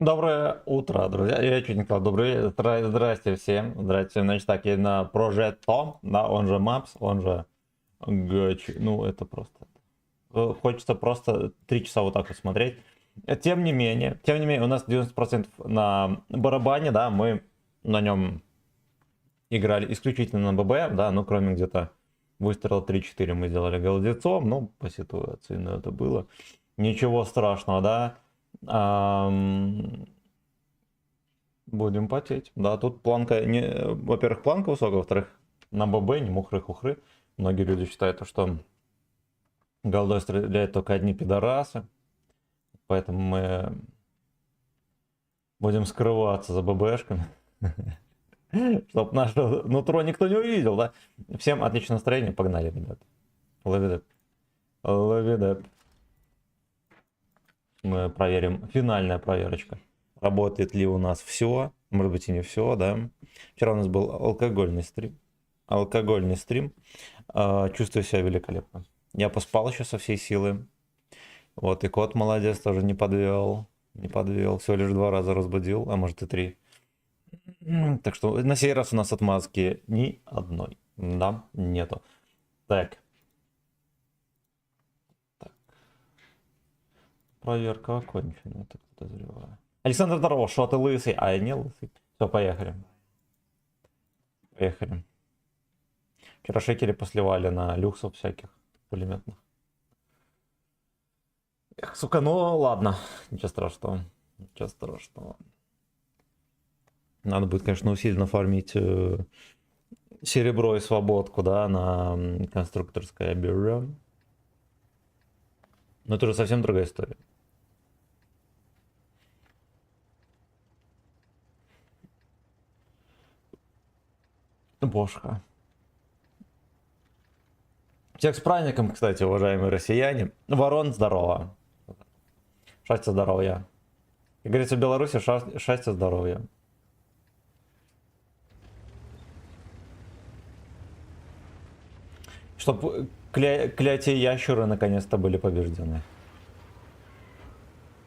Доброе утро, друзья. Я чуть не сказал добрый. Здрасте всем. Здрасте. Значит, так, я на Progetto, да, он же Maps, он же Гач. Ну, это просто. Хочется просто 3 часа вот так вот смотреть. Тем не менее, у нас 90% на барабане, да, мы на нем играли исключительно на ББ, да, ну, кроме где-то выстрела 3-4 мы сделали голдецом, ну, по ситуации, но это было. Ничего страшного, да. Будем потеть. Да, тут планка, не, во-первых, планка высокая, во-вторых, на ББ не мухры-хухры. Многие люди считают, что голдой стреляют только одни пидорасы. Поэтому мы будем скрываться за ББшками. Чтоб наше нутро никто не увидел, да? Всем отличное настроение, погнали, ребят. Ловидеп. Ловидеп. Мы проверим, финальная проверочка. Работает ли у нас все? Может быть и не все, да? Вчера у нас был алкогольный стрим. Чувствую себя великолепно. Я поспал еще со всей силы. Вот, и кот молодец, тоже не подвел. Не подвел. Всего лишь 2 раза разбудил, а может и 3. Так что на сей раз у нас отмазки ни одной. Да, нету. Так. Проверка окончена, так подозреваю. Александр, здорово, что ты лысый? А я не лысый. Все, поехали. Поехали. Вчера шекели посливали на люксов всяких пулеметных. Эх, сука, ну ладно. Ничего страшного. Ничего страшного. Надо будет, конечно, усиленно фармить серебро и свободку, да, на конструкторское бюро. Но это уже совсем другая история. Бошка. Всех с праздником, кстати, уважаемые россияне. Ворон, здорово. Счастья, здоровья. Как говорится, в Беларуси счастья, здоровья. Чтоб клятие ящуры наконец-то были побеждены.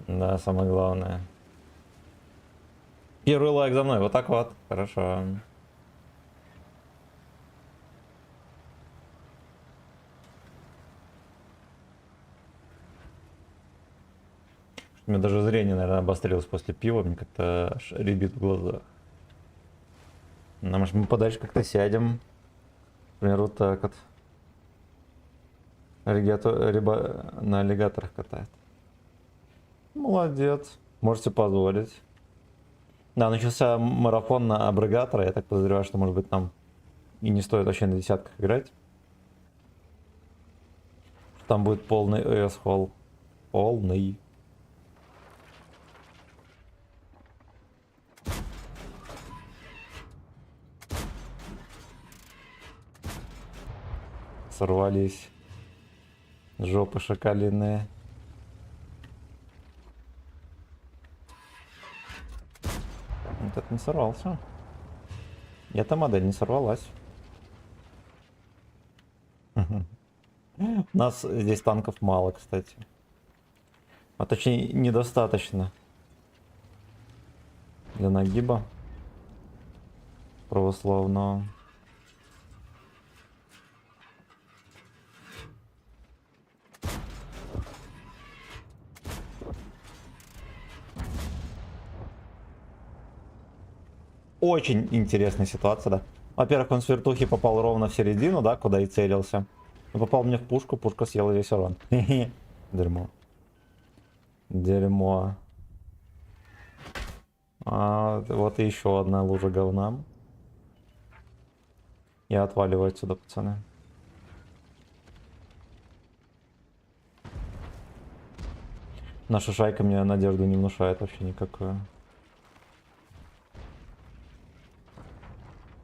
Да, самое главное. Первый лайк за мной, вот так вот. Хорошо. У меня даже зрение, наверное, обострилось после пива. Мне как-то аж рябит в глазах. Ну, может, мы подальше как-то сядем. Например, вот так вот. На аллигаторах катает. Молодец. Можете позволить. Да, начался марафон на абригатора. Я так подозреваю, что, может быть, нам и не стоит вообще на десятках играть. Там будет полный эс-холл. Полный. Сорвались. Жопы шоколадные. Этот не сорвался. Эта модель не сорвалась. У нас здесь танков мало, кстати. А точнее, недостаточно. Для нагиба православного. Очень интересная ситуация, да. Во-первых, он с вертухи попал ровно в середину, да, куда и целился. Но попал мне в пушку, пушка съела весь урон. Дерьмо. Дерьмо. Вот и еще одна лужа говна. Я отваливаю отсюда, пацаны. Наша шайка мне надежду не внушает вообще никакую.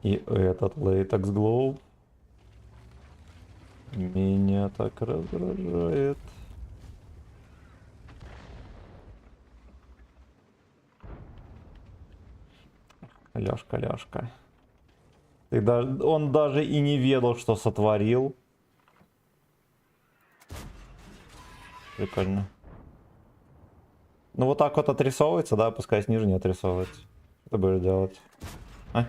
И этот Latex Glow меня так раздражает. Ляшка, ляшка. Он даже и не ведал, что сотворил. Прикольно. Ну вот так вот отрисовывается, да, пускай снизу не отрисовывается. Что ты будешь делать? А?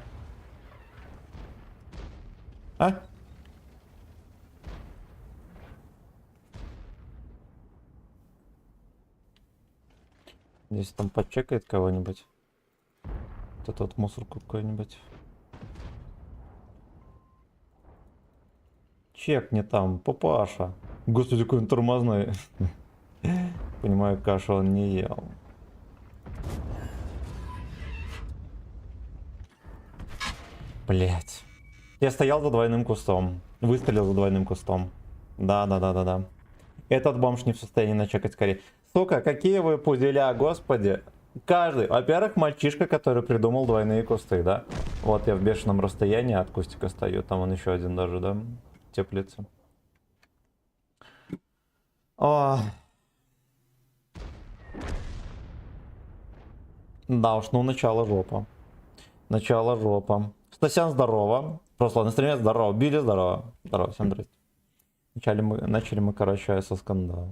А? Здесь там подчекает кого-нибудь. Вот эту вот мусорку какой-нибудь. Чек не там, папаша. Господи, какой он тормозной. Понимаю, кашу он не ел. Блять. Я стоял за двойным кустом. Выстрелил за двойным кустом. Да. Этот бомж не в состоянии начекать скорее. Сука, какие вы пуделя, господи. Каждый. Во-первых, мальчишка, который придумал двойные кусты, да? Вот я в бешеном расстоянии от кустика стою. Там он еще один даже, да? Теплится. О. Да уж, ну начало жопа. Начало жопа. Стасян, здорово. Просто на стриме здорово. Билли, здорово. Здорово, всем здрасте. Начали мы, короче, со скандала.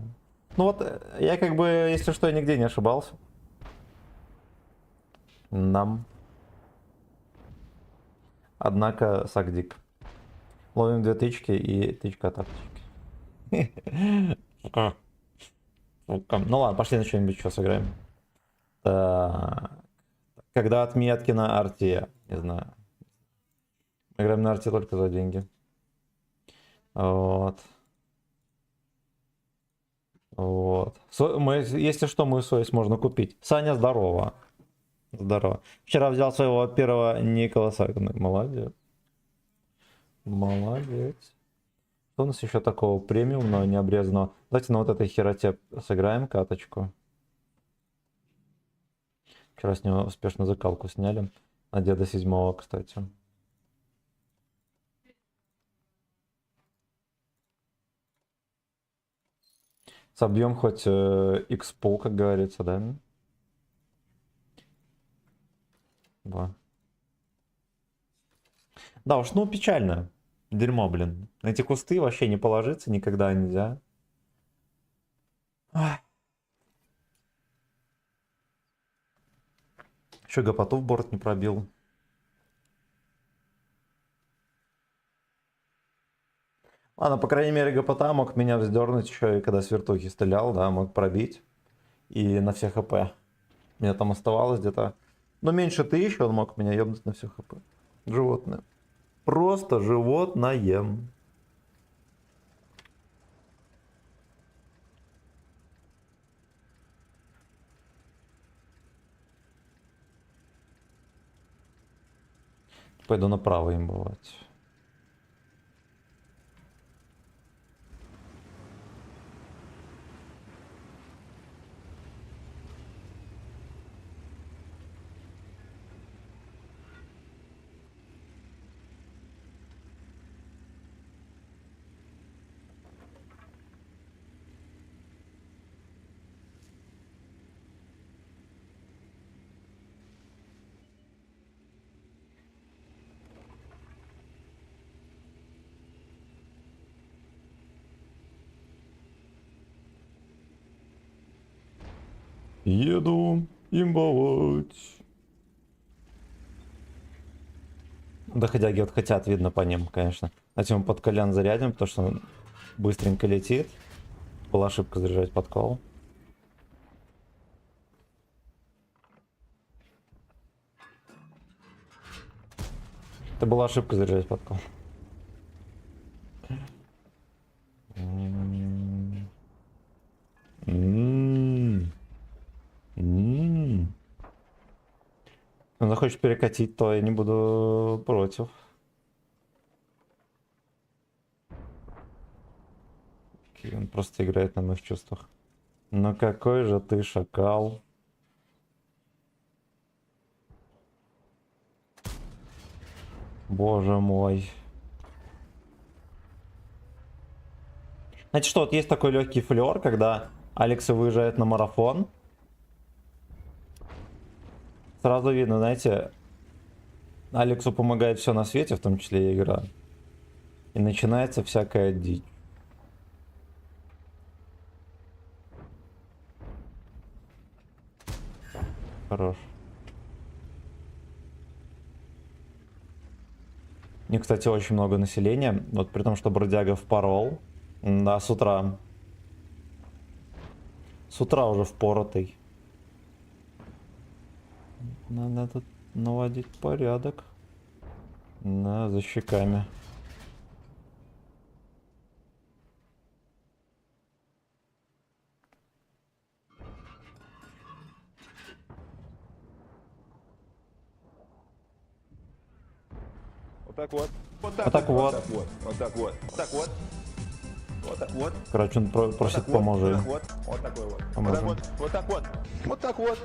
Ну вот, я как бы, если что, нигде не ошибался. Нам. Однако, сагдик. Ловим 2 тычки и тычка тактички. Сука. Ну ладно, пошли на что-нибудь еще сыграем. Так. Когда отметки на арте? Не знаю. Играем на арте только за деньги. Вот. Вот. Если что, мою совесть можно купить. Саня, здорово. Здорово. Вчера взял своего первого Николаса. Молодец. Молодец. Что у нас еще такого премиумного, необрезанного? Давайте на вот этой хероте сыграем каточку. Вчера с него успешно закалку сняли. На деда 7, кстати. Собьем хоть X-Pool, как говорится, да? Два. Да уж, ну печально. Дерьмо, блин. На эти кусты вообще не положиться никогда нельзя. Еще Гопоту в борт не пробил. Ладно, по крайней мере, Гопота мог меня вздернуть еще и когда с вертухи стрелял, да, мог пробить. И на все хп. У меня там оставалось где-то... Ну, меньше 1000 он мог меня ебнуть на все хп. Животное. Просто животное. Пойду направо им бывать. Еду имбовать. Доходяги вот хотят, видно по ним, конечно. Давайте мы под колян зарядим, потому что он быстренько летит. Была ошибка заряжать подкол. Это была ошибка заряжать подкол. Если захочешь перекатить, то я не буду против. Он просто играет на моих чувствах. Ну какой же ты шакал. Боже мой. Значит, что, вот есть такой легкий флер, когда Алекс выезжает на марафон. Сразу видно, знаете, Алексу помогает все на свете, в том числе и игра. И начинается всякая дичь. Хорош. Не, кстати, очень много населения. Вот при том, что бродяга впорол. Да, с утра. С утра уже впоротый. Надо тут наводить порядок. Да, за щеками. Вот так вот. Вот Вот так вот. так вот. Вот так вот. Вот так вот. Вот так вот. Короче, он просит поможи. Вот так вот. Вот такой вот. Поможем. Вот так вот. Вот так вот.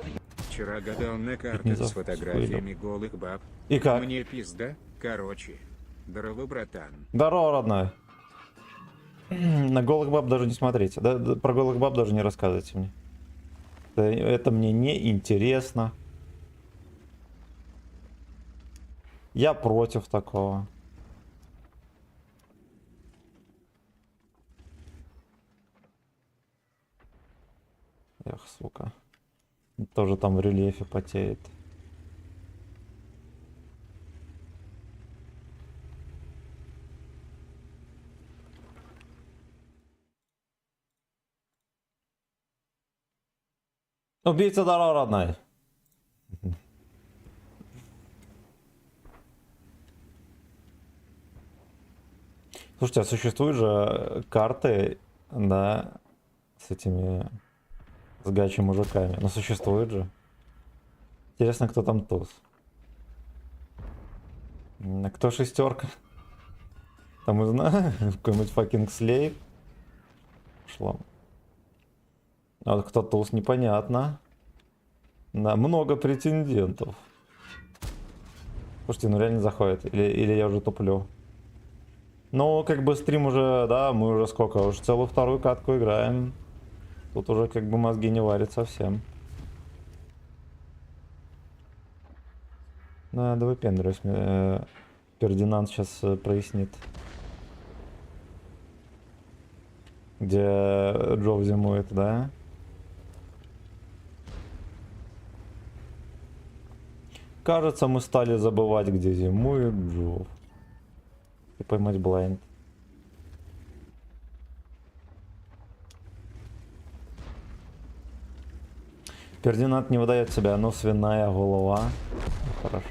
Вчера гадал на не карты за- с фотографиями голых баб. И как? Мне пизда. Короче. Здорово, братан. Здорово, родной. На голых баб даже не смотрите. Про голых баб даже не рассказывайте мне. Это мне не интересно. Я против такого. Эх, сука. Тоже там в рельефе потеет. Убийца, здорово, родной. Слушайте, а существуют же карты, да, с этими, с гачи мужиками. Ну, существует же. Интересно, кто там туз. А кто шестерка? Там, не знаю, какой-нибудь fucking слейв. Шло. А вот кто туз, непонятно. Да, много претендентов. Слушайте, ну реально заходит. Или я уже туплю. Ну, как бы стрим уже, да, мы уже сколько? Уже целую вторую катку играем. Тут уже как бы мозги не варят совсем. Ну, да выпендриваюсь. Фердинанд сейчас прояснит. Где Джо зимует, да? Кажется, мы стали забывать, где зимует Джо. И поймать блайнд. Фердинанд не выдает себя, но свиная голова. Хорошо.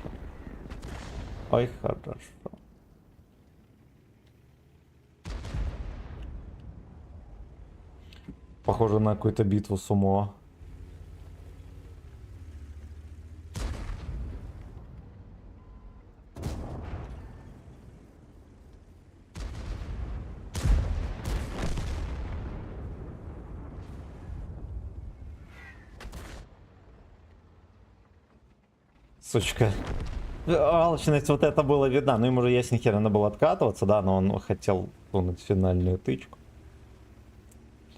Ой, хорошо. Похоже на какую-то битву сумо. Сучка. Алчность вот это было видно. Ну ему же ясно хер надо было откатываться, да, но он хотел сунуть финальную тычку.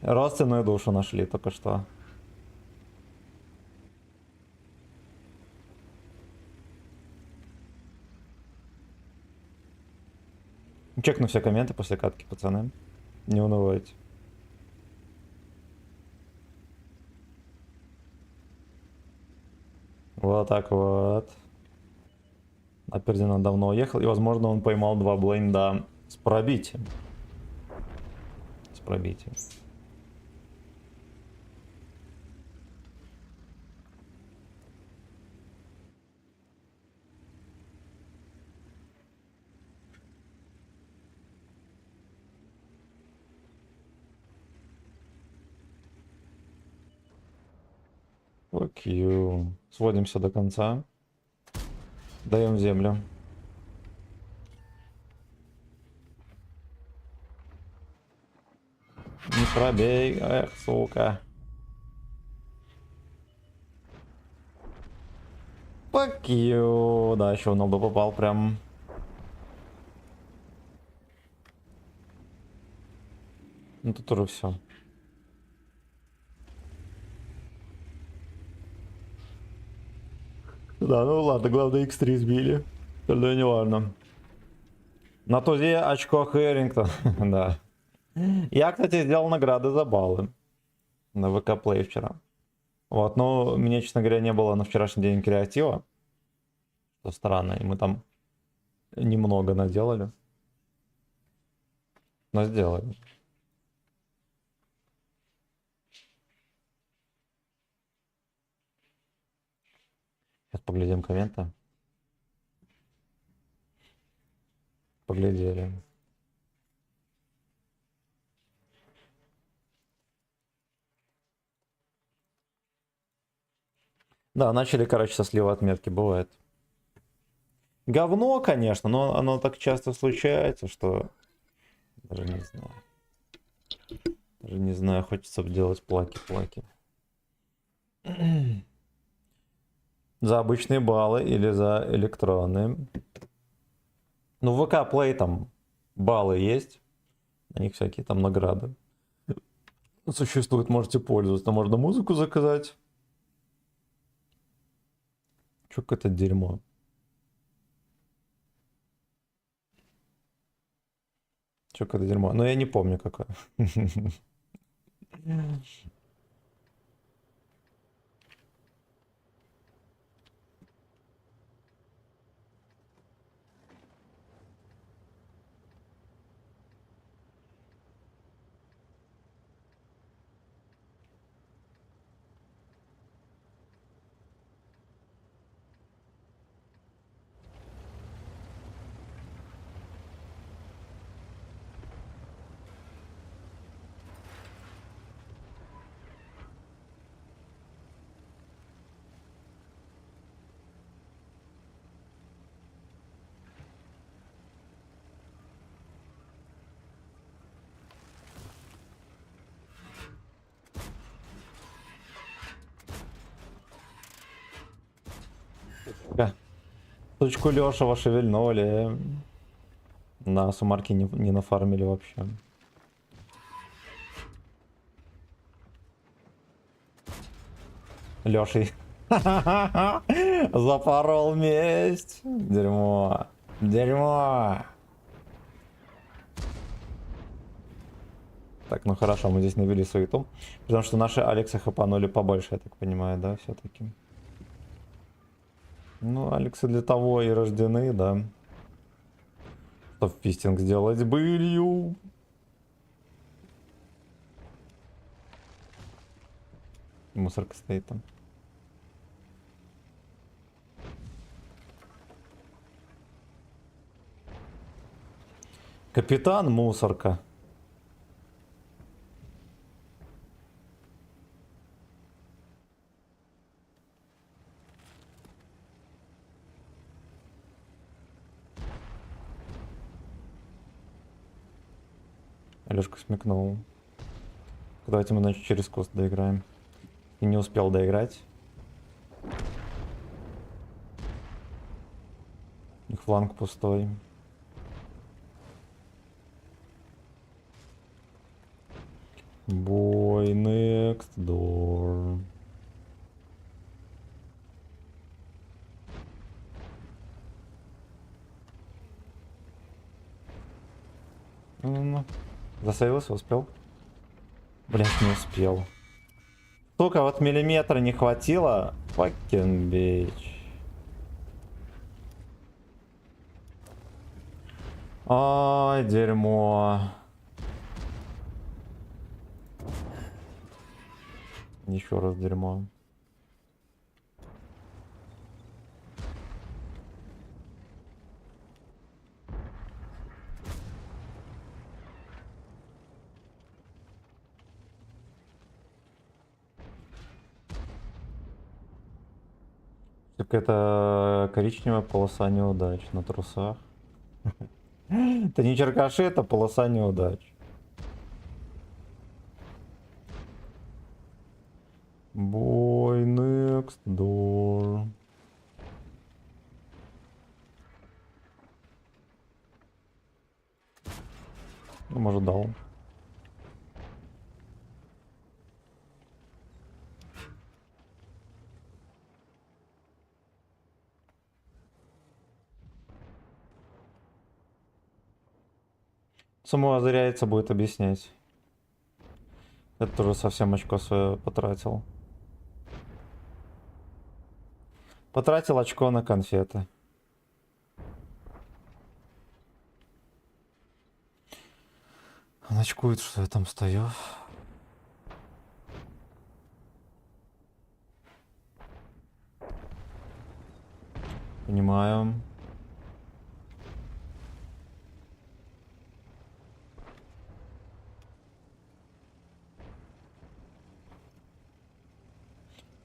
Родственную душу нашли только что. Чекну все комменты после катки, пацаны. Не унывайте. Вот так вот. А Фердинанд давно уехал, и возможно он поймал 2 блайнда с пробитием. С пробитием. Fuck you. Сводимся до конца. Даем землю. Не пробей, эх, сука. Fuck you. Да, еще в нолду попал прям. Ну тут уже все. Да, ну ладно, главное X3 сбили. Тогда не важно. На тузе очко Хэрингтон. Да. Я, кстати, сделал награды за баллы. На ВК Play вчера. Вот, но мне, честно говоря, не было на вчерашний день креатива. Что странно, и мы там немного наделали. Но сделали. Сейчас поглядим комменты. Поглядели. Да, начали, короче, со сливы отметки, бывает. Говно, конечно, но оно так часто случается, что даже не знаю. Даже не знаю, хочется делать плаки-плаки. За обычные баллы или за электронные. Ну, в ВК Play там баллы есть. На них всякие там награды существуют, можете пользоваться. Там можно музыку заказать. Чё какое-то дерьмо. Чё какое-то дерьмо. Но я не помню какое. Сучку Лешего шевельнули. На сумарке не нафармили вообще. Леший. Запорол месть. Дерьмо. Дерьмо. Так, ну хорошо, мы здесь навели суету. Потому что наши Алексы хапанули побольше, я так понимаю, да, все-таки. Ну, Алексы для того и рождены, да. Чтоб фистинг сделать былью. Мусорка стоит там. Капитан Мусорка. Алешка смекнул. Давайте мы, значит, через куст доиграем. И не успел доиграть. Их фланг пустой. Boy next door. Ну, засейвился, успел? Блять, не успел. Только вот миллиметра не хватило. Fucking bitch. Ай, дерьмо. Еще раз дерьмо. Какая-то коричневая полоса неудач на трусах. Это не черкаши, это полоса неудач. Boy next door. Ну, может, дал. Само озаряется, будет объяснять. Это тоже совсем очко свое потратил. Потратил очко на конфеты. Он очкует, что я там стою. Понимаю.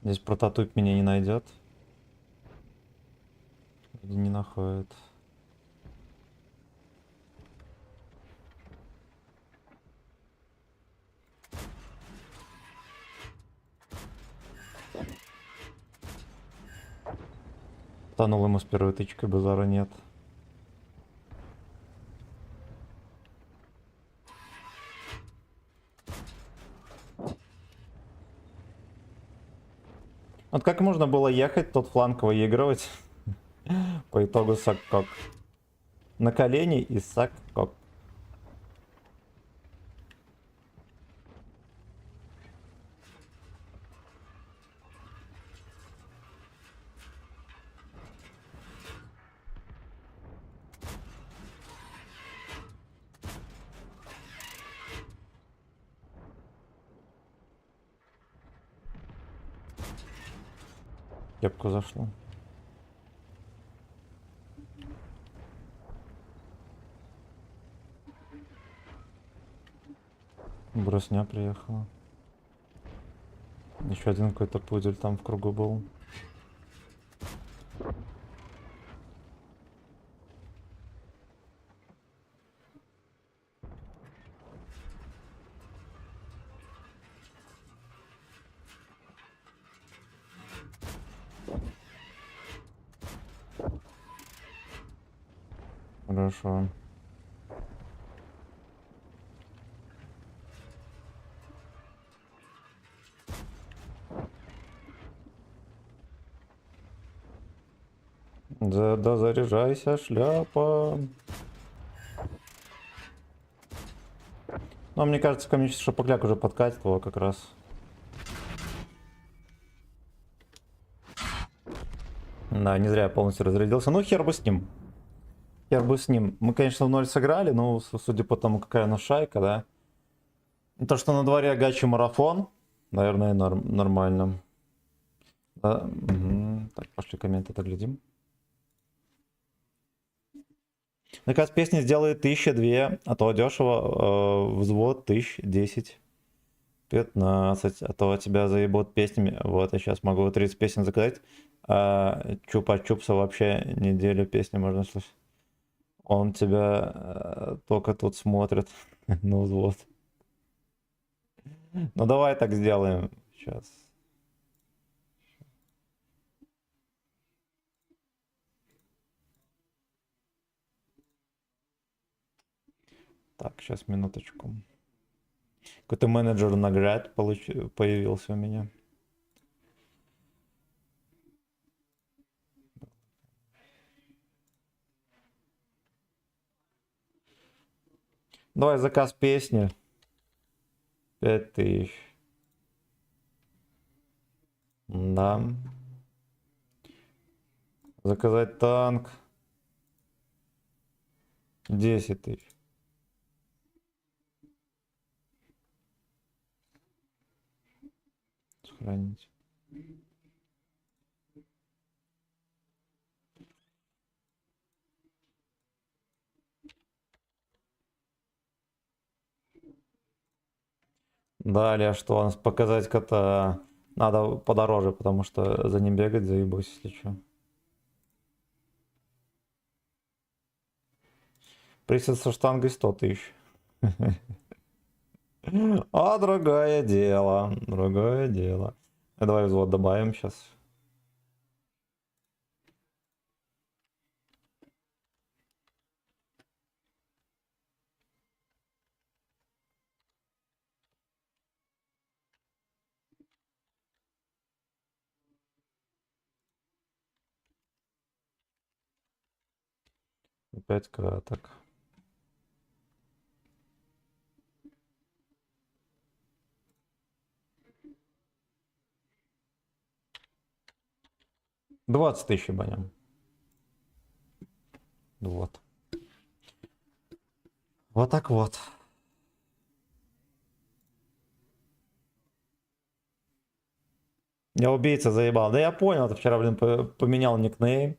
Здесь прототип меня не найдет. Или не находит. Тонул ему с первой тычкой, базара нет. Вот как можно было ехать, тот фланг выигрывать? По итогу сак-кок. На колени и сак-кок. Кепку зашло. Бросня приехала. Еще один какой-то пудель там в кругу был. Хорошо. Да заряжайся, шляпа. Но мне кажется, ко мне сейчас шапокляк уже подкатит его как раз. Да, не зря я полностью разрядился. Ну, хер бы с ним. Хер бы с ним. Мы, конечно, в ноль сыграли, но судя по тому, какая у нас шайка, да. То, что на дворе гачи марафон, наверное, нормально. Да, угу. Так, пошли комменты доглядим. Наказ песни сделает 1002, а то дешево, взвод 1010, 15, а то тебя заебут песнями. Вот, я сейчас могу 30 песен заказать, а Чупа-Чупса вообще неделю песни можно слушать. Он тебя только тут смотрит на взвод. Ну давай так сделаем сейчас. Так, сейчас минуточку. Какой-то менеджер наград появился у меня. Давай заказ песни. 5000. Да. Заказать танк. 10 тысяч. Сохранить. Далее, что у нас показать кота? Надо подороже, потому что за ним бегать заебусь, если что. Присед со штангой 100 тысяч. А другое дело. Другое дело. Давай взвод добавим сейчас. Опять краток. 20 тысяч баням. Вот. Вот так вот. Я убийца заебал. Да я понял, ты вчера, блин, поменял никнейм.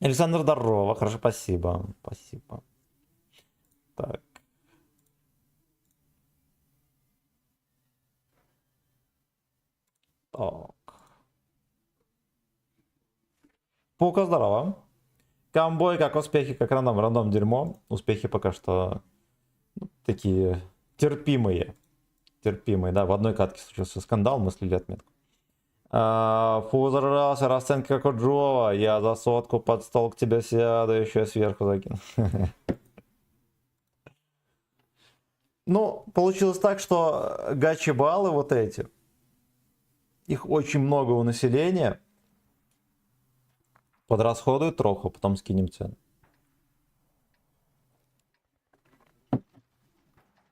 Александр, здорово. Хорошо, спасибо. Спасибо. Так. Так. Паука, здорово. Камбой, как успехи, как рандом? Рандом дерьмо. Успехи пока что такие терпимые. Терпимые, да. В одной катке случился скандал, мы слили отметку. Фу, зажрался, расценки как у Джова. Я за сотку под стол к тебе сяду, еще сверху закину. Ну, получилось так, что гачи-баллы вот эти, их очень много у населения. Подрасходуют троху, потом скинем цену.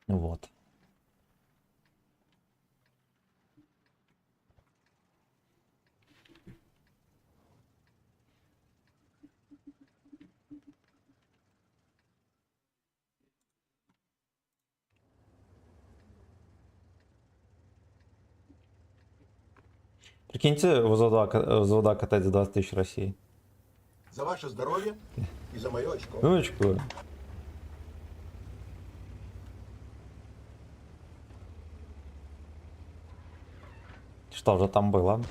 Вот. Прикиньте, взвода катать за 20 тысяч России. За ваше здоровье и за мое очко. Ну, очко. Что же там было?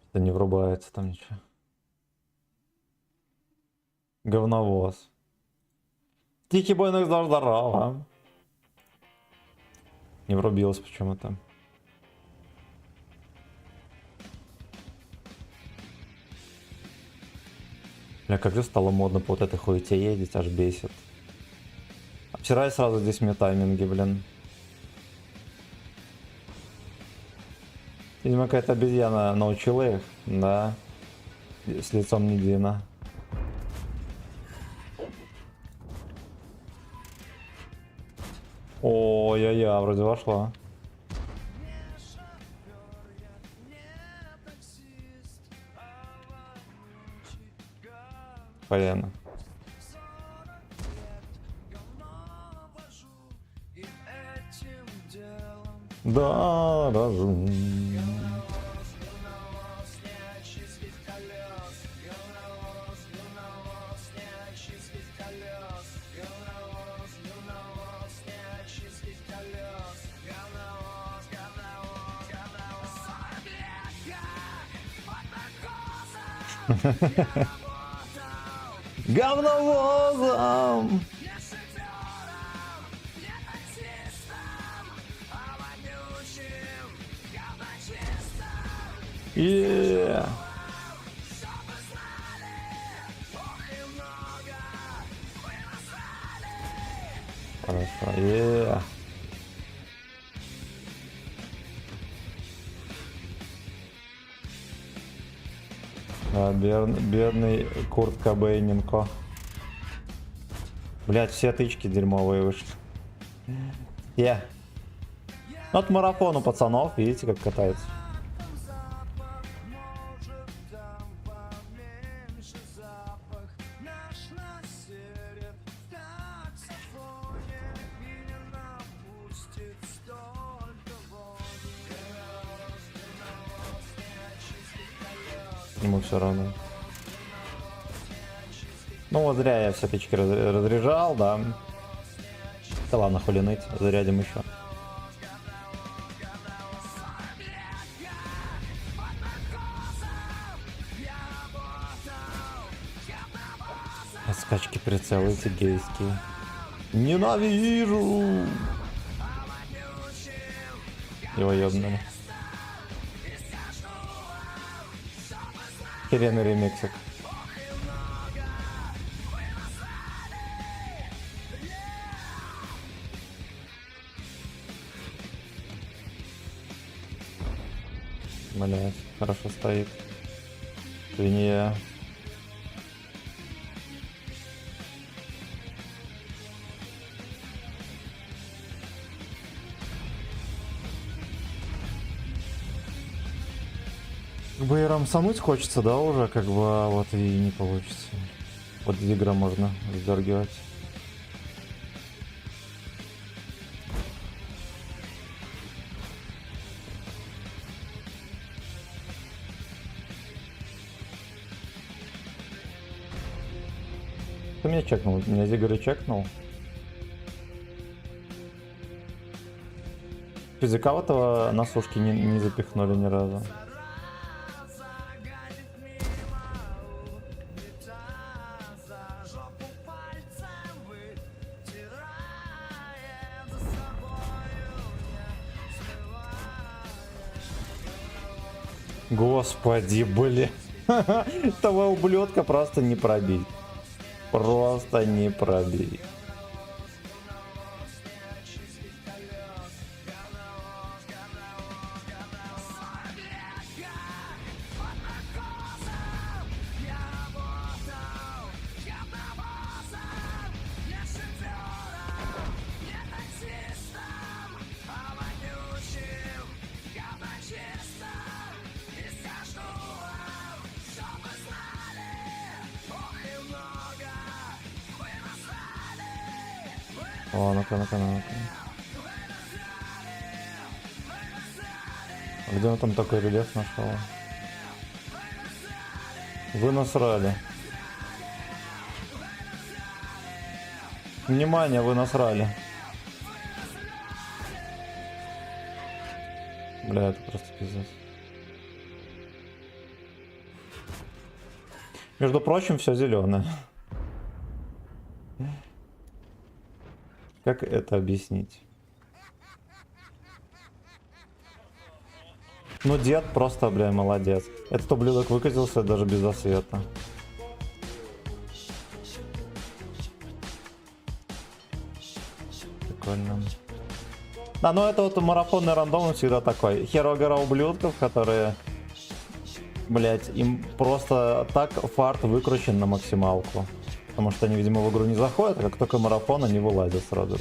Что не врубается там ничего. Говновоз. Тихий бой на здорово. Не врубилось почему-то. Бля, как же стало модно по вот этой хуете ездить, аж бесит. Обсирай сразу здесь мне тайминги, блин. Видимо, какая-то обезьяна научила их, да. С лицом не Дина. Ой-ой-ой, вроде вошла. Понятно. Да, рожу. Говновозом! Yeah. Хорошо, yeah. Да, бедный Курт Кобейненко. Блять, все тычки дерьмовые вышли. Я. Вот марафон у пацанов, видите, как катается. Ему все равно. Ну вот зря я все тычки разряжал, да. Да ладно, хули ныть, зарядим еще. Скачки прицелы эти гейские. Ненавижу! Его ёбнули. Херенный ремиксик. Блять, хорошо стоит. Свинья. бы и рамсануть хочется, да, уже, как бы, а вот и не получится. Вот Вигра можно сдергивать. Кто меня чекнул? Меня Зигорь чекнул. Физикала-то на сушке не запихнули ни разу. Господи, блин. Этого ублюдка просто не пробить. Просто не пробить. О, ну-ка. Где он там такой рельеф нашел? Вы насрали. Внимание, вы насрали. Бля, это просто пиздец. Между прочим, все зеленое. Как это объяснить? Ну, дед просто, бля, молодец. Этот ублюдок выкатился даже без освета. Прикольно. Да, ну это вот марафонный рандом, он всегда такой. Херово гора ублюдков, которые... Блять, им просто так фарт выкручен на максималку. Потому что они, видимо, в игру не заходят, а как только марафон, они вылазят сразу.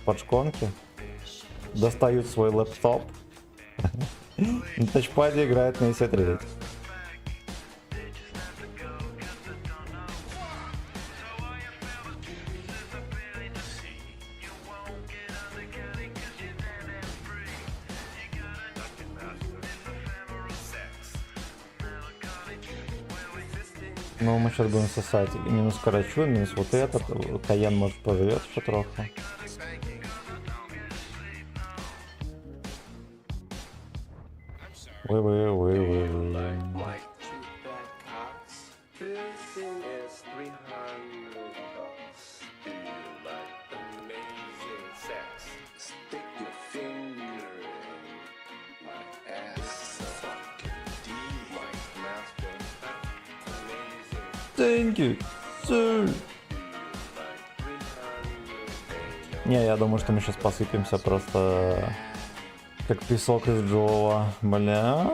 Под шконки. Достают свой лэптоп. На тачпаде играет на EC3. Ну, мы сейчас будем сосать минус Карачу, минус вот этот. Каян, может, поживет потроху. Вы. Thank you, sir. Не, я думаю, что мы сейчас посыпемся просто как песок из Джова. Бля.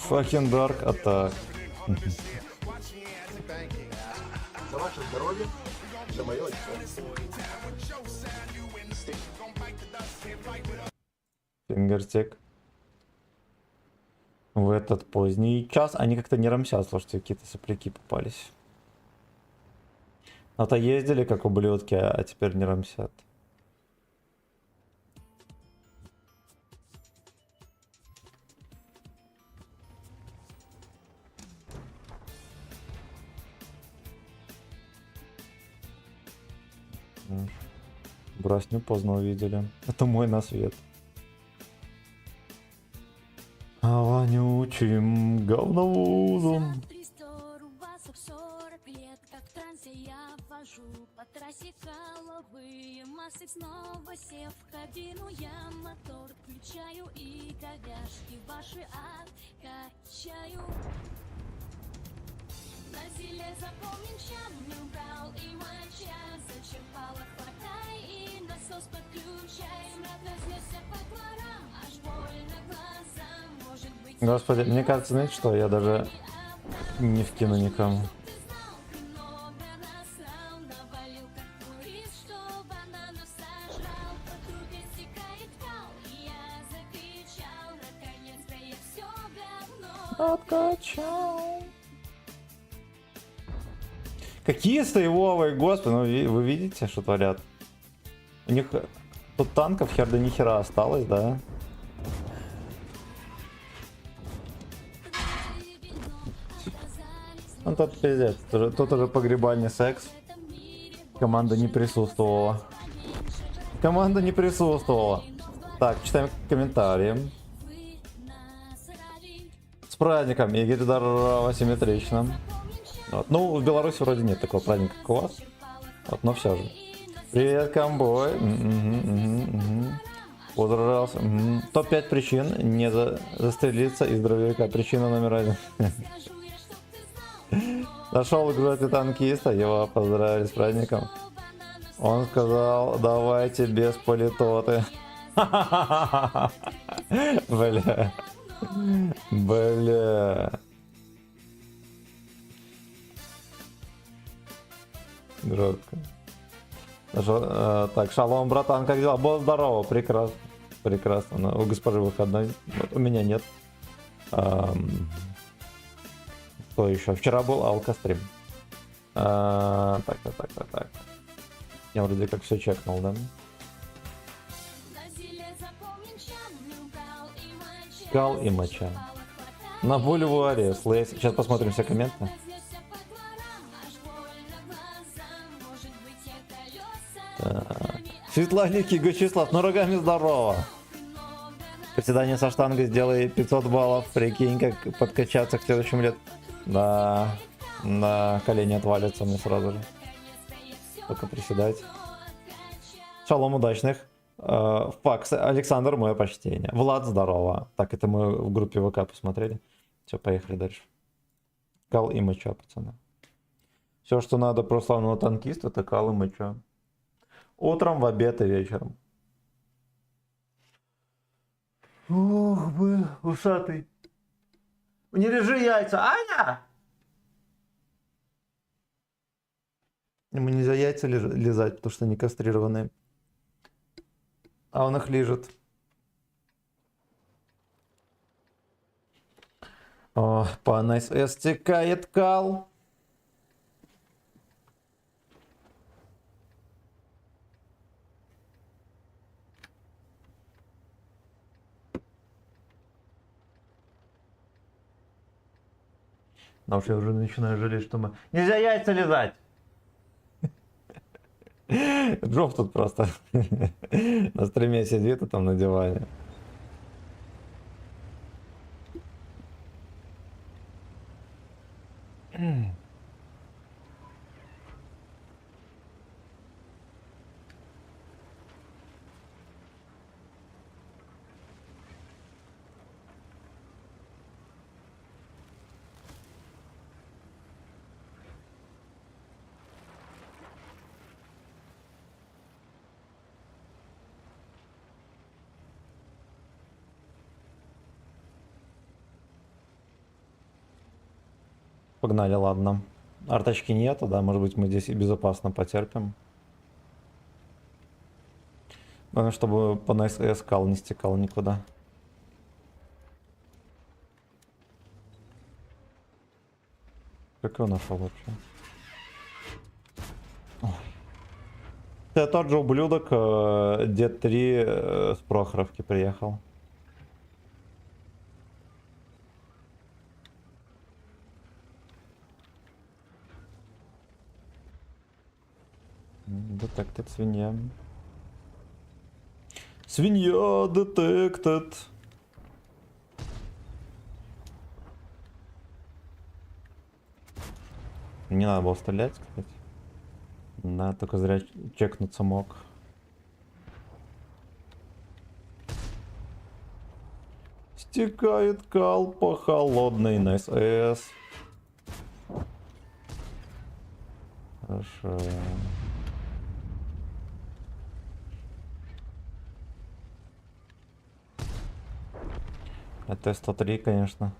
Fucking dark attack. За ваше здоровье, за мое очко. Фингертек. В этот поздний час. Они как-то не рамсят, слушайте, какие-то сопляки попались. А-то ездили как ублюдки, а теперь не рамсят. Брасню поздно увидели. Это мой на свет. А вонючим говновозом. По трассе головые массы, снова сев в кабину, я мотор включаю и говяжки ваши откачаю. На селе запомним, чем не убрал и моча, зачерпала, хватай и насос подключай. Смрад разнесся по дворам, аж больно глазам, может быть... Господи, мне кажется, знаете что, я даже не вкину никому. Откачал. Какие сейвовые, господи, ну вы видите, что творят? У них тут танков хер да ни хера осталось, да? Ну тут пиздец, тут уже погребальный секс. Команда не присутствовала. Команда не присутствовала. Так, читаем комментарии. С праздником, Игорь, здорово, симметрично. Вот. Ну, в Беларуси вроде нет такого праздника, как у вас. Вот, но все же. Привет, комбой. Поздравился. Топ-5 причин не застрелиться из дробовика. Причина номер 1. Нашел играть танкиста, его поздравили с праздником. Он сказал, давайте без политоты. Бля. Бля. Жестко. Так, шалом, братан, как дела? Босс, здорово, прекрасно. Прекрасно. Ну, у госпожи выходной. Вот, у меня нет. Что еще? Вчера был алкострим. Так. Я вроде как все чекнул, да? Кал и моча. На бульваре Слейс. Сейчас посмотрим все комменты. Так. Светланики, Гочислав, ну рогами здорово. Приседание со штангой сделай 500 баллов. Прикинь, как подкачаться к следующему лет. Да, на колени отвалится мне сразу же. Только приседать. Шалом удачных. Факс, Александр, мое почтение. Влад, здорово. Так, это мы в группе ВК посмотрели. Все, поехали дальше. Кал и моча, пацаны. Все, что надо про славного танкиста, это кал и моча. Утром, в обед и вечером. Ох, бы, усатый. Не режи яйца, Аня! Ему нельзя яйца лизать, потому что они кастрированные. А он их лижет. О, по НСС стекает кал. Потому что я уже начинаю жалеть, что мы... Нельзя яйца лизать! Джофф тут просто на стриме сидит и там на диване. Погнали, ладно. Арточки нету, да, может быть мы здесь и безопасно потерпим. Главное, чтобы по НСС кал не стекал никуда. Как его нашел вообще? Ой. Это тот же ублюдок, дед 3 с Прохоровки приехал. Detected свинья. Свинья detected. Не надо было стрелять, кстати. Да, только зря чекнуться мог. Стекает кал по холодной на СС. Хорошо. Это 103, конечно.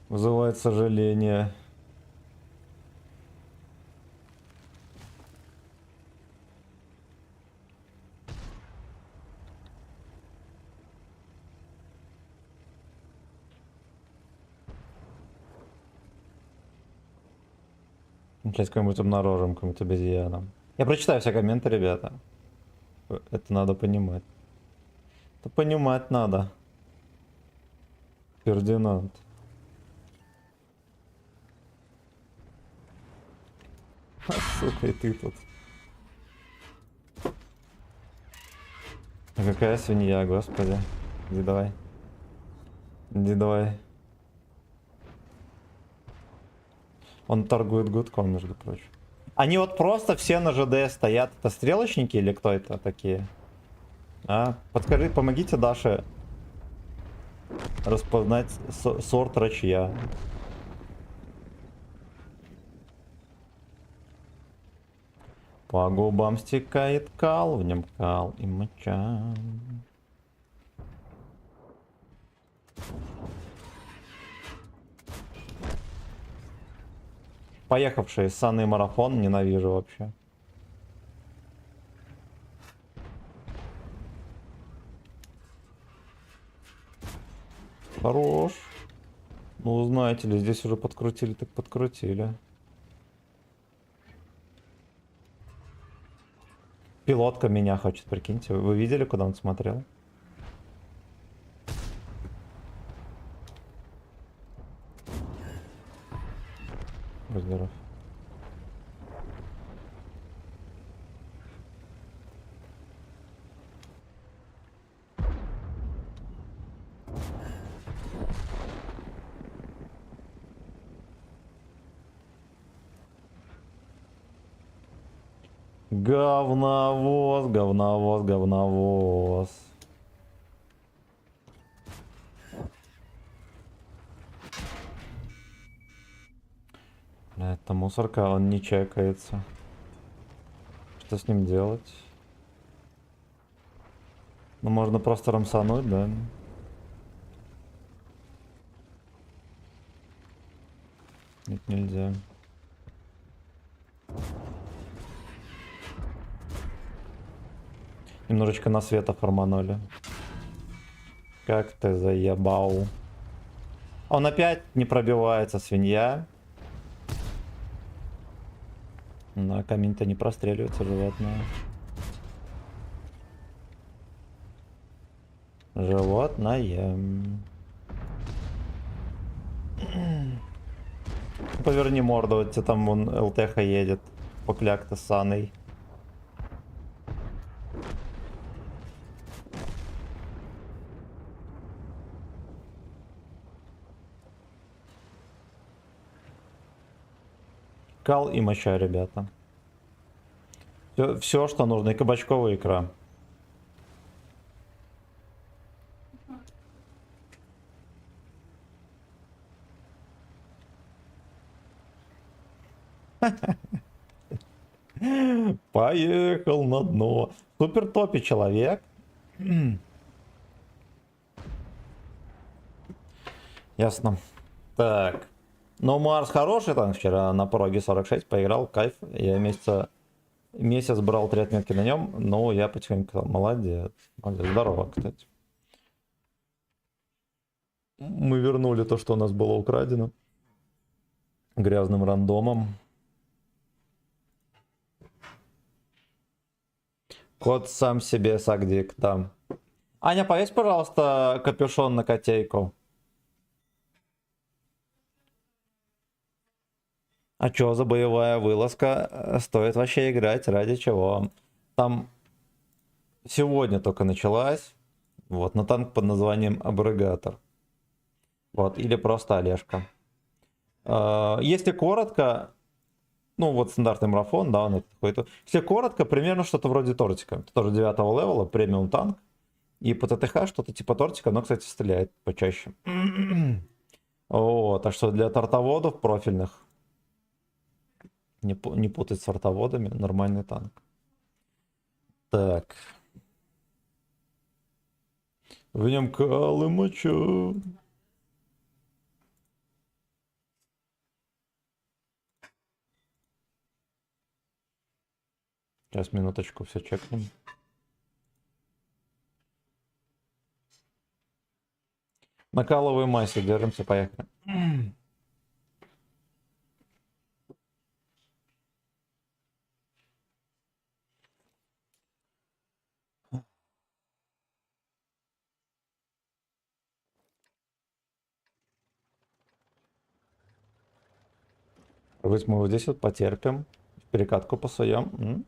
Вызывает сожаление. Сейчас кому-нибудь обнаружим, какому-нибудь обезьянам. Я прочитаю все комменты, ребята. Это надо понимать. Это понимать надо. Фердинанд. А, сука, и ты тут. А какая свинья, господи. Иди давай. Иди давай. Он торгует гудком, между прочим. Они вот просто все на ЖД стоят. Это стрелочники или кто это такие? А? Подскажи, помогите Даше распознать сорт рачья. По губам стекает кал, в нем кал и моча. Поехавший ссаный марафон ненавижу вообще. Хорош. Ну, знаете ли, здесь уже подкрутили, так подкрутили. Пилотка меня хочет, прикиньте. Вы видели, куда он смотрел? Здоров. Говновоз, говновоз, говновоз. Это мусорка, он не чекается. Что с ним делать? Ну, можно просто рамсануть, да? Нет, нельзя. Немножечко на света форманули. Как ты заебал. Он опять не пробивается, свинья. На камень-то не простреливается животное. Животное. Поверни морду, вот тебе там вон ЛТХ едет. Покляк-то ссаный. Кал и моча, ребята. Все, что нужно. И кабачковая икра. Поехал на дно. Супер топи человек. Ясно. Так. Но Марс хороший танк. Вчера на проге 46 поиграл. Кайф. Я месяц брал 3 отметки на нем. Но я потихоньку молодец. Молодец. Здорово, кстати. Мы вернули то, что у нас было украдено. Грязным рандомом. Кот сам себе сагдик там. Аня, повесь, пожалуйста, капюшон на котейку. А чё за боевая вылазка? Стоит вообще играть, ради чего? Там сегодня только началась. Вот, на танк под названием Абрегатор. Вот, или просто Олежка. Если коротко, ну вот стандартный марафон, да, он это какой-то. Если коротко, примерно что-то вроде тортика. Это тоже 9-го левела, премиум танк. И по ТТХ что-то типа тортика, но, кстати, стреляет почаще. Вот, так что для тортоводов профильных, не путать с артоводами, нормальный танк. Так. В нем кал и моча. Сейчас, минуточку, все чекнем. На каловой массе держимся, поехали. Ведь мы вот здесь вот потерпим. Перекатку посуем.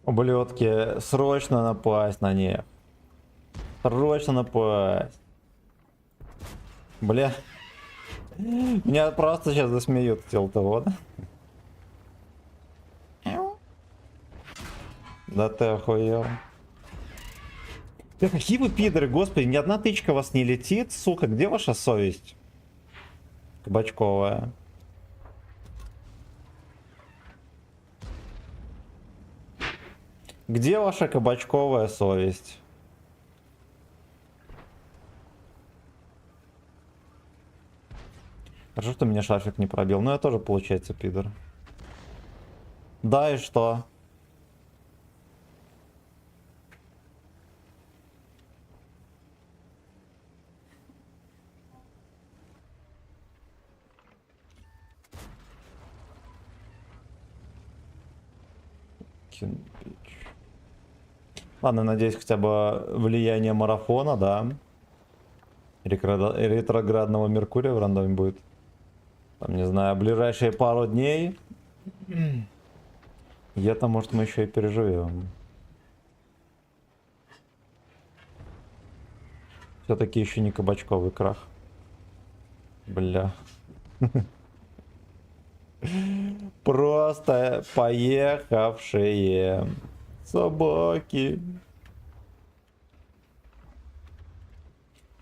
Ублюдки, срочно напасть на них. Срочно напасть. Бля. Меня просто сейчас засмеют эти ЛТО, да? Да ты охуел. Да какие вы пидоры, господи, ни одна тычка вас не летит, сука, где ваша совесть? Кабачковая. Где ваша кабачковая совесть? Хорошо, что меня шарфик не пробил. Но я тоже, получается, пидор. Да, и что? Ладно, надеюсь, хотя бы влияние марафона, да. Ретроградного Меркурия в рандоме будет. Там, не знаю, ближайшие пару дней. Я-то, может, мы еще и переживем. Все-таки еще не кабачковый крах. Бля. Просто поехавшие собаки.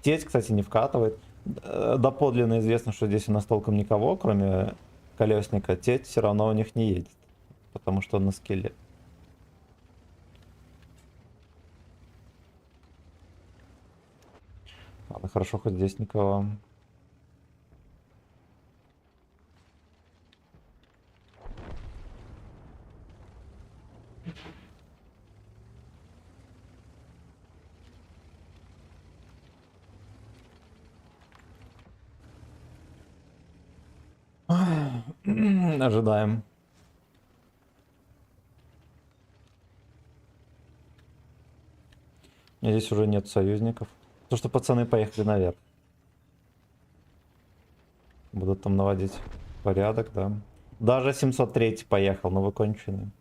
Теть, кстати, не вкатывает. Доподлинно известно, что здесь у нас толком никого, кроме колесника. Теть все равно у них не едет, потому что он на скилле. Ладно, хорошо, хоть здесь никого. Ожидаем. Здесь уже нет союзников. То, что пацаны поехали наверх. Будут там наводить порядок, да. Даже 703 поехал, но вы кончены.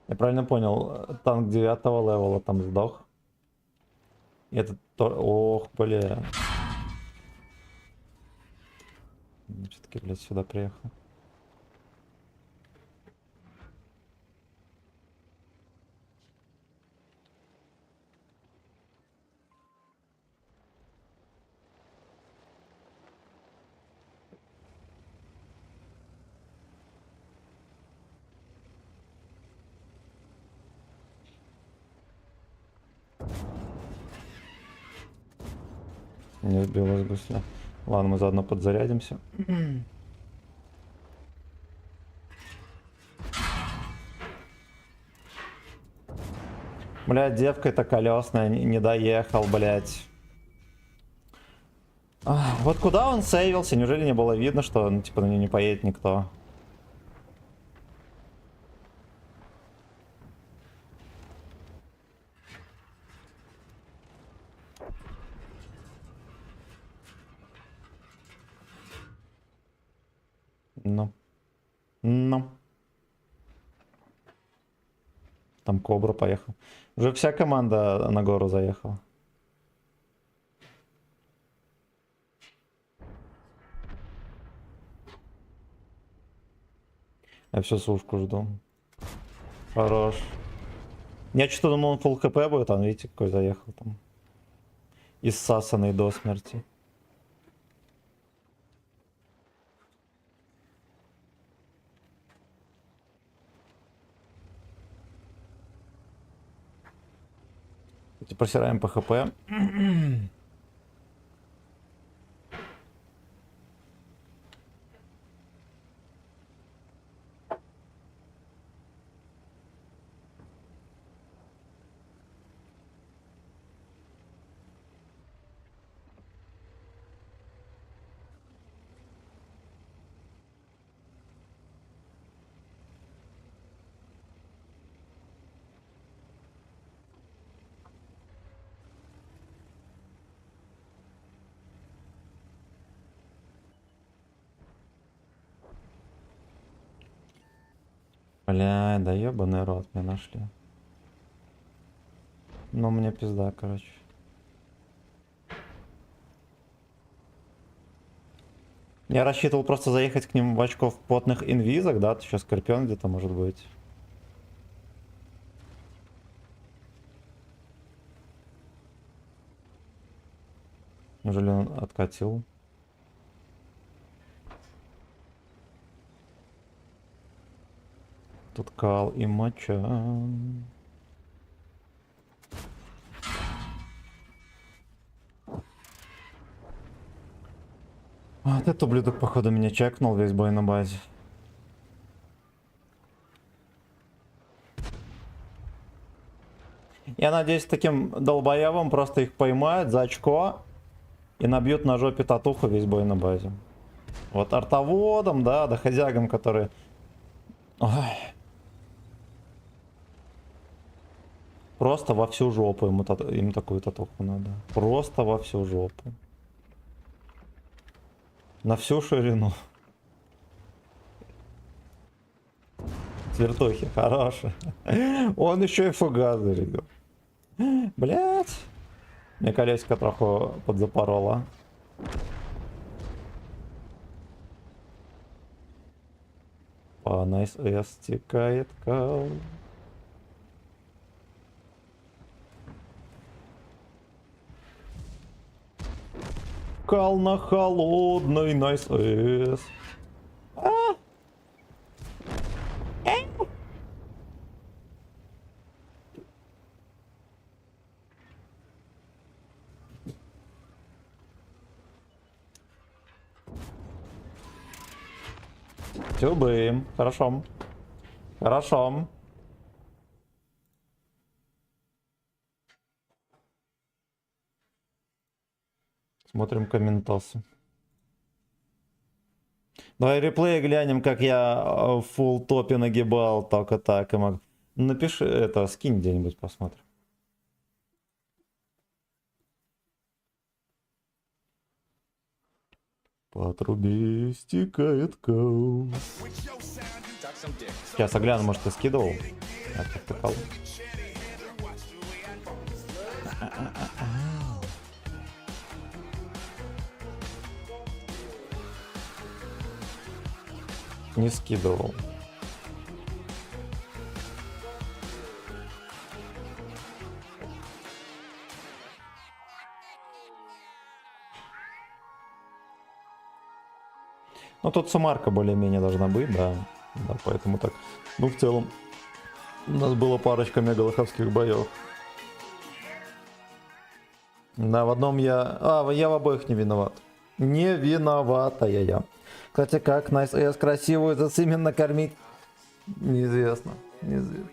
Я правильно понял, танк 9-го левела там сдох. И этот... Ох, бля. Все-таки, блядь, сюда приехал. Не сбилось быстро. Ладно, мы заодно подзарядимся. Блядь, девка-то колесная, не доехал, блядь. Вот куда он сейвился? Неужели не было видно, что, ну, типа, на нее не поедет никто? Ну. Ну. Там Кобра поехал. Уже вся команда на гору заехала. Я всю сушку жду. Хорош. Я что-то думал, он full хп будет, а видите, какой заехал там. Иссасанный до смерти. Просираем по хп. Бля, да ебаный рот меня нашли. Ну мне пизда, короче. Я рассчитывал просто заехать к ним в очко в плотных инвизах, да? Еще Скорпион где-то может быть. Неужели он откатил? Тут кал и моча. Вот этот ублюдок, походу, меня чекнул весь бой на базе. Я надеюсь, таким долбоявым просто их поймают за очко и набьют на жопе татуху весь бой на базе. Вот артоводом, да, доходягам, которые... Ой. Просто во всю жопу им такую татуху надо. Просто во всю жопу. На всю ширину. Свертухи, хорошие. Он еще и фугазы, ребят. Блять. Мне колесико троху подзапороло. По Найс С стекает кал. Кал на холодной Найс С. Тюбы. Хорошо. Хорошо. Смотрим комментасы. Давай реплей глянем, как я в фулл топе нагибал, только так и мог. Напиши это, скинь где-нибудь, посмотрим. По трубе стекает кал. Сейчас огляну, может, ты скидывал? А как ты кал? Не скидывал. Ну тут суммарка более-менее должна быть, да. Да, поэтому так. Ну, в целом, у нас было парочка мегалоховских боев. Да, в одном я... я в обоих не виноват. Не виноватая я. Кстати, как Найс С красивую зацимин накормить? Неизвестно. Неизвестно.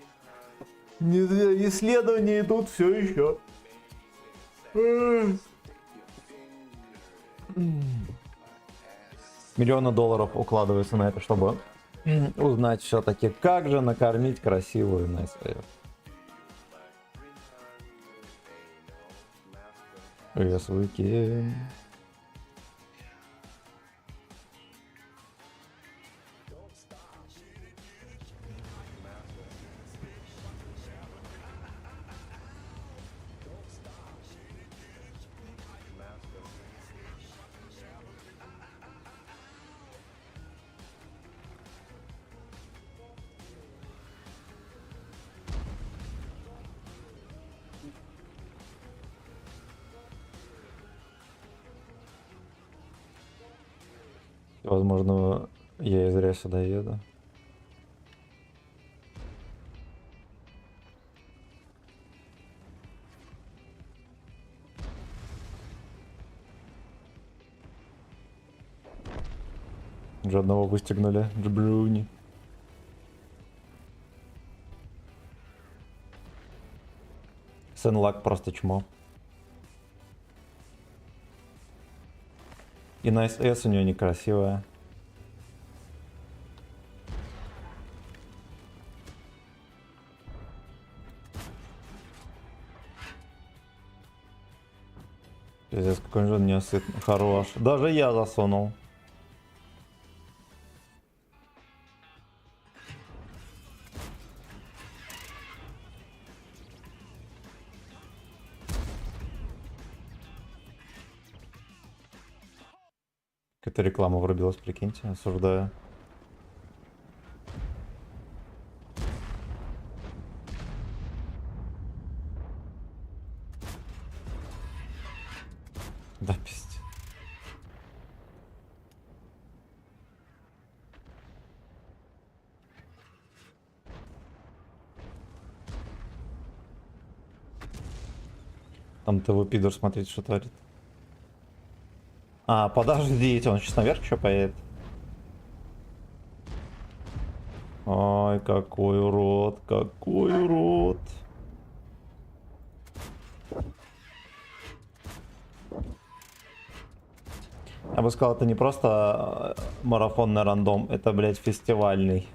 Исследования идут все еще. Миллионы долларов укладываются на это, чтобы узнать все-таки, как же накормить красивую Найс С. Weekend. Возможно, я и зря сюда еду. Уже одного выстегнули. Джбруни. Сенлак просто чмо. И на СС у нее некрасивая. Пиздец, какой же он неосытный. Хорош. Даже я засунул. Какая-то реклама врубилась, прикиньте, осуждаю. Да, пиздец. Там ТВ пидор, смотрите, что творит. А, подождите, он сейчас наверх еще поедет. Ой, какой урод, какой урод. Я бы сказал, это не просто марафонный рандом, это, блядь, фестивальный.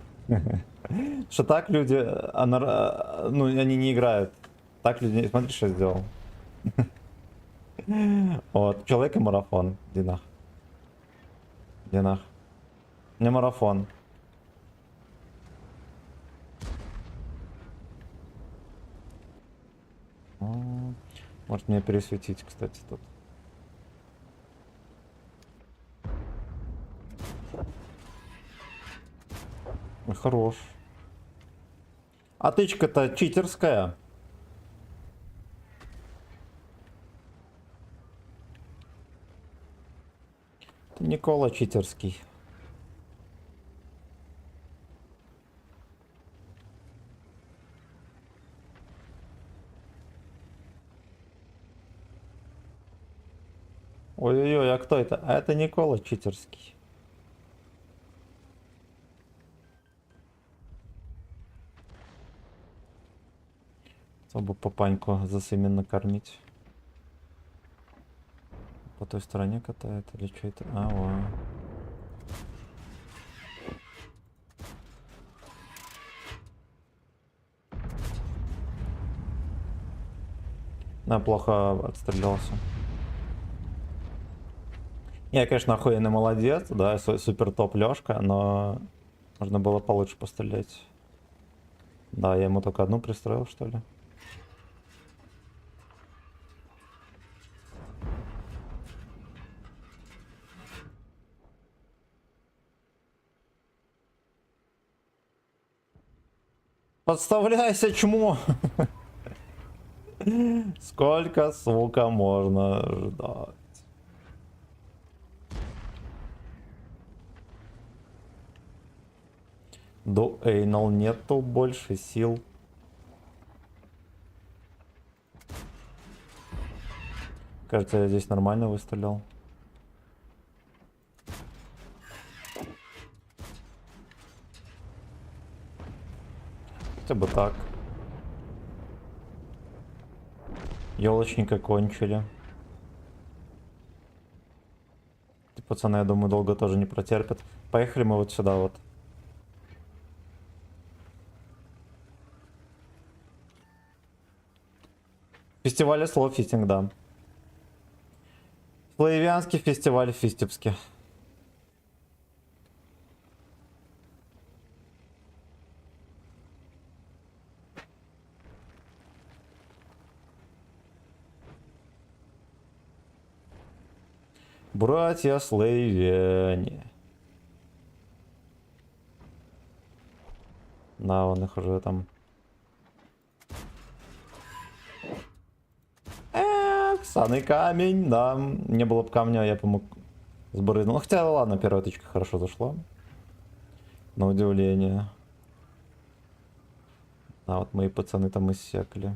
Что так люди, ну, они не играют. Так люди, смотри, что сделал. Вот, человек и марафон. Динах. Динах. Не марафон. Может мне пересветить, кстати, тут. Ой, хорош. А тычка-то читерская. Это Никола читерский. Ой-ой-ой, а кто это? А это Никола читерский. Чтобы папаньку засыменно кормить. По той стороне катает или что это? А, во. Да, плохо отстрелялся. Я, конечно, охуенный молодец, да, супер топ Лёшка, но можно было получше пострелять. Да, я ему только одну пристроил, что ли. Подставляйся, чмо! Сколько, сука, можно ждать? До Эйнал нету больше сил. Кажется, я здесь нормально выстрелил. Хотя бы так. Ёлочника кончили. Эти пацаны, я думаю, долго тоже не протерпят. Поехали мы вот сюда вот. Фестиваль слов фистинг, да. Славянский фестиваль в Фистевске. Братья славяне. Да, он их уже там. Саный камень, да. Не было бы камня, я бы мог Сбрызнул. Ну, хотя, ладно, первая тычка хорошо зашла. На удивление. А вот мои пацаны там иссякли.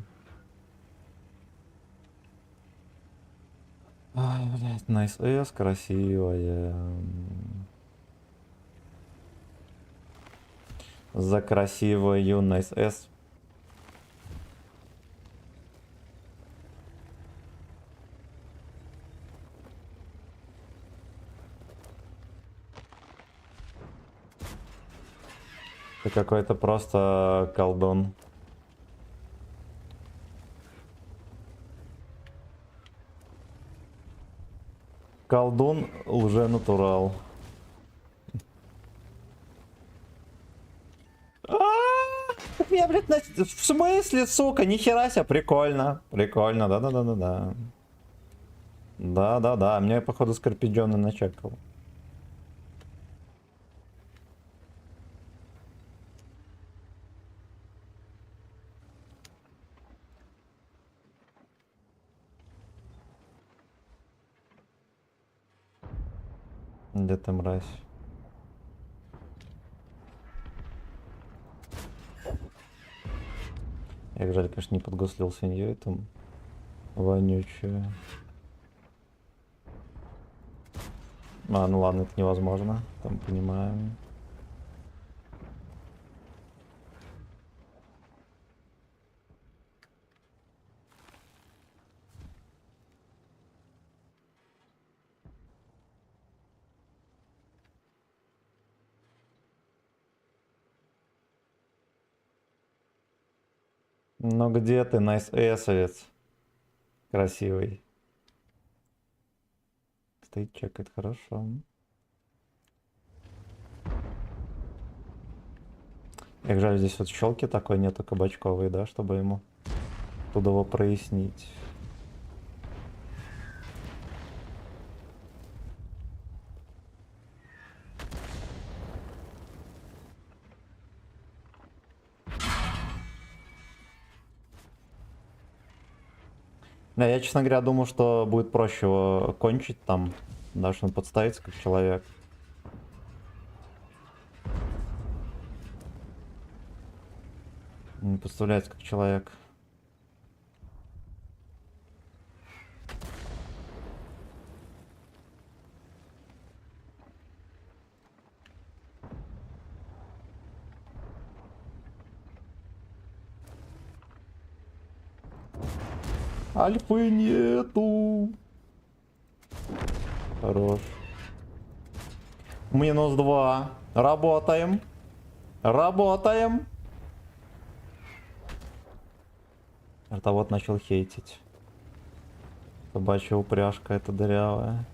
Ай, блядь, найс эс, красивая. За красивую найс эс. Ты какой-то просто колдун. Колдун лже-натурал. Я, блядь, в смысле, сука, нихера себе, прикольно. Прикольно, да-да-да-да-да. Да-да-да, мне, походу, Скорпиджона начекал. Где ты, мразь? Я жаль, конечно, не подгуслил свиньей там. Вонючую. А, ну ладно, это невозможно. Там понимаем. Ну где ты, найс эсовец? Красивый. Стоит, чекает, хорошо. Как жаль, здесь вот щелки такой нету кабачковой, да, чтобы ему туда его прояснить. Да, я, честно говоря, думал, что будет проще его кончить там, да, что он подставится как человек. Не подставляется как человек. Альфы нету. Хорош. -2. Работаем. Работаем. Артовод начал хейтить. Собачья упряжка эта дырявая.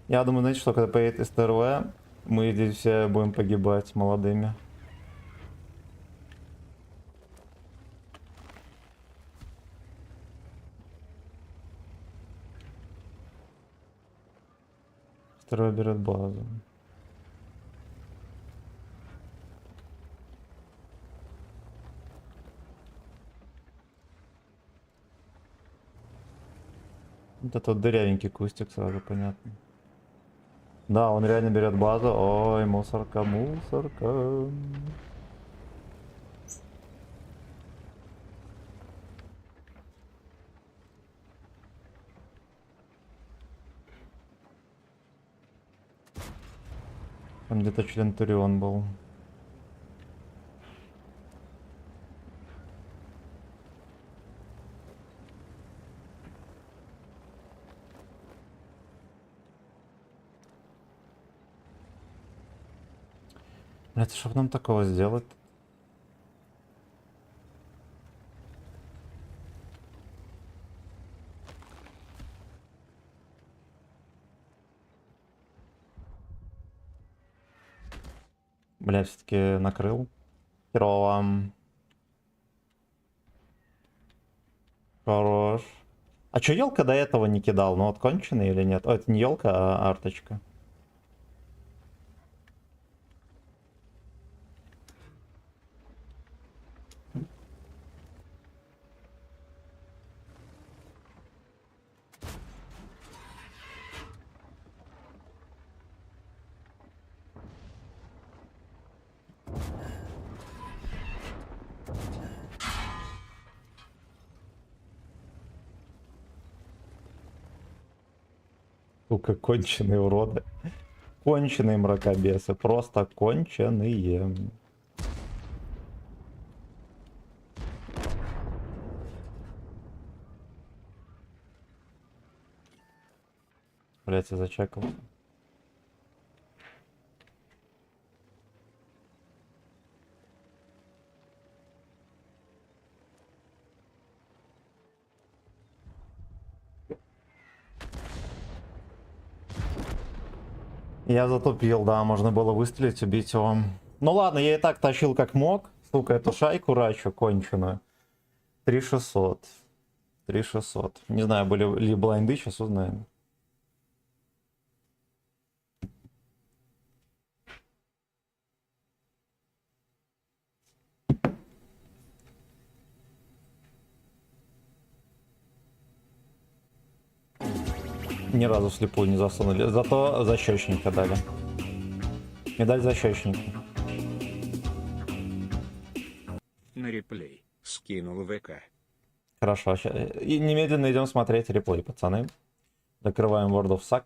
Я думаю, знаете, что когда поедет СТРВ, мы здесь все будем погибать молодыми. СТРВ берет базу. Вот это вот дырявенький кустик, сразу понятно. Да, он реально берет базу. Ой, мусорка, мусорка. Там где-то член Турион был. Блять, что нам такого сделать? Блять, все-таки накрыл. Херово. Хорош. А чё елка до этого не кидал? Ну вот конченый или нет? О, это не елка, а арточка. Сука, конченые уроды. Конченые мракобесы. Просто конченые. Блять, я зачекал. Я затупил, да, можно было выстрелить, убить его. Ну ладно, я и так тащил как мог. Сука, эту шайку рачу конченую. 3600. 3600. Не знаю, были ли блайнды, сейчас узнаем. Ни разу слепую не засунули. Зато защечника дали. Медаль защечника. На реплей. Скинул ВК. Хорошо. И немедленно идем смотреть реплей, пацаны. Закрываем World of Suck.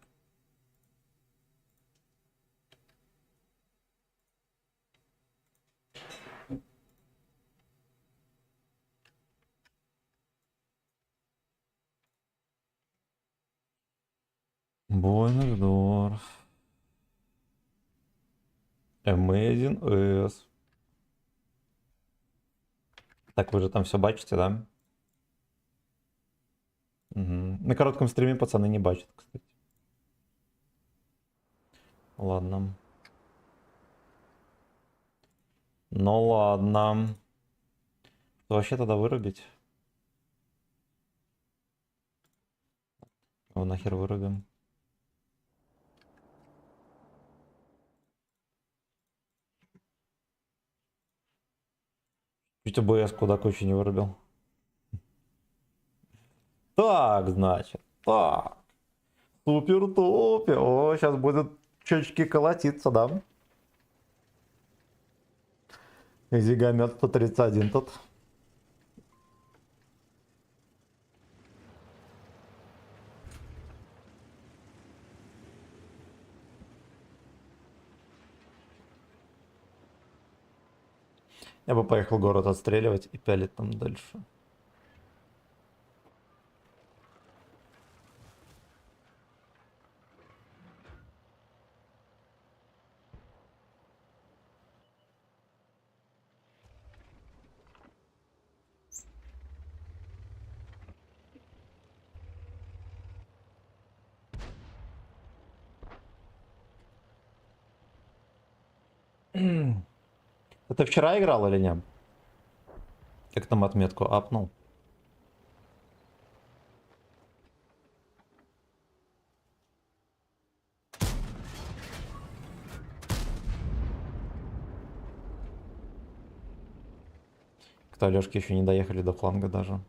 Бойнердорф. Amazing S. Так, вы же там все бачите, да? Угу. На коротком стриме пацаны не бачат, кстати. Ладно. Ну ладно. Что вообще тогда вырубить? Его нахер вырубим. Чуть ОБС куда кучу не вырубил. Так, значит. Так. Супер-тупер. О, сейчас будет чечки колотиться, да? Зигомет 131 тут. Я бы поехал город отстреливать и пялить там дальше. Ты вчера играл или нет? Как там отметку апнул? Кто Алёшки еще не доехали до фланга даже.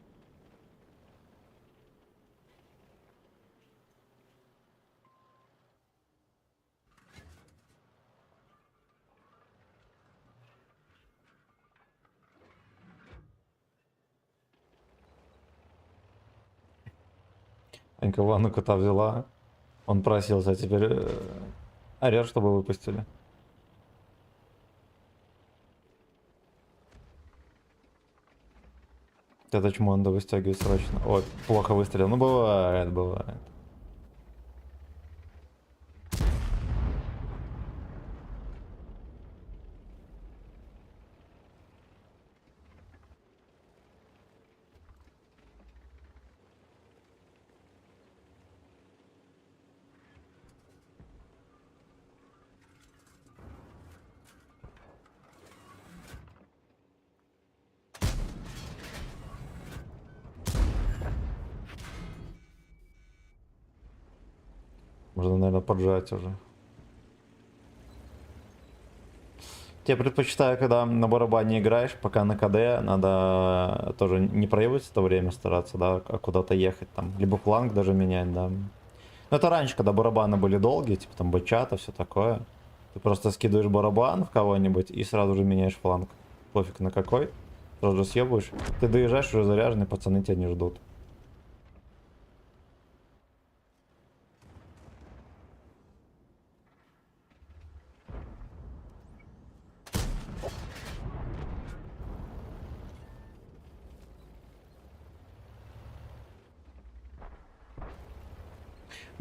Анька ванну кота взяла. Он просился, а теперь орёт, чтобы выпустили. Это чмо надо выстегивать срочно. Ой, плохо выстрелил. Ну бывает, бывает. Можно, наверное, поджать уже. Я предпочитаю, когда на барабане играешь, пока на КД, надо тоже не проебывать это время стараться, да, а куда-то ехать там. Либо фланг даже менять, да. Ну это раньше, когда барабаны были долгие, типа там бачата, все такое. Ты просто скидываешь барабан в кого-нибудь и сразу же меняешь фланг. Пофиг на какой. Сразу же съебываешь. Ты доезжаешь уже заряженный, пацаны тебя не ждут.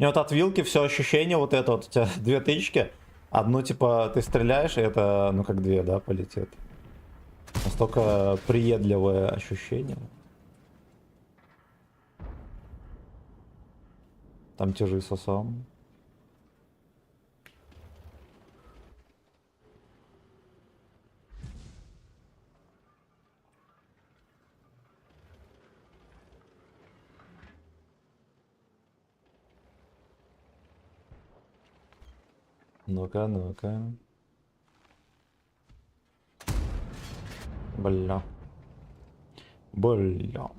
мне вот от вилки все ощущение вот это вот, у тебя две тычки, одну типа ты стреляешь, и это, ну как две, да, полетит. Настолько приедливое ощущение. Там те же сосам. Ну-ка, ну-ка. Бля. Бля.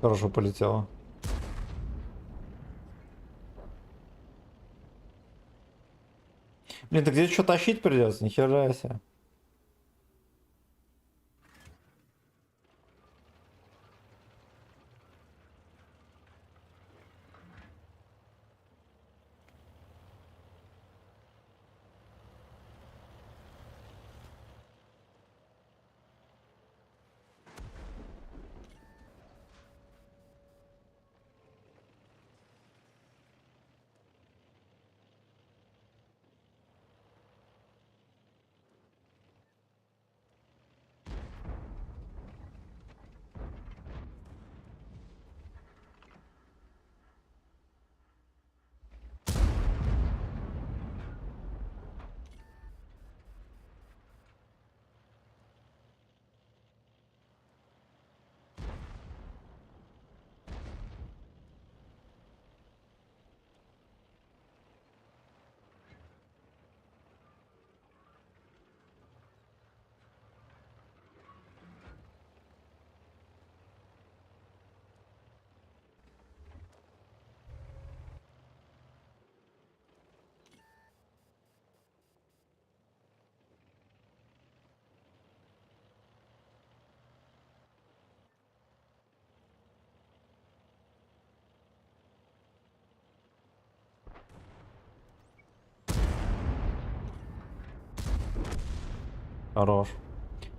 Хорошо полетело. Блин, так здесь что тащить придется? Нихера себе. Хорош.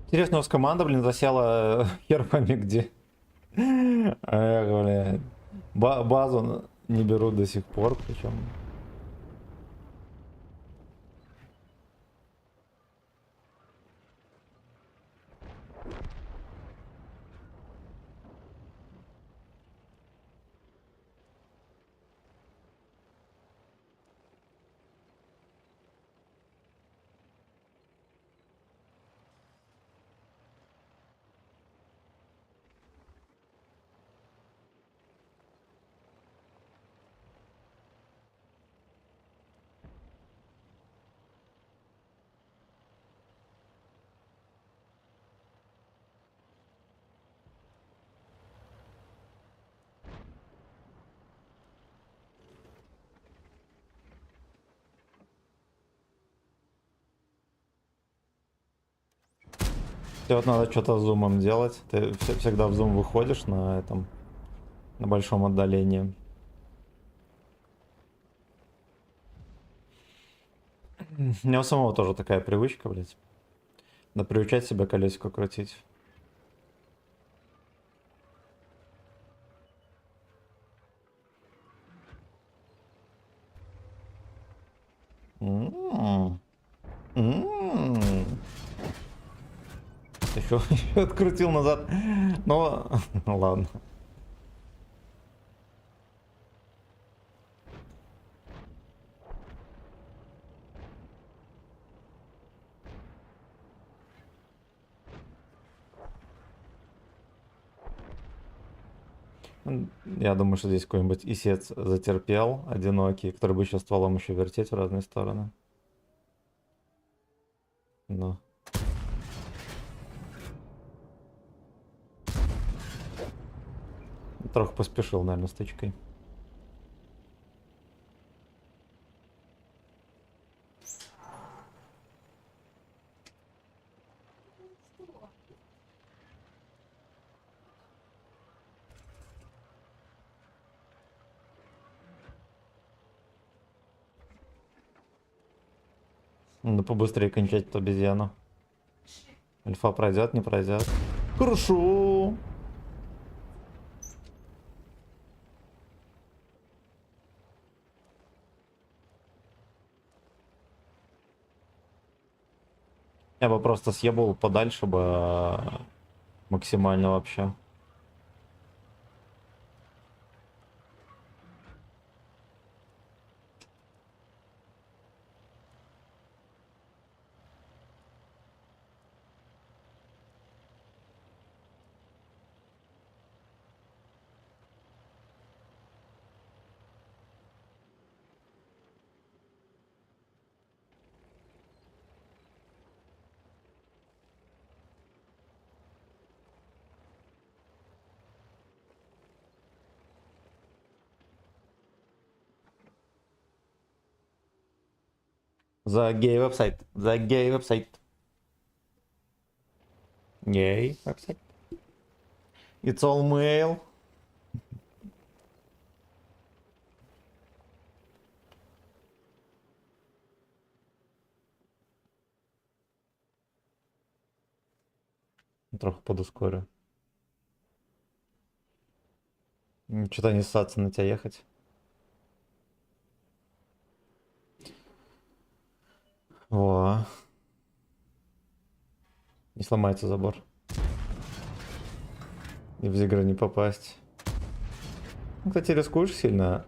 Интересно, у вас команда, блин, засела хер пойми где. Эх, блядь. Базу не берут до сих пор, причем. Тебе вот надо что-то с зумом делать. Ты всегда в зум выходишь на этом, на большом отдалении. У меня у самого тоже такая привычка, блядь. Надо приучать себя колесико крутить. Еще открутил назад. Ну, ладно. Я думаю, что здесь какой-нибудь исец затерпел, одинокий, который бы еще стволом еще вертеть в разные стороны. Ну. Трохи поспешил, наверное, с тычкой. Надо побыстрее кончать эту обезьяну. Альфа пройдет, не пройдет. Хорошо. Я бы просто съебал подальше бы максимально вообще. За гей веб-сайт. За гей веб-сайт. Гей веб-сайт. It's all male. Трохи подускорю. Что-то не ссаться на тебя ехать. Во. Не сломается забор. И в зигры не попасть. Ну, кстати, рискуешь сильно.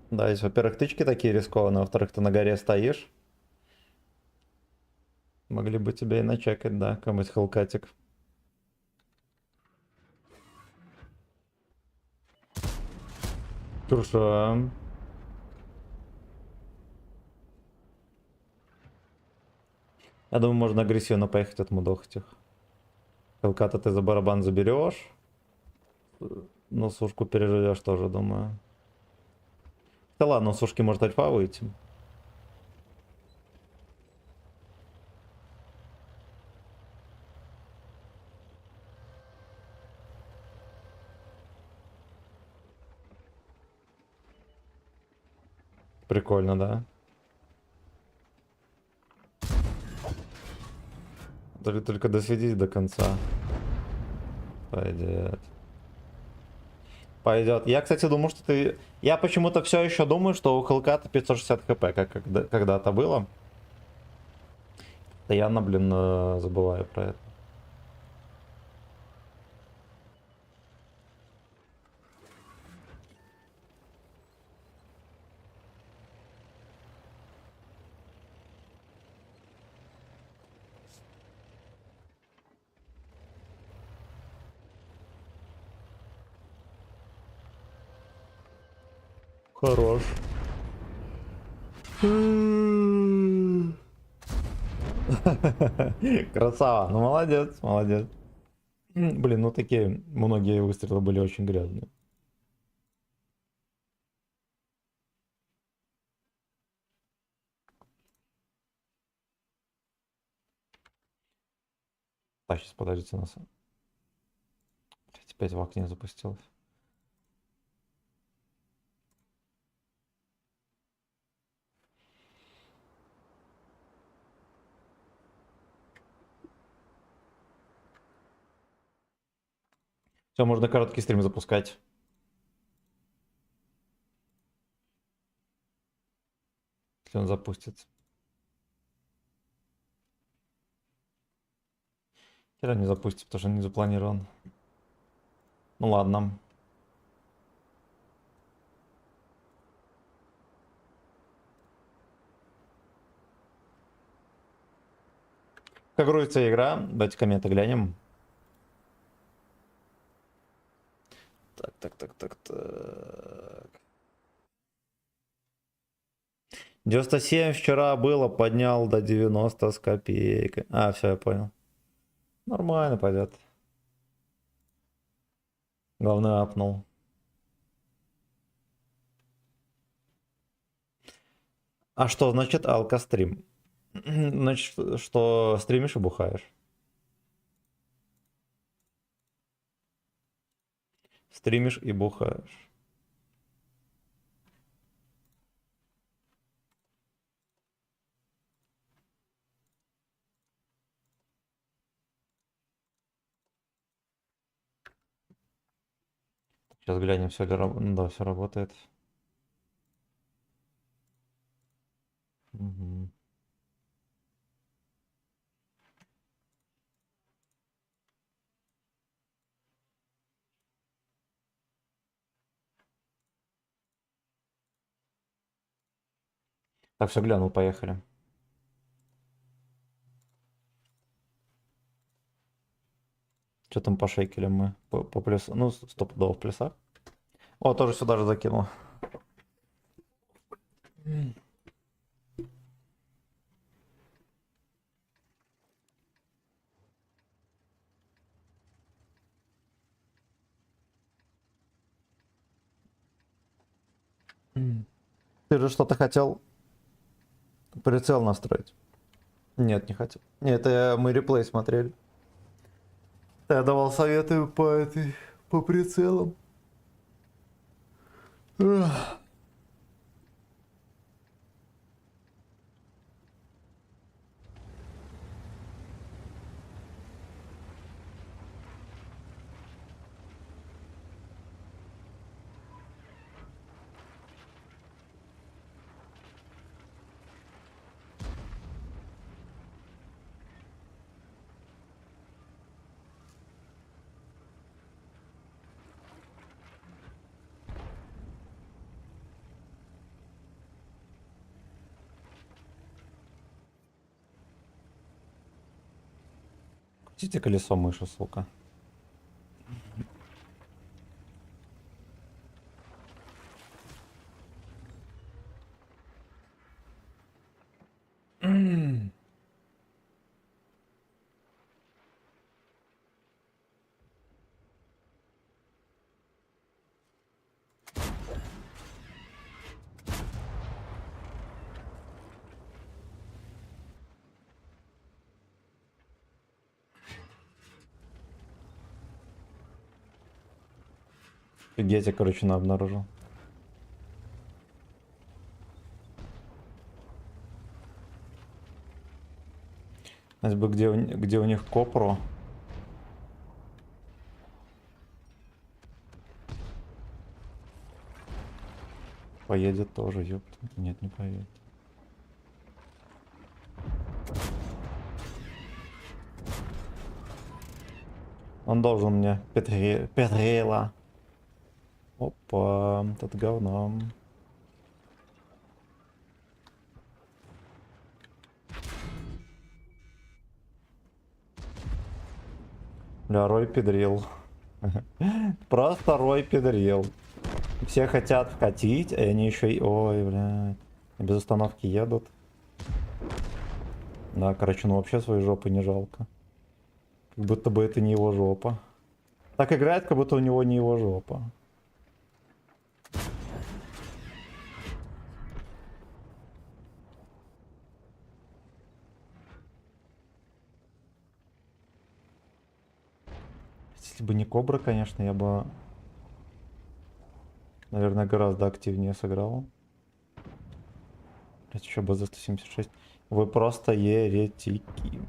Да, здесь, во-первых, тычки такие рискованные, во-вторых, ты на горе стоишь. Могли бы тебя и начекать, да, кому-нибудь хелкатик. Хорошо. Я думаю, можно агрессивно поехать отмудохать их. Хелката ты за барабан заберешь. Но сушку переживешь тоже, думаю. Да ладно, у сушки может альфа выйти. Прикольно, да? Только досидеть до конца. Пойдет. Пойдет. Я, кстати, думаю, что ты... Я почему-то все еще думаю, что у Хелката 560 хп, как когда-то было. Постоянно, блин, забываю про это. Хорош. Красава. Ну, молодец, молодец. Блин, ну такие многие выстрелы были очень грязные. Так, сейчас подождите нас. Опять в окне запустилось. Все, можно короткий стрим запускать. Если он запустится. Хера не запустится, потому что не запланирован. Ну ладно. Как грузится игра? Давайте комменты глянем. Так. 97 вчера было, поднял до 90 с копейкой. А, все, я понял. Нормально пойдет. Главное, апнул. А что значит алкострим? Значит, что стримишь и бухаешь. Стримишь и бухаешь. Сейчас глянем, все ли работает. Да, все работает. Мгм. Так, все глянул, поехали. Что там по шейкелям мы? По плюсу. Ну, стопудово в плюсах. О, тоже сюда же закинул. Ты же что-то хотел прицел настроить? Нет, не хотел. Нет, это мы реплей смотрели. Я давал советы по прицелам. Ах. Крутите колесо мыши, сука. Офигеть, я, короче, обнаружил. Знать бы, где у них копро. Поедет тоже, ёпта. Нет, не поедет. Он должен мне Петрейла. Опа, тут говно. Бля, Рой педрил. Просто Рой педрил. Все хотят вкатить, и они еще и... Ой, блядь. Без остановки едут. Да, короче, ну вообще своей жопы не жалко. Как будто бы это не его жопа. Так играет, как будто у него не его жопа. Если бы не Кобра, конечно, я бы, наверное, гораздо активнее сыграл. Блять, еще БЗ-176. Вы просто еретики.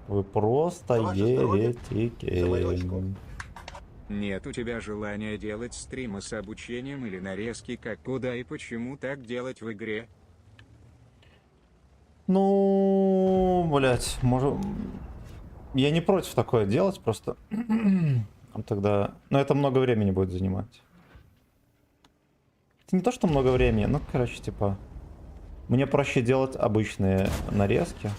Вы просто еретики. Нет у тебя желания делать стримы с обучением или нарезки, как куда и почему так делать в игре? Ну, блять, может... Я не против такое делать, просто... Тогда... Но это много времени будет занимать. Это не то, что много времени, ну, короче, типа... Мне проще делать обычные нарезки.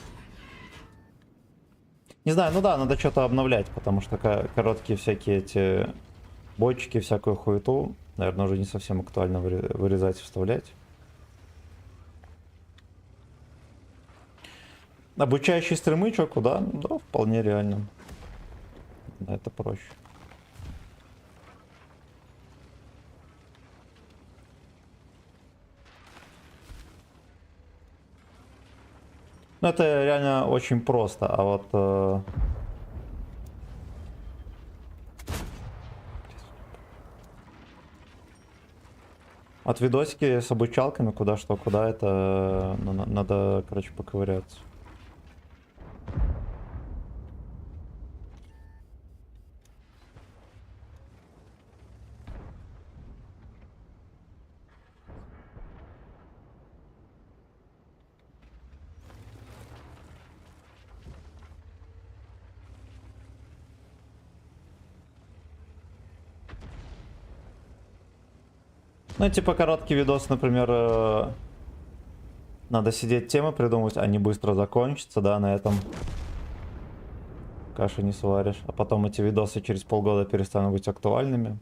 Не знаю, ну да, надо что-то обновлять, потому что короткие всякие эти бочки, всякую хуету, наверное, уже не совсем актуально вырезать и вставлять. Обучающие стримы, чё, куда? Да, вполне реально. Да, это проще. Ну, это реально очень просто, а вот... От видосики с обучалками, куда что, куда это... надо, короче, поковыряться. Ну, типа короткий видос, например, надо сидеть темы придумывать, они быстро закончатся, да, на этом каши не сваришь. А потом эти видосы через полгода перестанут быть актуальными.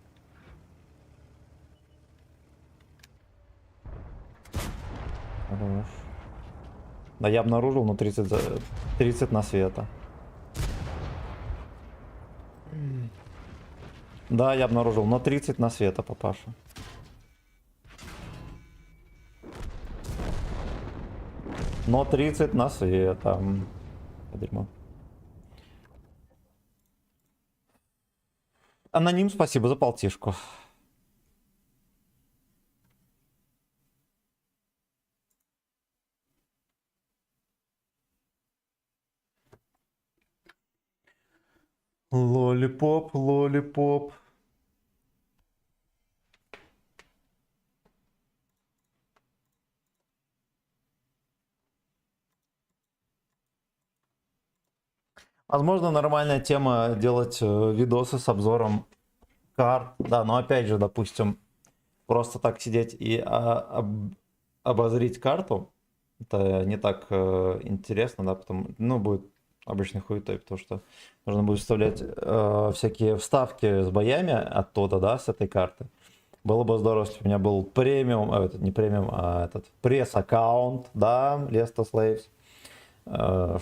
Хорош. Да, я обнаружил, но 30 на света. Да, я обнаружил, но 30 на света, папаша. Но 30 на света. Дерьмо. Аноним, спасибо за полтишку. Лолипоп, лолипоп. Возможно, нормальная тема делать видосы с обзором карт. Да, но опять же, допустим, просто так сидеть и обозрить карту, это не так интересно, да, потому, ну, будет обычный хуетой, потому что нужно будет вставлять всякие вставки с боями оттуда, да, с этой карты. Было бы здорово, если у меня был премиум, этот не премиум, а этот пресс-аккаунт, да, Lesto Slaves,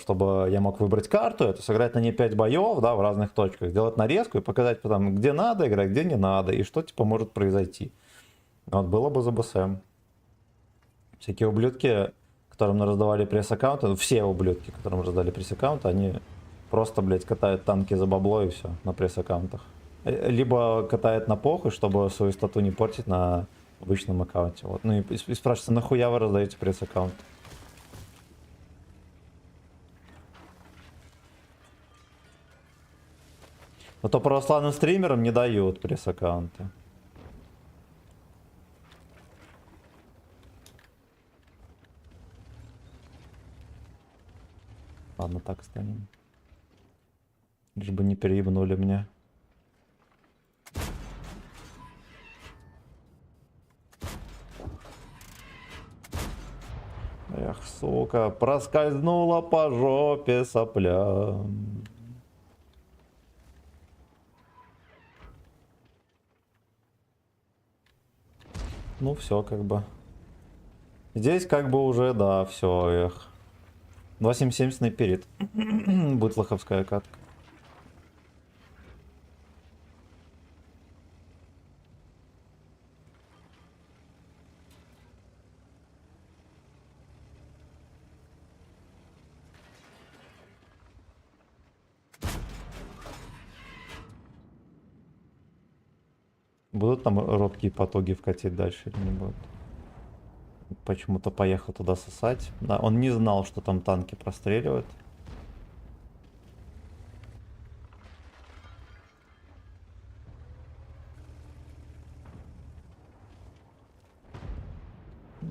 чтобы я мог выбрать карту, это сыграть на ней 5 боев, да, в разных точках, сделать нарезку и показать потом, где надо играть, где не надо, и что, типа, может произойти. Вот, было бы за БСМ. Всякие ублюдки, которым раздавали пресс-аккаунты, ну, все ублюдки, которым раздали пресс-аккаунты, они просто, блядь, катают танки за бабло и все на пресс-аккаунтах. Либо катают на похуй, чтобы свою стату не портить на обычном аккаунте. Вот. Ну и спрашивается, нахуя вы раздаете пресс-аккаунт? Но то православным стримерам не дают пресс-аккаунты. Ладно, так станем. Лишь бы не переебнули меня. Эх, сука, проскользнула по жопе сопля. Ну все, как бы. Здесь как бы уже, да, все, эх. 277 снайперит. Будет лоховская катка. Будут там робкие потоги вкатить дальше или не будут? Почему-то поехал туда сосать. Да, он не знал, что там танки простреливают.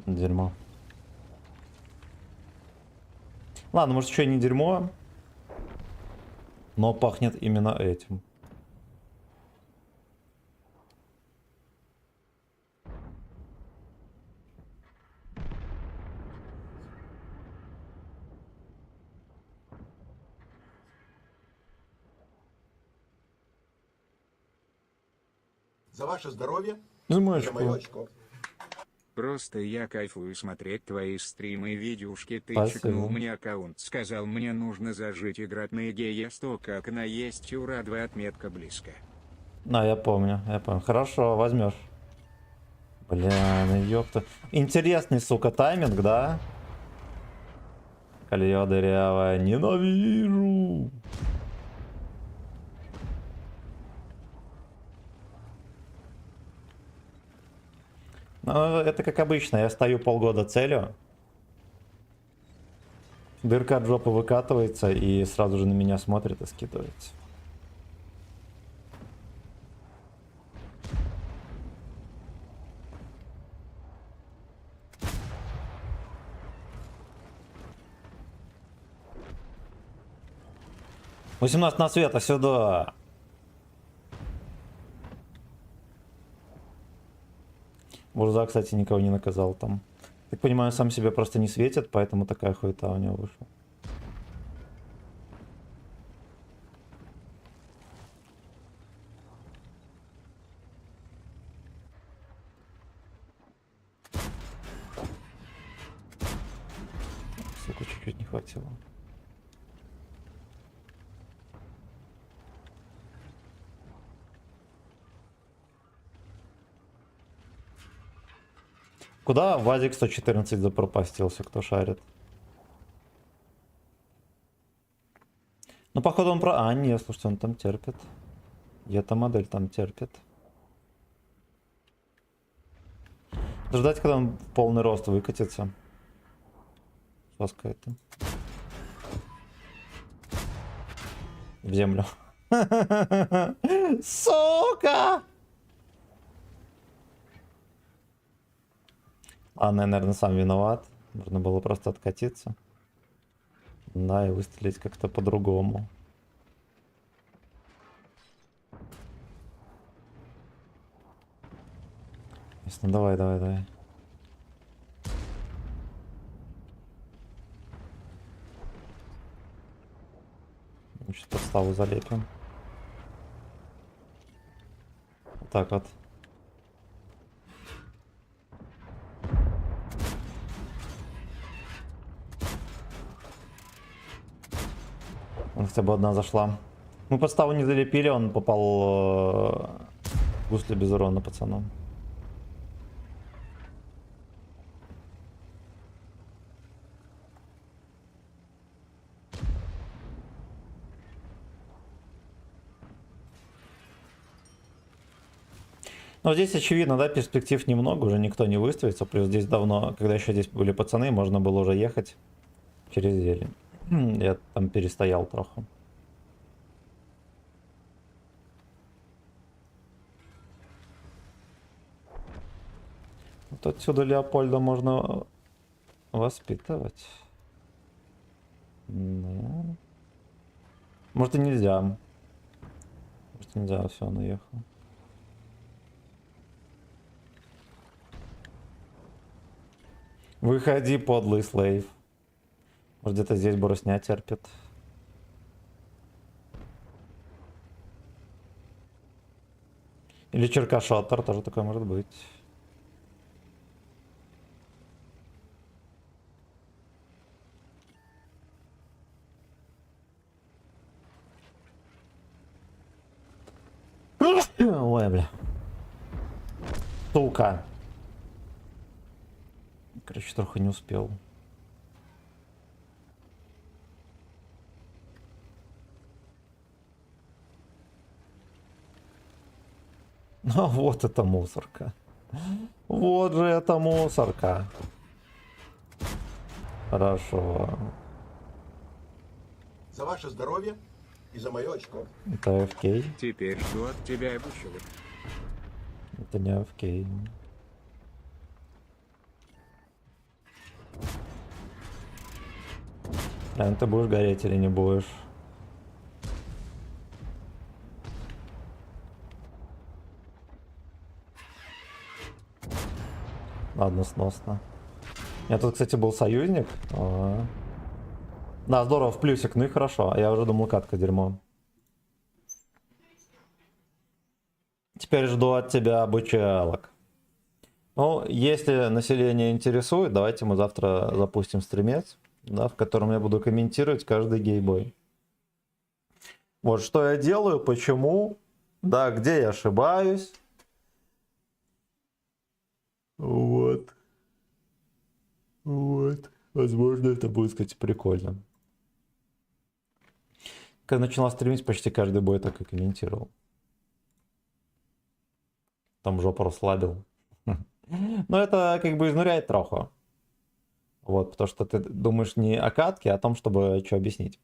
Дерьмо. Ладно, может еще и не дерьмо, но пахнет именно этим. За ваше здоровье, Думаешь, за мое очко. Просто я кайфую смотреть твои стримы и видюшки. Ты Спасибо. чекнул мне аккаунт, сказал мне нужно зажить играть на ЕГЭ 100 как на есть ура 2 отметка близко. А, я помню, я помню. Хорошо, возьмешь. Бля, ну ёпта. Интересный, сука, тайминг, да? Колье дырявое. Ненавижу. Ну, это как обычно. Я стою полгода целью. Дырка от жопы выкатывается и сразу же на меня смотрит и скидывается. «18 на света, сюда!» Бурза, кстати, никого не наказал там. Так понимаю, сам себе просто не светит, поэтому такая хуета у него вышла. Сука, чуть-чуть не хватило. Куда Вазик 114 запропастился, кто шарит? Ну, походу он про... А, нет, слушайте, он там терпит. И эта модель там терпит. Ждать, когда он в полный рост выкатится. Соска это. В землю. Сука! Ладно, я, наверное, сам виноват. Нужно было просто откатиться. Да, и выстрелить как-то по-другому. Ясно, давай, давай, давай. Чуть подставу залепим. Вот так вот. Он хотя бы одна зашла. Мы подставу не залепили, он попал в гусли без урона пацану. Но здесь очевидно, да, перспектив немного, уже никто не выставится. Плюс здесь давно, когда еще здесь были пацаны, можно было уже ехать через зелень. Я там перестоял трохи. Вот отсюда Леопольда можно воспитывать. Да. Может и нельзя. Может нельзя, все, он уехал. Выходи, подлый слейв. Может где-то здесь брусня терпит. Или черкашоттер, тоже такое может быть. Ой, бля. Сука. Короче, трохи не успел. Ну вот это мусорка. Вот же это мусорка. Хорошо. За ваше здоровье и за мое очко. Это AFK. Теперь что от тебя обучили? Это не AFK. Прям ты будешь гореть или не будешь? Ладно, сносно. У меня тут, кстати, был союзник. Да, здорово, в плюсик, ну и хорошо. А я уже думал, катка дерьмо. Теперь жду от тебя обучалок. Ну, если население интересует, давайте мы завтра запустим стримец, да, в котором я буду комментировать каждый гейбой. Вот что я делаю, почему, да, где я ошибаюсь. Вот. Вот. Возможно, это будет, кстати, прикольно. Когда начала стримить, почти каждый бой так и комментировал. Там жопу расслабил. Но это как бы изнуряет троху. Вот, потому что ты думаешь не о катке, а о том, чтобы что объяснить.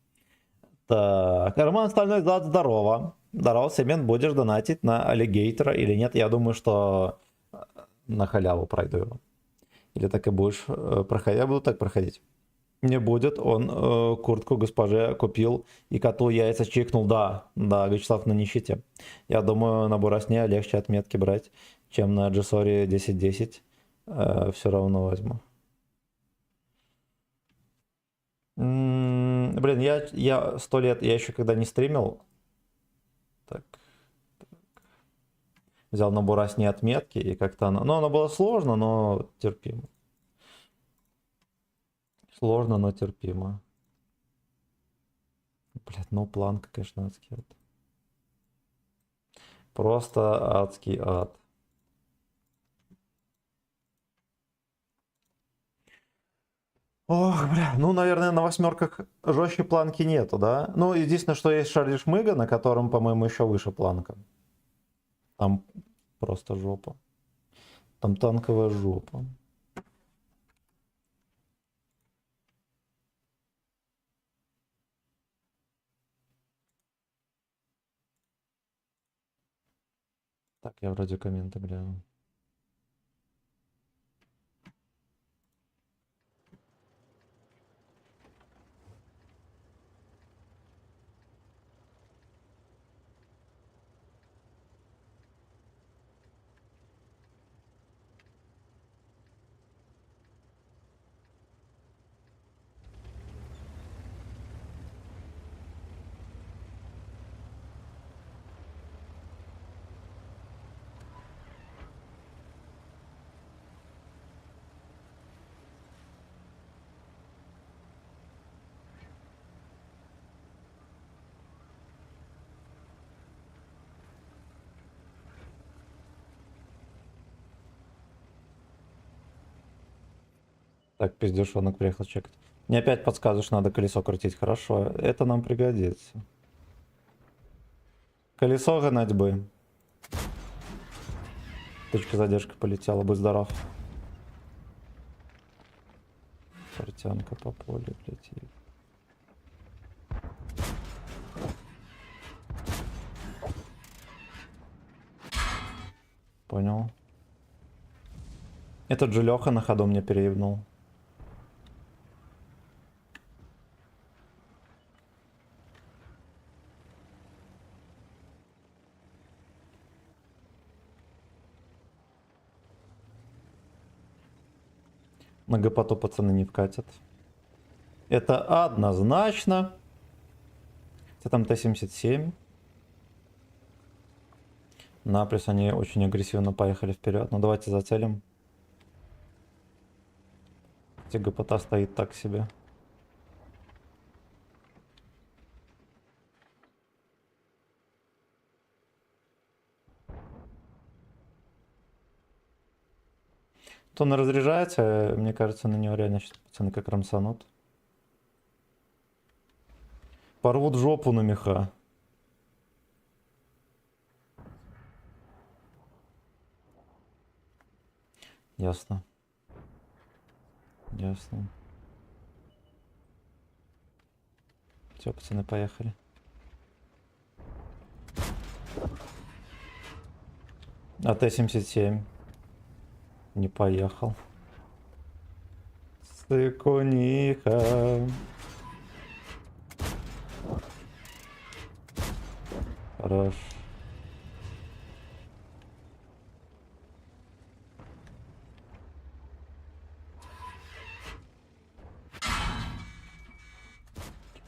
Так, Роман Стальной Зад, здорово. Здорово, Семен, будешь донатить на аллигейтора или нет? Я думаю, что на халяву пройду его. Или так и будешь проходить? Я буду так проходить. Не будет, он куртку госпоже купил и коту яйца чикнул. Да, да, Вячеслав на нищете. Я думаю, на Бурасне легче отметки брать, чем на Джессоре 10-10. Все равно возьму. Блин, я 100 лет, я еще когда не стримил. Так. Взял на Бурасне отметки и как-то оно... Ну, оно было сложно, но терпимо. Сложно, но терпимо. Блядь, ну планка, конечно, адский ад. Просто адский ад. Ох, бля, ну, наверное, на восьмерках жестче планки нету, да? Ну, единственное, что есть Шарли Шмыга, на котором, по-моему, еще выше планка. Там просто жопа. Там танковая жопа. Так, я вроде комменты гляну. Так, пиздюшонок приехал чекать. Мне опять подсказываешь, надо колесо крутить. Хорошо, это нам пригодится. Колесо гнать бы. Точка задержка полетела, будь здоров. Портянка по полю летит. Понял. Этот же Леха на ходу мне переебнул. На гопоту пацаны не вкатят. Это однозначно. Это там Т-77. На, плюс они очень агрессивно поехали вперед. Ну давайте зацелим. Эти гопота стоит так себе. То он разряжается, мне кажется, на него реально сейчас пацаны как рамсанут. Порвут жопу на меха. Ясно. Ясно. Все, пацаны, поехали. А Т-77 не поехал. Сыкуниха. Хорош.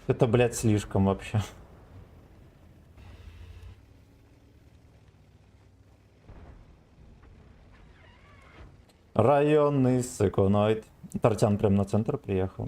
Это, блядь, слишком вообще. Районный сыкуноид. Тортян прям на центр приехал.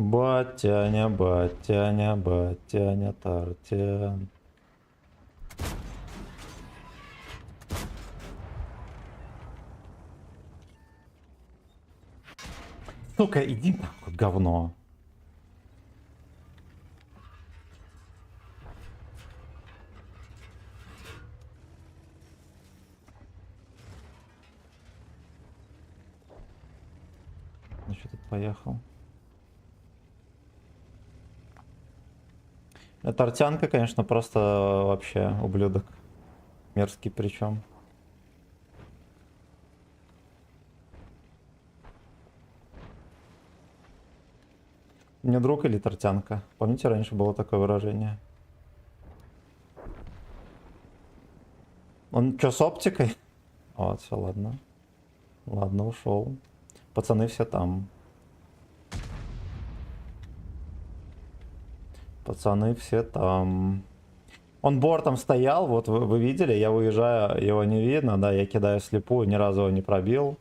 Батяня, батяня, батяня, тартян. Сука, иди нахуй, говно. Ну что тут поехал? Эта артянка, конечно, просто вообще ублюдок. Мерзкий причем. Не друг или тортянка? Помните, раньше было такое выражение? Он что, с оптикой? Вот, все, ладно. Ладно, ушел. Пацаны все там. Пацаны все там. Он бортом стоял, вот вы видели, я выезжаю, его не видно, да, я кидаю слепую, ни разу его не пробил.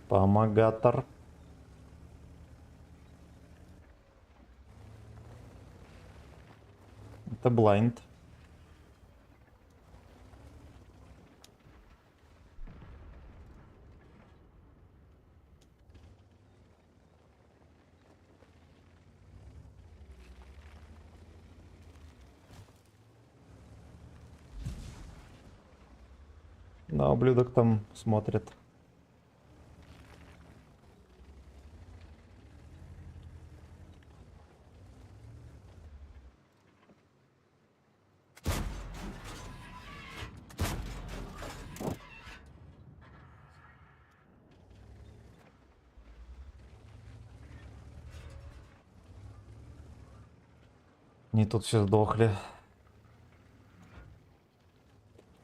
Помогатор. Это блайнд. Да, ублюдок там смотрит. Не тут все сдохли.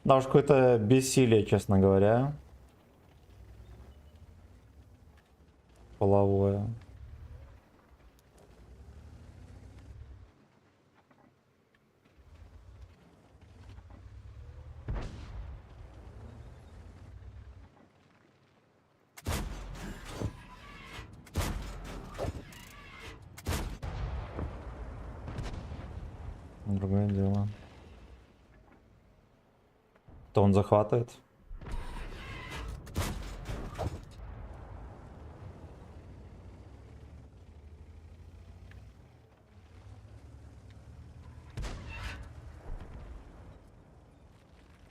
Да уж какое-то бессилие, честно говоря. Половое. Другое дело. То он захватывает.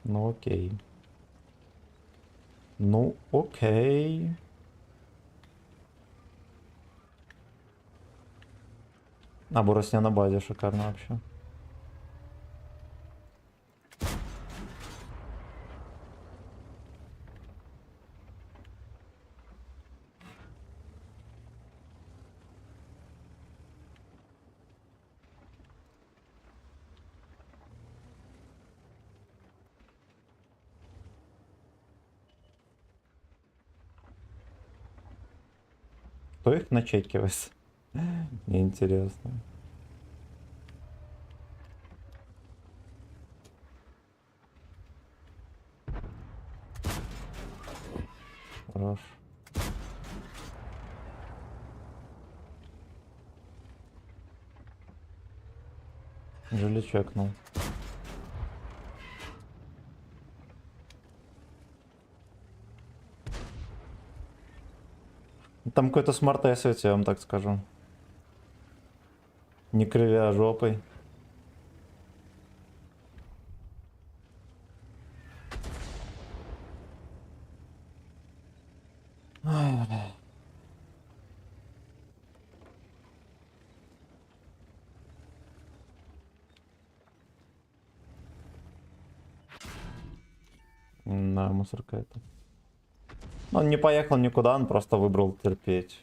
Ну окей. Ну окей. А Бурасня на базе шикарно вообще. Кто их начекивает? Мне интересно. Хорош. Жили чекнул. Там какой-то смарт эссет, я вам так скажу. Не кривя жопой. Ай, бля. На мусорка это. Он не поехал никуда, он просто выбрал терпеть.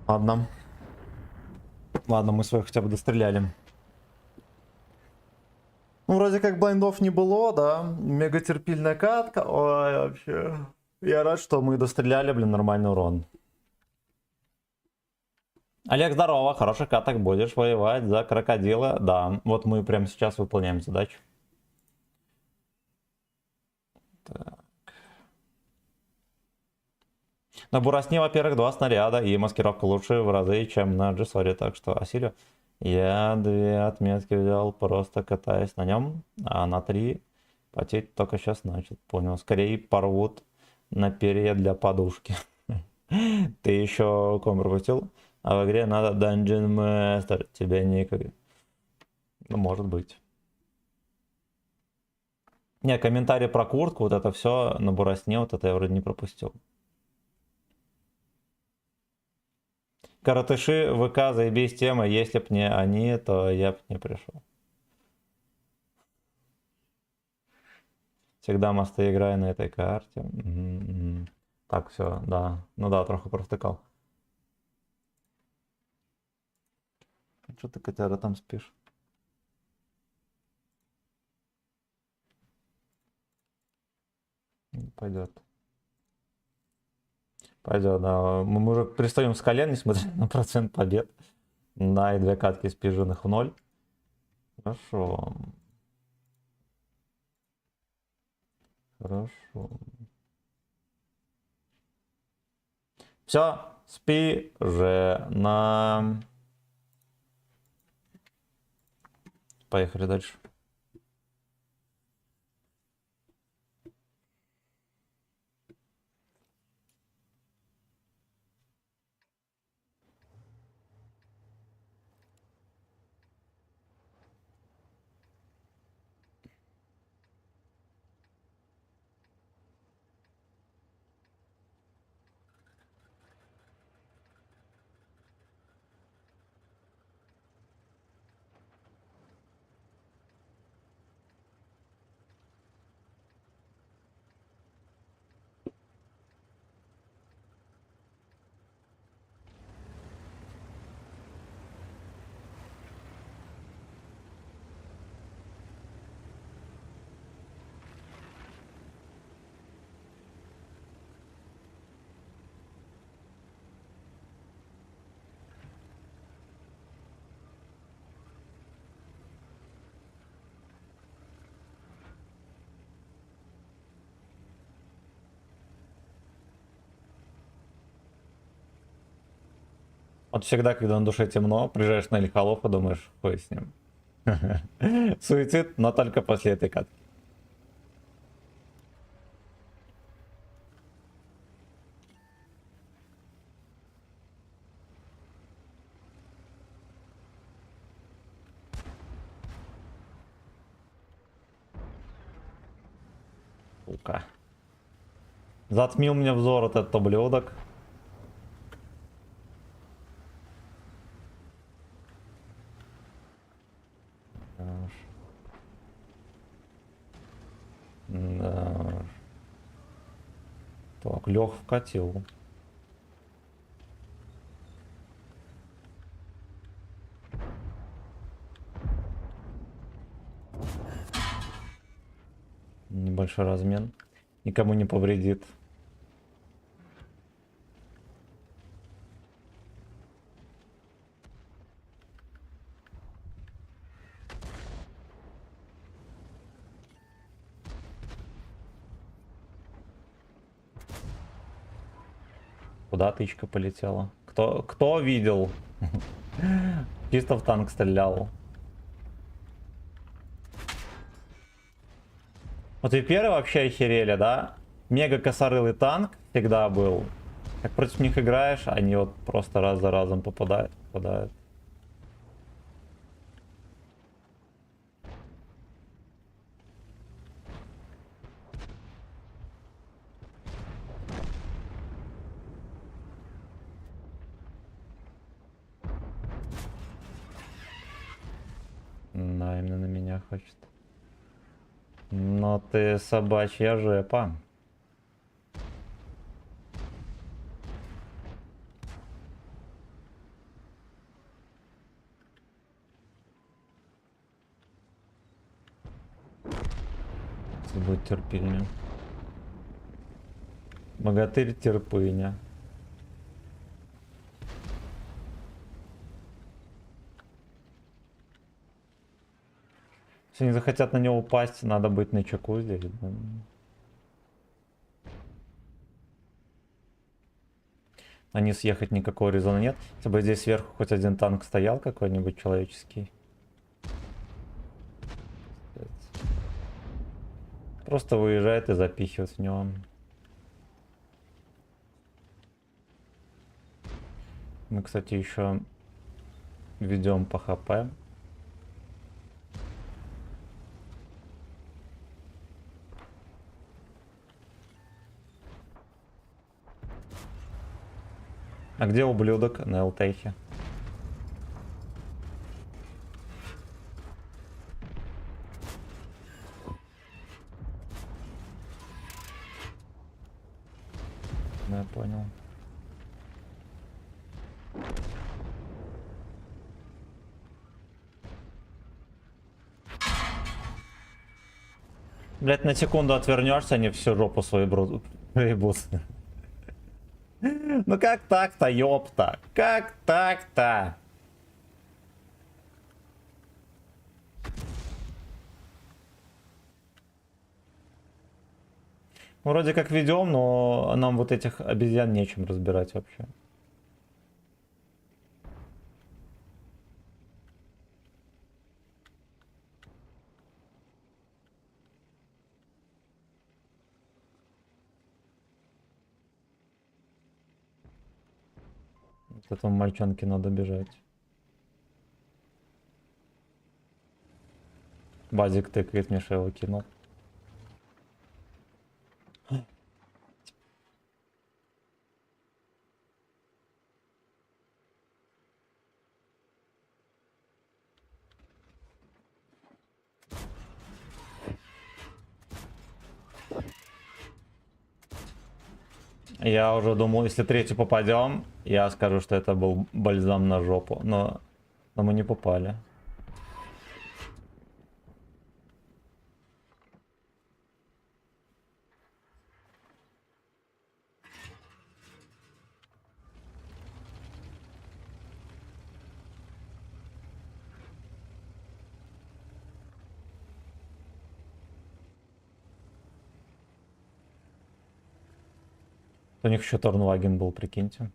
Ладно. Ладно, мы своих хотя бы достреляли. Ну, вроде как блайндов не было, да? Мега терпильная катка. Ой, вообще. Я рад, что мы достреляли, блин, нормальный урон. Олег, здорово, хороших каток, будешь воевать за крокодила. Да, вот мы прямо сейчас выполняем задачу. Так. На Бурасне, во-первых, 2 снаряда, и маскировка лучше в разы, чем на Джессоре, так что Асилю. Я 2 отметки взял, просто катаясь на нем, а на 3 потеть только сейчас начал. Понял, скорее порвут на перья для подушки. Ты еще ком пропустил? А в игре надо Dungeon Master, тебе некогда. Ну, может быть. Не, комментарий про куртку, вот это все на Бурасне, вот это я вроде не пропустил. Коротыши, ВК, заебись тема, если б не они, то я б не пришел. Всегда мосты играю на этой карте. Так, все, да. Ну да, трохи провтыкал. Что ты, котяра, там спишь? Пойдет. Пойдет, да. Мы уже пристаем с колен, несмотря на процент побед. Да, и 2 катки спиженных в 0. Хорошо. Хорошо. Все, спи же на... Поехали дальше. Вот всегда, когда на душе темно, приезжаешь на Лихолов и думаешь, хуй с ним. Суицид, но только после этой катки. Сука. Затмил мне взор вот этот ублюдок. Да. Так, Лех вкатил. Небольшой размен. Никому не повредит. Куда тычка полетела? Кто видел? Чисто в танк стрелял. Вот и первый вообще охерели, да? Мега косорылый танк всегда был. Как против них играешь, они вот просто раз за разом попадают. Да, именно на меня хочет. Но ты собачья жепа. будет терпильнее. Богатырь терпыня. Если они захотят на него упасть, надо быть начеку здесь. Да. На низ ехать никакого резона нет. Если бы здесь сверху хоть один танк стоял какой-нибудь человеческий. Просто выезжает и запихивает в него. Мы, кстати, еще ведем по ХП. А где ублюдок на ЛТХе? Ну, я понял. Блять, на секунду отвернешься, они всю жопу свою проебут. Ну как так-то, ёпта? Как так-то? Вроде как ведем, но нам вот этих обезьян нечем разбирать вообще. Вот этому мальчонке надо бежать. Базик тыкает, Миша его кинул. Я уже думал, если третью попадем, я скажу, что это был бальзам на жопу. Но мы не попали. У них еще Торнваген был, прикиньте.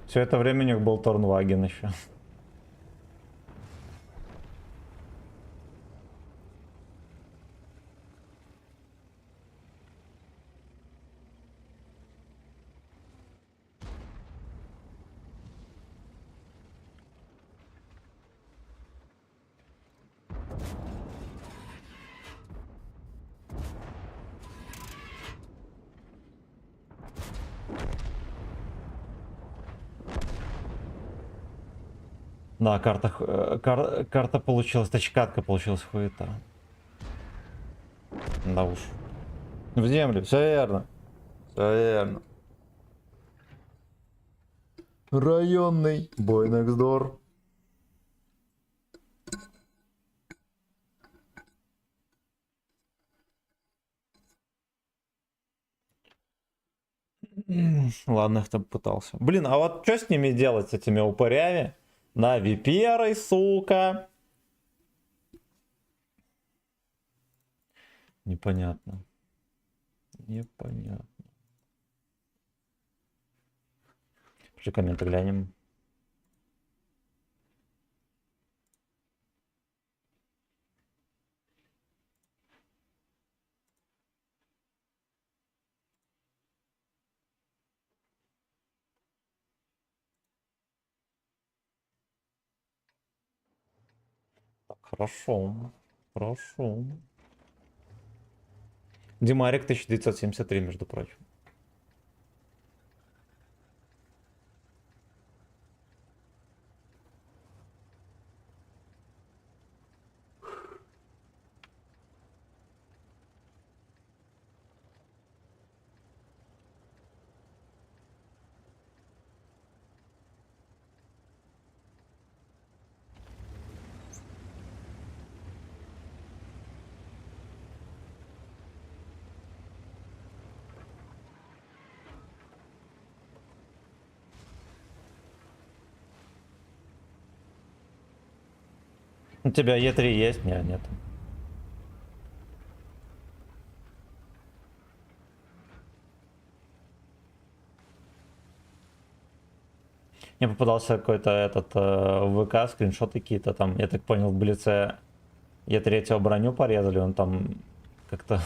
Все это время у них был Торнваген еще. Да, карта получилась, точнее катка получилась хуета. Да уж. В землю, все верно. Все верно. Районный бой next door. Ладно, их там пытался. Блин, а вот что с ними делать, с этими упырями? На виперой, сука. Непонятно. Непонятно. Пошли комменты глянем. Так, хорошо. Хорошо. Димарик 1973, между прочим. У тебя Е3 есть? Нет, нет. Мне попадался какой-то этот ВК, скриншоты какие-то там, я так понял, в Блице Е3 броню порезали, он там как-то...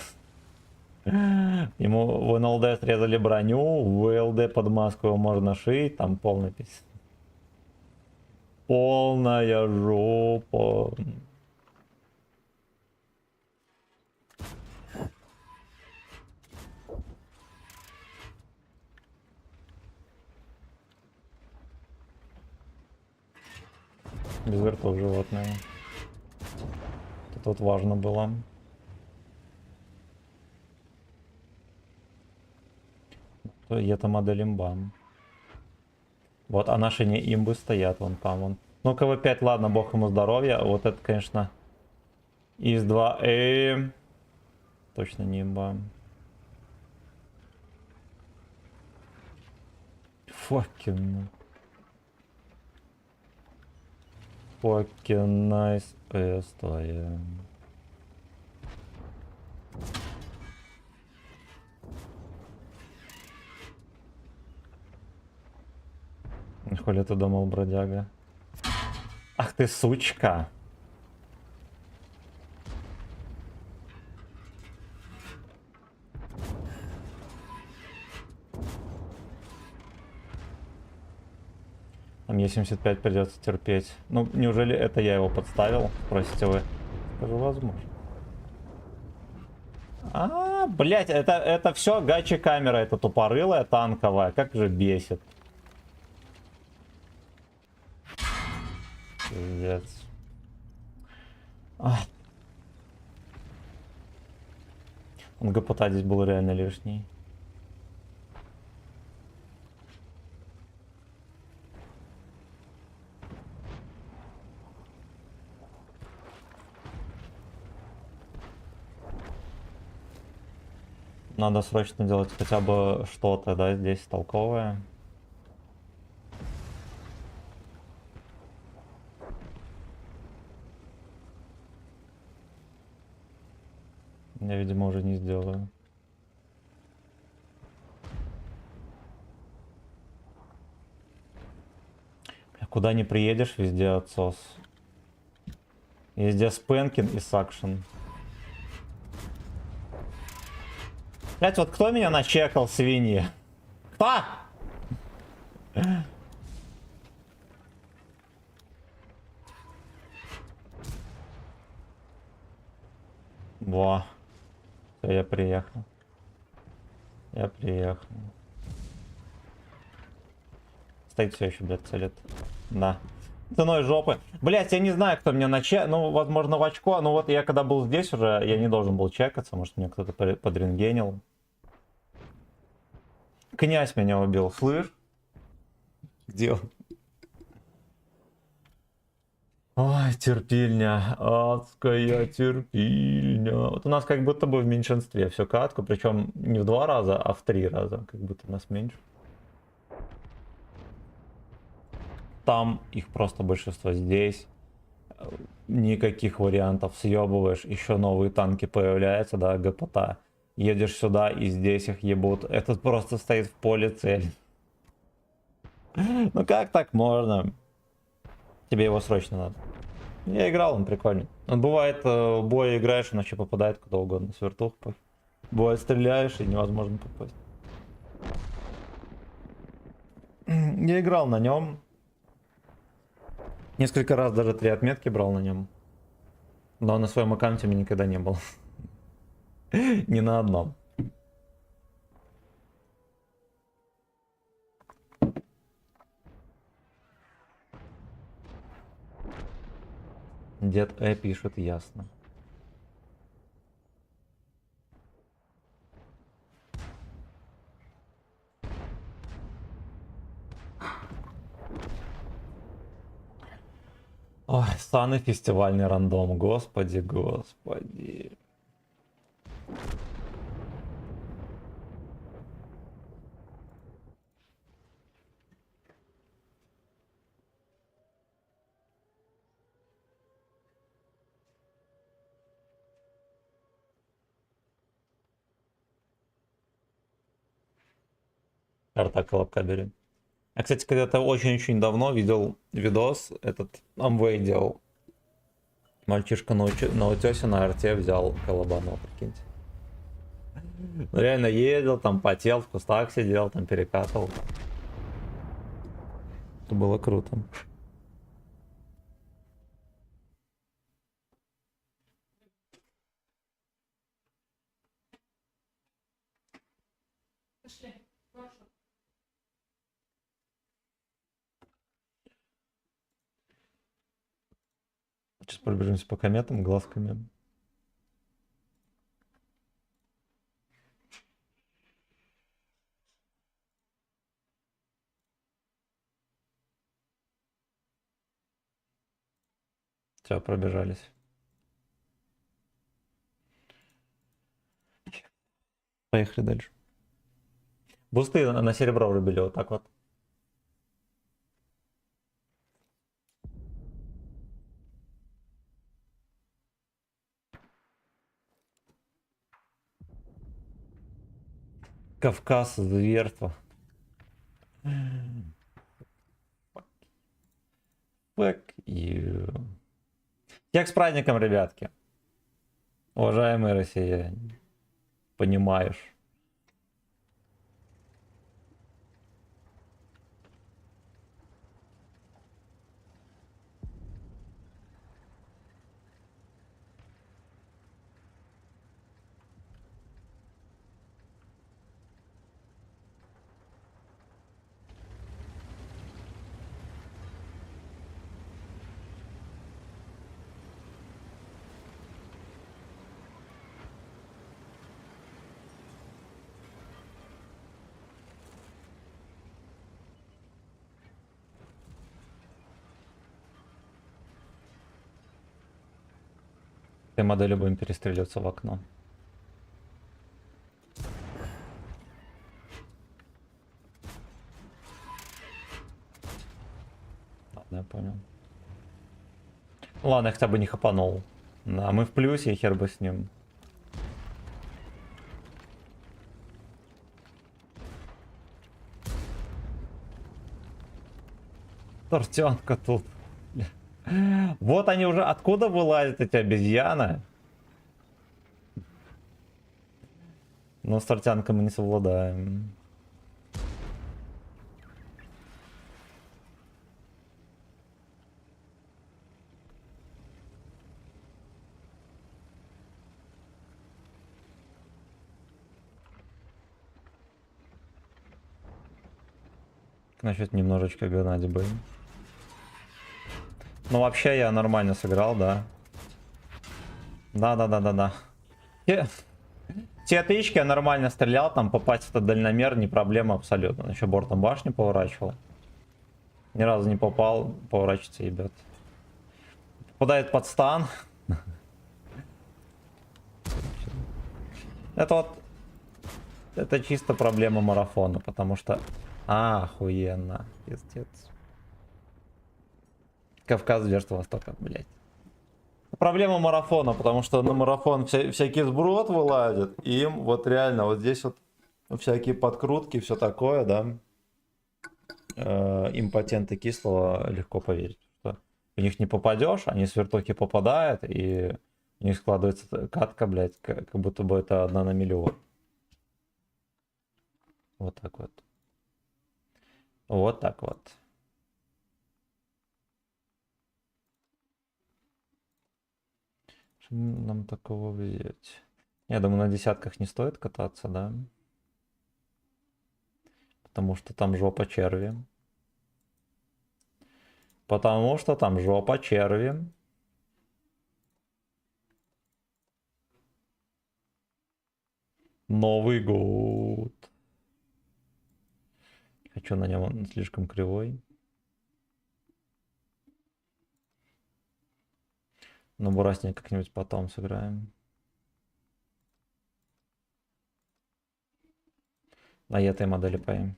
Ему в НЛД срезали броню, в ЛД под маску его можно шить, там полный пись. Полная жопа. Без вертов животные. Это вот важно было. И это модель имба. Вот, а наши не имбы стоят вон там. Вон. Ну, КВ-5, ладно, бог ему здоровья. Вот это, конечно, ИС-2. Точно не имба. Fucking. Fucking nice ass твоя. Хули ты думал, бродяга? Ах ты сучка! Там Е75 придется терпеть. Ну, неужели это я его подставил? Спросите вы. Скажу, возможно. Блять, это все гачи камера, это тупорылая танковая. Как же бесит. Пиздец. Он ГПТ здесь был реально лишний. Надо срочно делать хотя бы что-то, да, здесь толковое. Я, видимо, уже не сделаю. Куда не приедешь, везде отсос. Везде спенкин и сакшн. Блять, вот кто меня начекал, свиньи? Кто? Во. Всё, я приехал. Я приехал. Стоит все еще, блядь, целит. Да. Ценой жопы. Блять, я не знаю, кто меня начал. Ну, возможно, в очко. Ну вот я когда был здесь уже, я не должен был чекаться. Может, меня кто-то подрентгенил. Князь меня убил. Слышь? Где он? Ой, терпильня. Адская терпильня. Вот у нас как будто бы в меньшинстве все катку. Причем не в 2 раза, а в 3 раза. Как будто нас меньше. Там их просто большинство. Здесь никаких вариантов. Съебываешь, еще новые танки появляются, да, ГПТ. Едешь сюда и здесь их ебут. Этот просто стоит в поле цель. Ну как так можно? Тебе его срочно надо. Я играл, он прикольный. Он бывает, в бой играешь, он вообще попадает куда угодно. С вертухой. Бывает, стреляешь и невозможно попасть. Я играл на нем. Несколько раз даже 3 отметки брал на нем. Но на своем аккаунте у меня никогда не был. Ни на одном. Дед пишет ясно. Ой, Саны фестивальный рандом, господи, господи. Карта колобка берем. Я, кстати, когда-то очень-очень давно видел видос, этот Amway делал. Мальчишка на утесе на арте взял колобану, прикиньте. Ну, реально ездил, там потел, в кустах сидел, там перекатывал. Это было круто. Сейчас пробежимся по кометам глазками. Все, пробежались. Поехали дальше. Бусты на серебро врубили вот так вот. Кавказ, зверство. Fuck you. Всех с праздником, ребятки. Уважаемые россияне. Понимаешь. Этой модели будем перестреливаться в окно. Ладно, я понял. Ладно, я хотя бы не хапанул. Да, мы в плюсе, и хер бы с ним. Тортенка тут. Вот они уже откуда вылазят, эти обезьяны? Но с тортянкой мы не совладаем. Насчет немножечко гнать бы. Ну вообще я нормально сыграл, да. Да. Те тычки я нормально стрелял, там попасть в этот дальномер не проблема абсолютно. Еще бортом башни поворачивал. Ни разу не попал, поворачиваться, ребят. Попадает под стан. Это вот... Это чисто проблема марафона, потому что... охуенно. Пиздец. Кавказ, Зверство Востока, блядь. Проблема марафона, потому что на марафон всякий сброд вылазит, и им вот реально вот здесь вот всякие подкрутки, все такое, да. Импотенты кислого легко поверить, что в них не попадешь, они с вертухи попадают, и у них складывается катка, блядь, как будто бы это 1 на миллион. Вот так вот. Вот так вот. Что нам такого взять? Я думаю, на десятках не стоит кататься, да? Потому что там жопа черви. Потому что там жопа черви. Новый год. Хочу на нем, он слишком кривой. Но бурасник как-нибудь потом сыграем. На этой модели поем.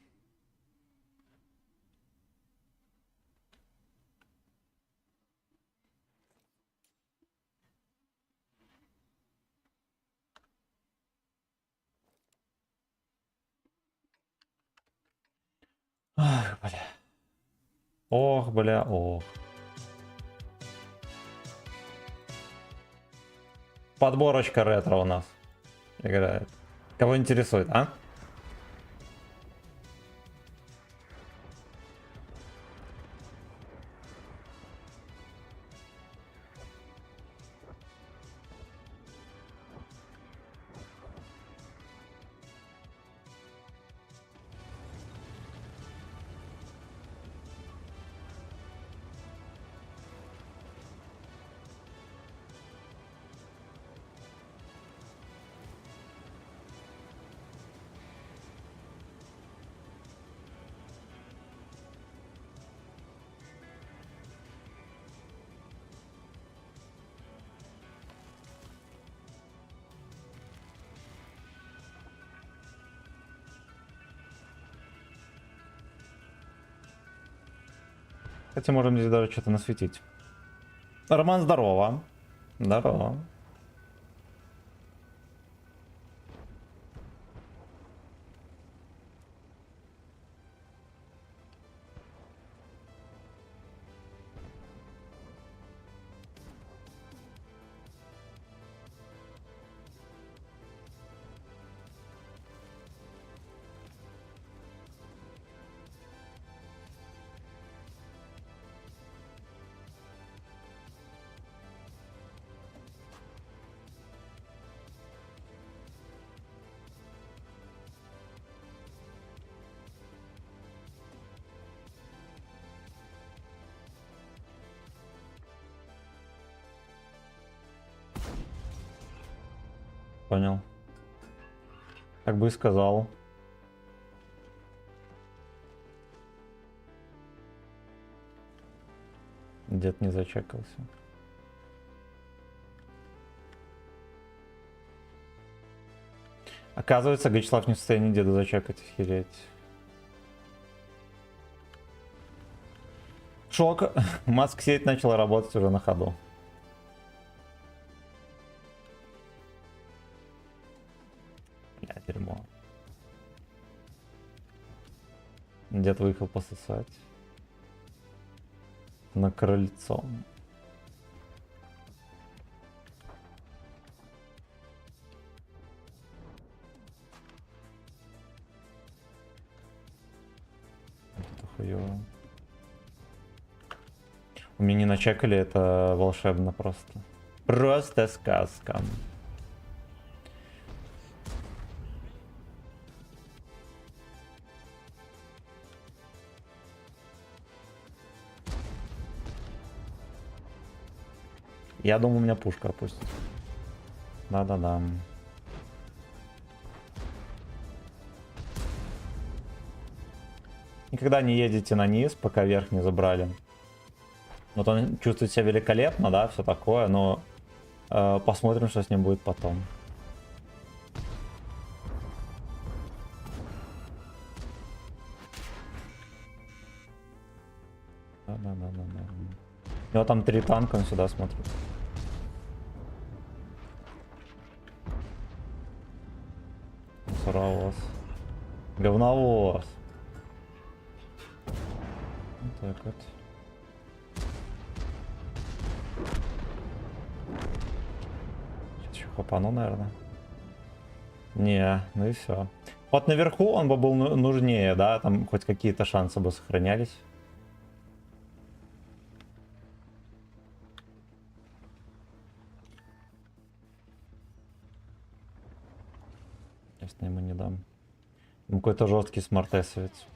Ах, бля. Ох, бля, ох. Подборочка ретро у нас играет. Кого интересует, а? Кстати, можем здесь даже что-то насветить. Роман, здорово. Здорово. Понял. Как бы и сказал. Дед не зачекался. Оказывается, Гачеслав не в состоянии деда зачекать, охереть. Шок. Маск-сеть начала работать уже на ходу. Бля, дерьмо. Дед выехал пососать. На крыльцо. Это хуёво. У меня не начекали, это волшебно просто. Просто сказка. Я думаю, у меня пушка опустит. Да-да-да. Никогда не едете на низ, пока верх не забрали. Вот он чувствует себя великолепно, да, все такое, но посмотрим, что с ним будет потом. Да-да-да-да-да. У него там 3 танка, он сюда смотрит. Мусоровоз. Говновоз. Вот так вот. Сейчас еще хапану, наверное. Не, ну и все. Вот наверху он бы был нужнее, да, там хоть какие-то шансы бы сохранялись. Ясно, ему не дам. Ему какой-то жесткий смарт-эсовец.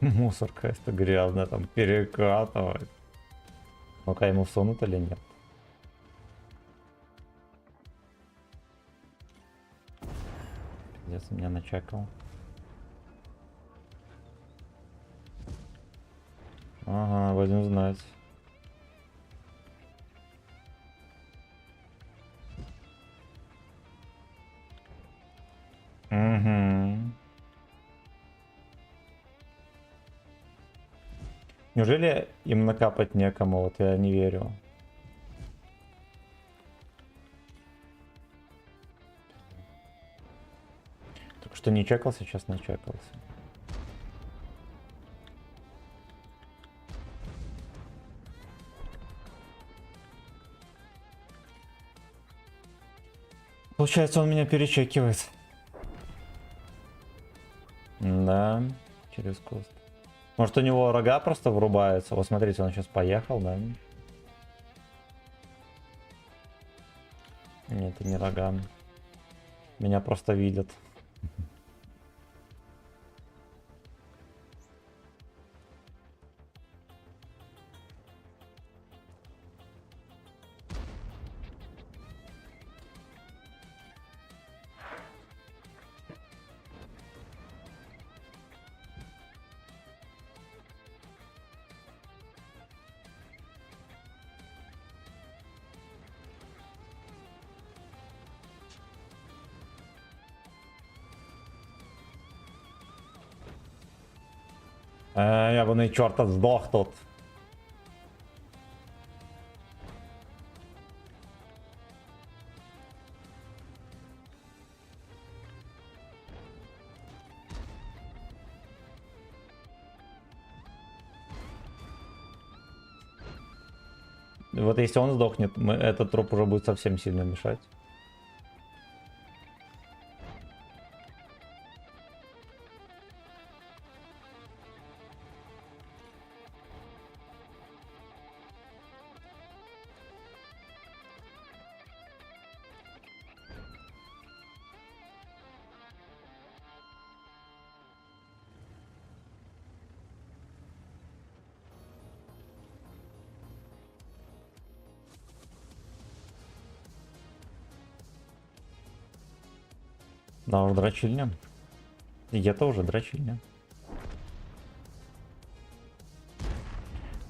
Мусорка это грязная, там перекатывает. Ну-ка ему всунут или нет? Пиздец, меня начекал. Ага, будем знать. Угу. Неужели им накапать некому? Вот я не верю. Только что не чекался, сейчас начекался. Получается, он меня перечекивает. Да, через куст. Может, у него рога просто врубаются? Вот смотрите, он сейчас поехал, да? Нет, это не рога. Меня просто видят. Ябаный чёрт, сдох тут. Вот если он сдохнет, этот труп уже будет совсем сильно мешать. Да, уже дрочильня. И это уже дрочильня.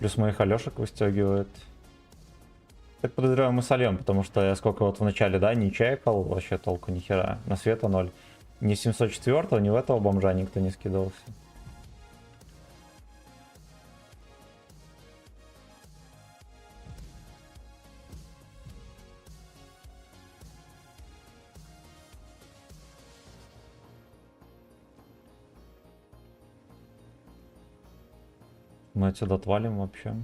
Плюс моих Алёшек выстегивает. Так подозреваю, мы сольем, потому что я сколько вот в начале, да, не чекал, вообще толку ни хера. На света 0. Ни 704-го, ни в этого бомжа никто не скидывался. Мы отсюда отвалим вообще.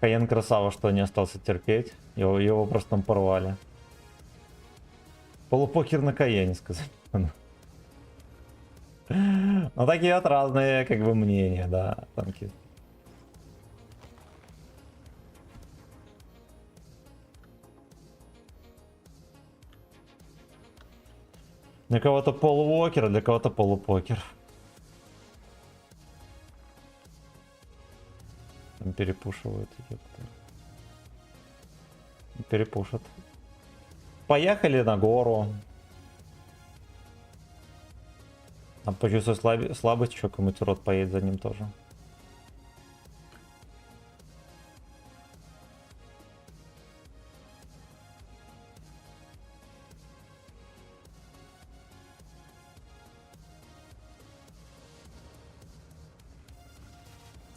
Каен красава, что не остался терпеть. Его просто там порвали. Полупокер на Каене, сказать. Ну такие вот разные, как бы, мнения, да, танкист. Для кого-то полуокер, а для кого-то полупокер. Там перепушивают. Перепушат. Поехали на гору. Там почувствую слабость, еще кому-то рот поедет за ним тоже.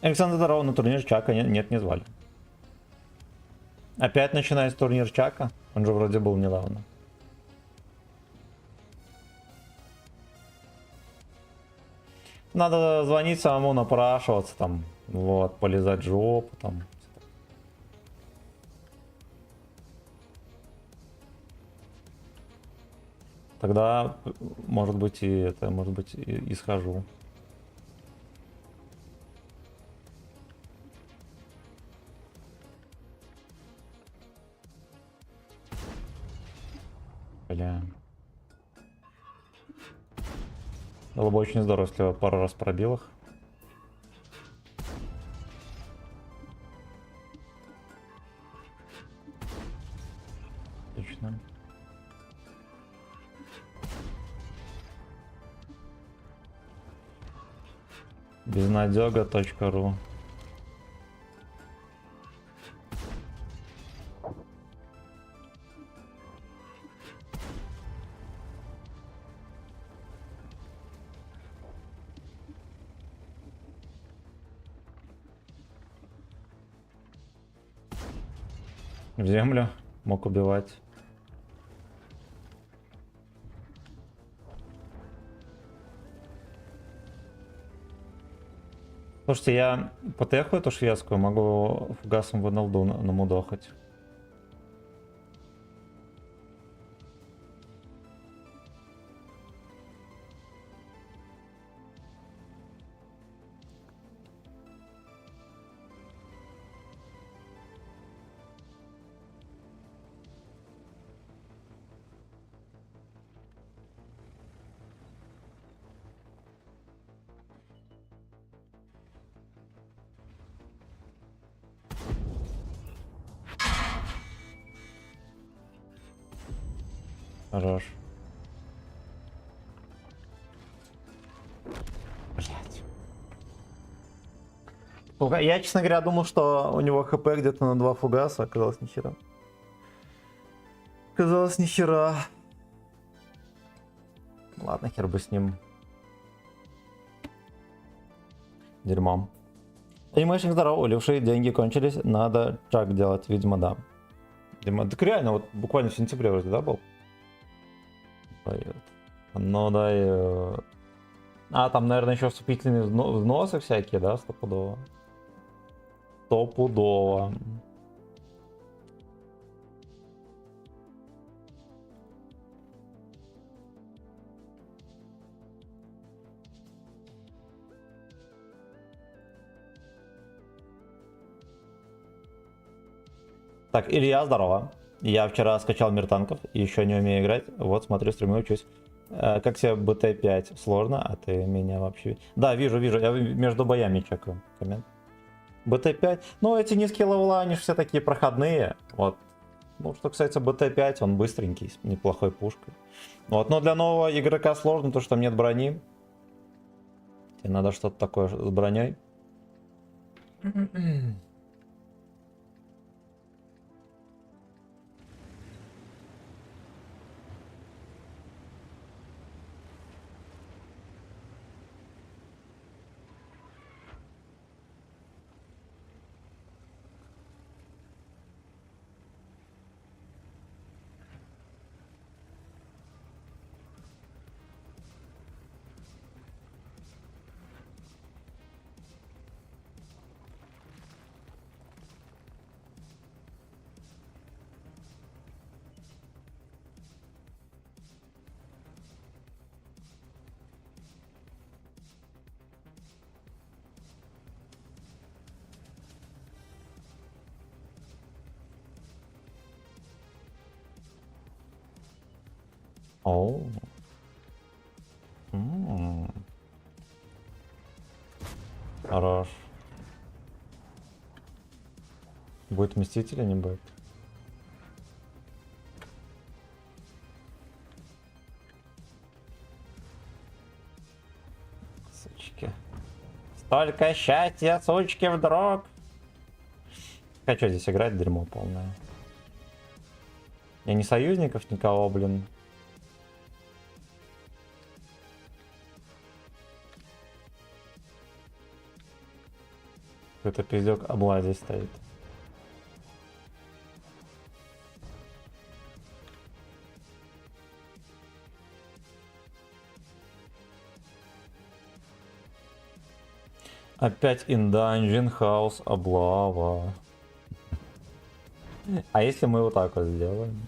Александр Здоров, на турнир Чака нет, не звали. Опять начинается турнир Чака. Он же вроде был недавно. Надо звонить самому, напрашиваться там, вот, полезать в жопу там. Тогда, может быть, и это, может быть, и схожу. Бля. Было бы очень здорово, если бы пару раз пробил их. Отлично. Безнадега.ру. В землю мог убивать. Слушайте, я потеху эту шведскую, могу фугасом в НЛДу намудохать. Хорош. Блять. Я, честно говоря, думал, что у него хп где-то на 2 фугаса, оказалось нихера. Оказалось нихера. Ладно, хер бы с ним. Дерьмом. Анимейшник, здорово, у левши деньги кончились, надо чак делать, видимо, да. Видимо, так реально, вот буквально в сентябре вроде, да, был? Ну да, а, там, наверное, еще вступительные взносы всякие, да, стопудово. Стопудово. Так, Илья, здорово. Я вчера скачал Мир танков, еще не умею играть. Вот, смотрю, стримы, учусь. Как тебе БТ-5? Сложно? А ты меня вообще... Да, вижу. Я между боями чекаю. Коммент. БТ-5. Ну, эти низкие левела, они же все такие проходные. Вот. Ну, что касается БТ-5, он быстренький, с неплохой пушкой. Вот, но для нового игрока сложно, потому что там нет брони. Тебе надо что-то такое с броней. Оу. Хорош. Будет Мститель или не будет? Сучки. Столько счастья, сучки, вдруг. Хочу здесь играть, дерьмо полное. Я не союзников никого, блин. Какой-то пиздёк обла здесь стоит. Опять in dungeon house облава. А если мы вот так вот сделаем?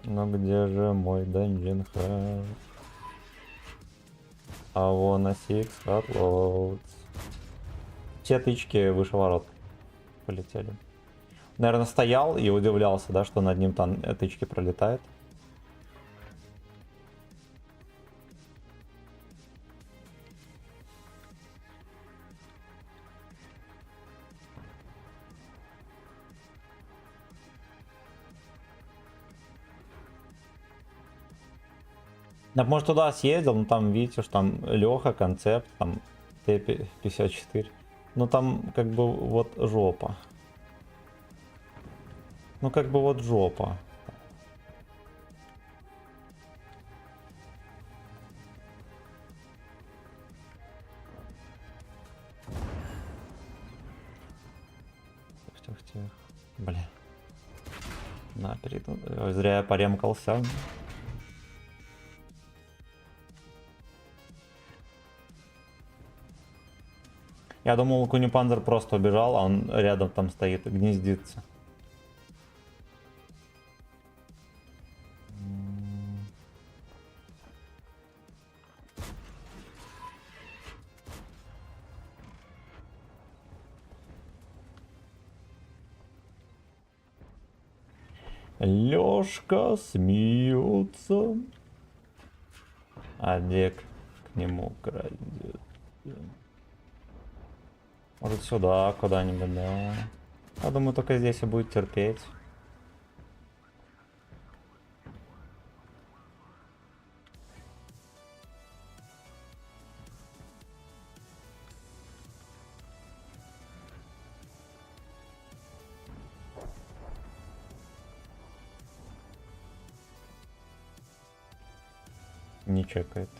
Ну где же мой dungeon house? А вон на six uploads. Все тычки выше ворот полетели. Наверное, стоял и удивлялся, да, что над ним там тычки пролетают. Я, может, туда съездил, но там, видите, что там Леха, концепт, там Т-54. Ну там как бы вот жопа. Ну как бы вот жопа. Тихо. Бля. На, перейду. Ой, зря я поремкался. Я думал, Кунипанзер просто убежал, а он рядом там стоит и гнездится. Лёшка смеется. А Дик к нему крадет. Может сюда куда-нибудь, да. Я думаю, только здесь и будет терпеть. Не чекает.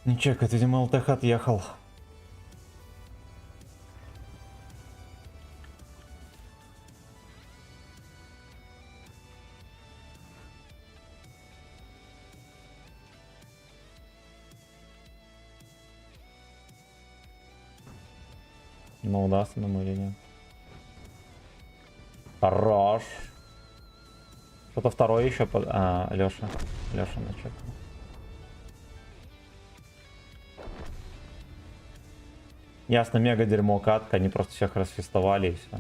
Не чекает, видимо, ЛТХ отъехал. Ну, удастся нам или нет. Хорош. Что-то второй еще под... А, Леша. Леша начал. Ясно, мега дерьмо катка, они просто всех расфестовали и все.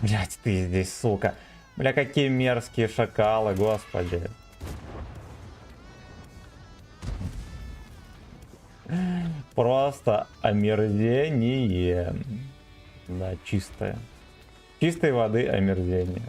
Блять, ты здесь, сука. Бля, какие мерзкие шакалы, господи. Просто омерзение. Да, чистое. Чистой воды омерзение.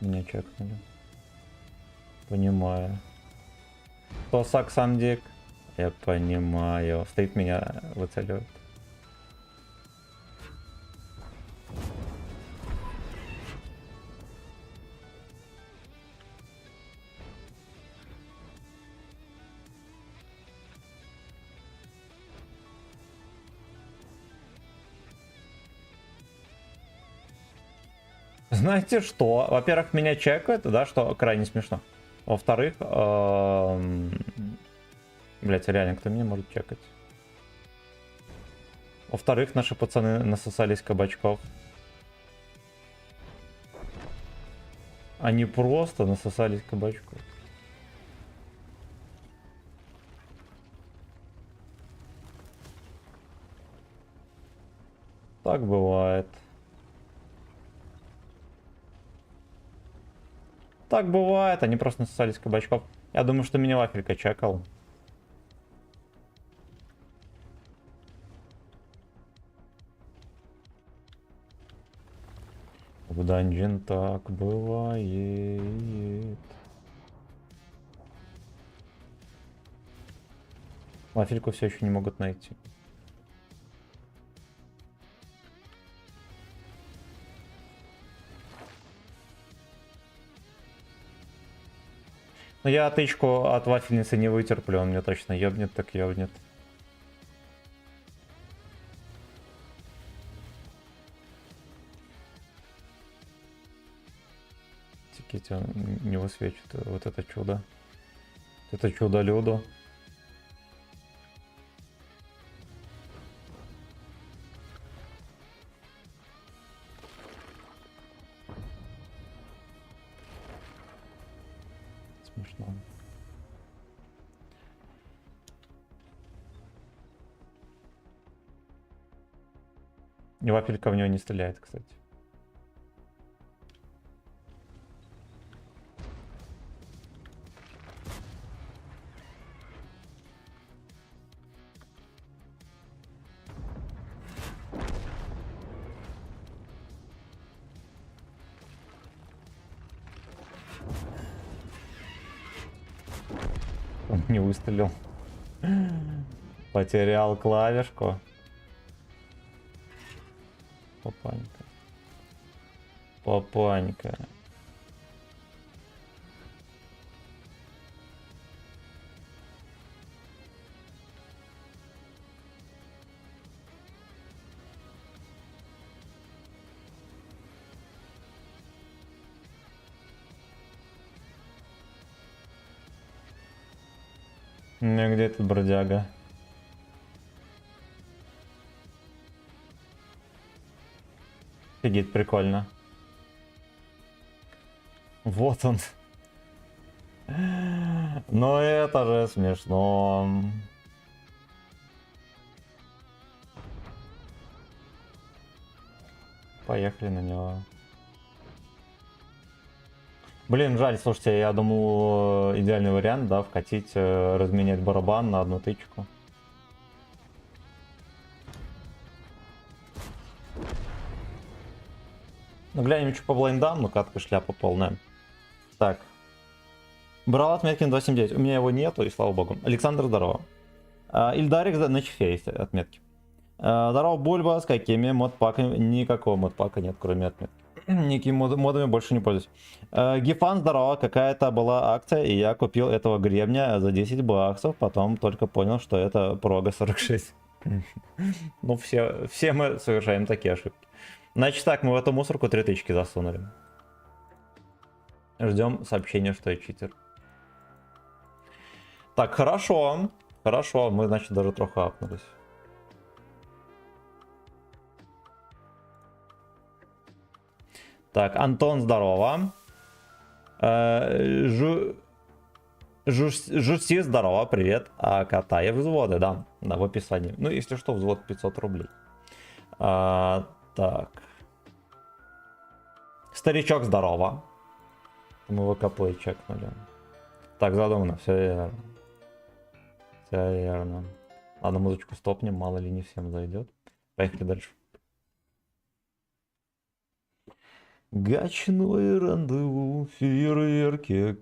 Меня чекнули. Понимаю. Кто Саксамдик? Я понимаю. Стоит, меня выцеливает. Знаете что? Во-первых, меня чекают, да, что крайне смешно. Во-вторых, блять, реально, кто меня может чекать? Во-вторых, наши пацаны насосались кабачков. Они просто насосались кабачков. Так бывает. Так бывает, они просто насосались кабачков. Я думаю, что меня вафелька чекал. В данжин так бывает. Вафельку все еще не могут найти. Но я тычку от вафельницы не вытерплю, он мне точно ёбнет, так ёбнет. Тиките, он не высвечит вот это чудо. Это чудо-людо. Смешно. И вафелька в него не стреляет, кстати. Он не выстрелил. Потерял клавишку. Папанька. Папанька. Ну где этот бродяга? Офигеть, прикольно. Вот он. Но это же смешно. Поехали на него. Блин, жаль, слушайте, я думал, идеальный вариант, да, вкатить, разменять барабан на одну тычку. Ну, глянем, что по блайндам, ну, катка шляпа полная. Так. Брал отметки на 279, у меня его нету, и слава богу. Александр, здорово. Ильдарик на чефе есть отметки. Здорово, Бульба, с какими модпаками? Никакого модпака нет, кроме отметки. Никакими модами больше не пользуюсь. Гифан, здорово, какая-то была акция, и я купил этого гребня за 10 баксов, потом только понял, что это прога 46. Ну, все мы совершаем такие ошибки. Значит так, мы в эту мусорку 3 тычки засунули. Ждем сообщения, что я читер. Так, хорошо. Хорошо, мы, значит, даже трохи апнулись. Так, Антон, здорово. Жусти, здорово, привет. Катаев взводы, да, в описании. Ну, если что, взвод 500 рублей. Так. Старичок, здорово. Мы ВК-плей чекнули. Так, задумано, все верно. Все верно. Ладно, музычку стопнем, мало ли не всем зайдет. Поехали дальше. Гачное рандеву, фейерверки.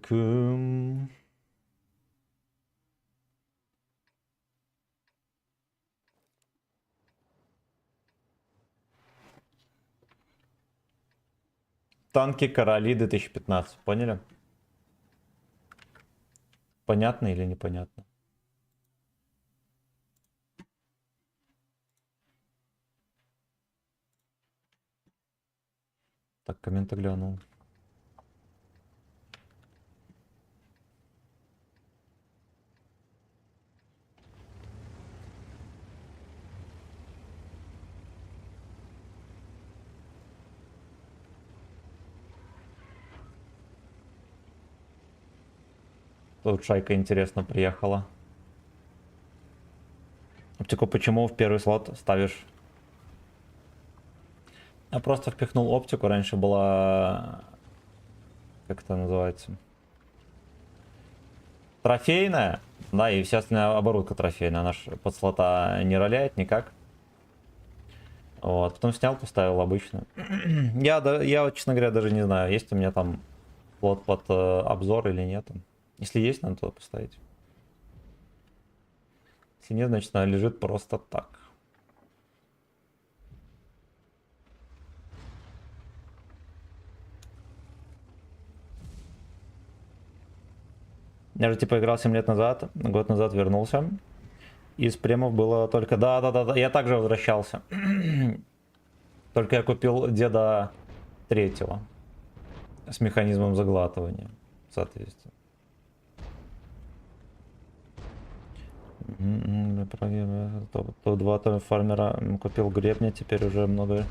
Танки короли 2015, поняли? Понятно или непонятно? Так, комменты глянул. Тут шайка интересно приехала. Оптику, почему в первый слот ставишь Я просто впихнул оптику, раньше была... Как это называется? Трофейная, да, и вся остальная оборудка трофейная. Она ж под слота не роляет никак. Вот, потом снял, поставил обычно. Я, вот, честно говоря, даже не знаю, есть у меня там слот под обзор или нет. Если есть, надо туда поставить. Если нет, значит она лежит просто так. Я же типа играл 7 лет назад, год назад вернулся. Из премов было только... Да, я также возвращался. Только я купил деда третьего. С механизмом заглатывания, соответственно. Топ-2 фармера купил гребня, теперь уже много...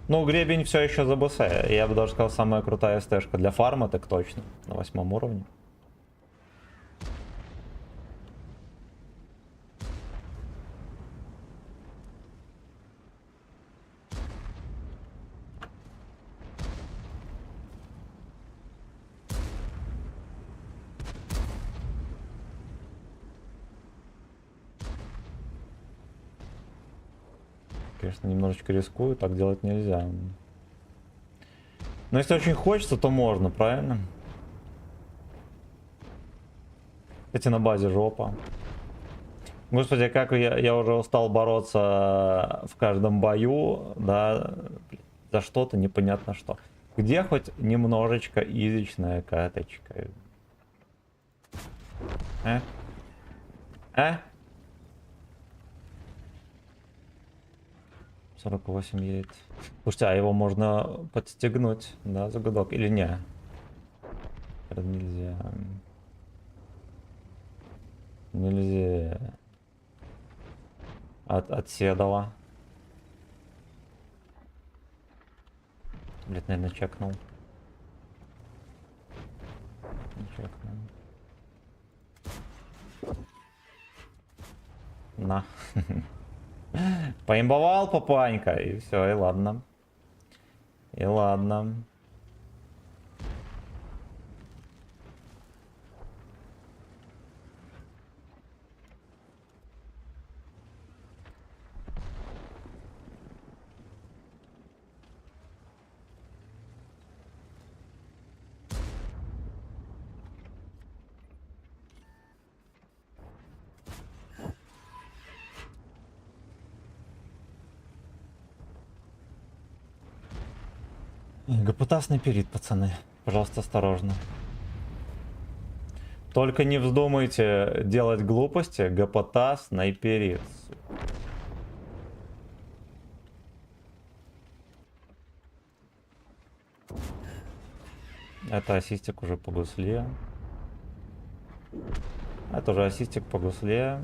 Ну, гребень все еще за БС. Я бы даже сказал, самая крутая СТшка. Для фарма так точно. На 8 уровне. Конечно, немножечко рискую, так делать нельзя. Но если очень хочется, то можно, правильно? Кстати, на базе жопа. Господи, как я уже устал бороться в каждом бою, да, за что-то непонятно что. Где хоть немножечко изичная каточка? 48 едет. Слушайте, а его можно подстегнуть, да, за гудок или не? Нельзя. Нельзя. Отседала. Блять, наверное, чекнул. Не чекнул. На. Поимбовал папанька, и все, и ладно. И ладно. ГПТ снайперит, пацаны. Пожалуйста, осторожно. Только не вздумайте делать глупости. ГПТ снайперит. Это ассистик уже по гусле. Это уже ассистик по гусле.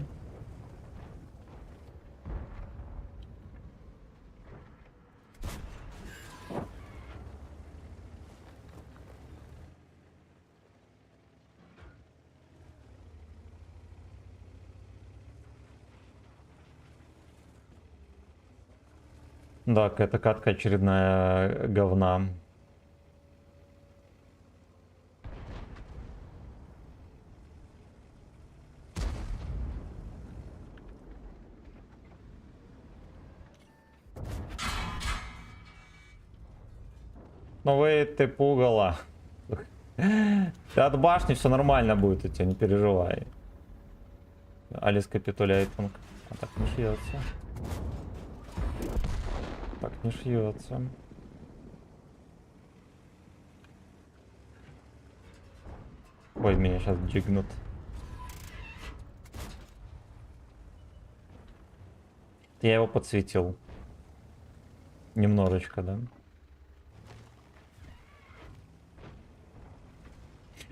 Да, какая-то катка очередная говна. Ну вы ты пугало. Ты от башни все нормально будет у тебя, не переживай. Алис капитуляйтинг. А так не шьется. Так не шьется. Ой, меня сейчас джигнут. Я его подсветил. Немножечко, да?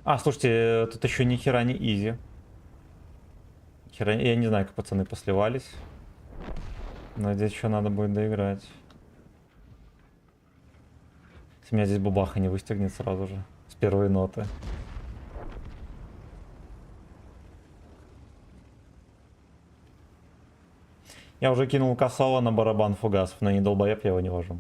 А, слушайте, тут еще ни хера не изи. Я не знаю, как пацаны посливались. Но здесь еще надо будет доиграть. Если меня здесь бабаха не выстегнет сразу же. С первой ноты. Я уже кинул косово на барабан фугасов, но не долбоеб, я его не вожу.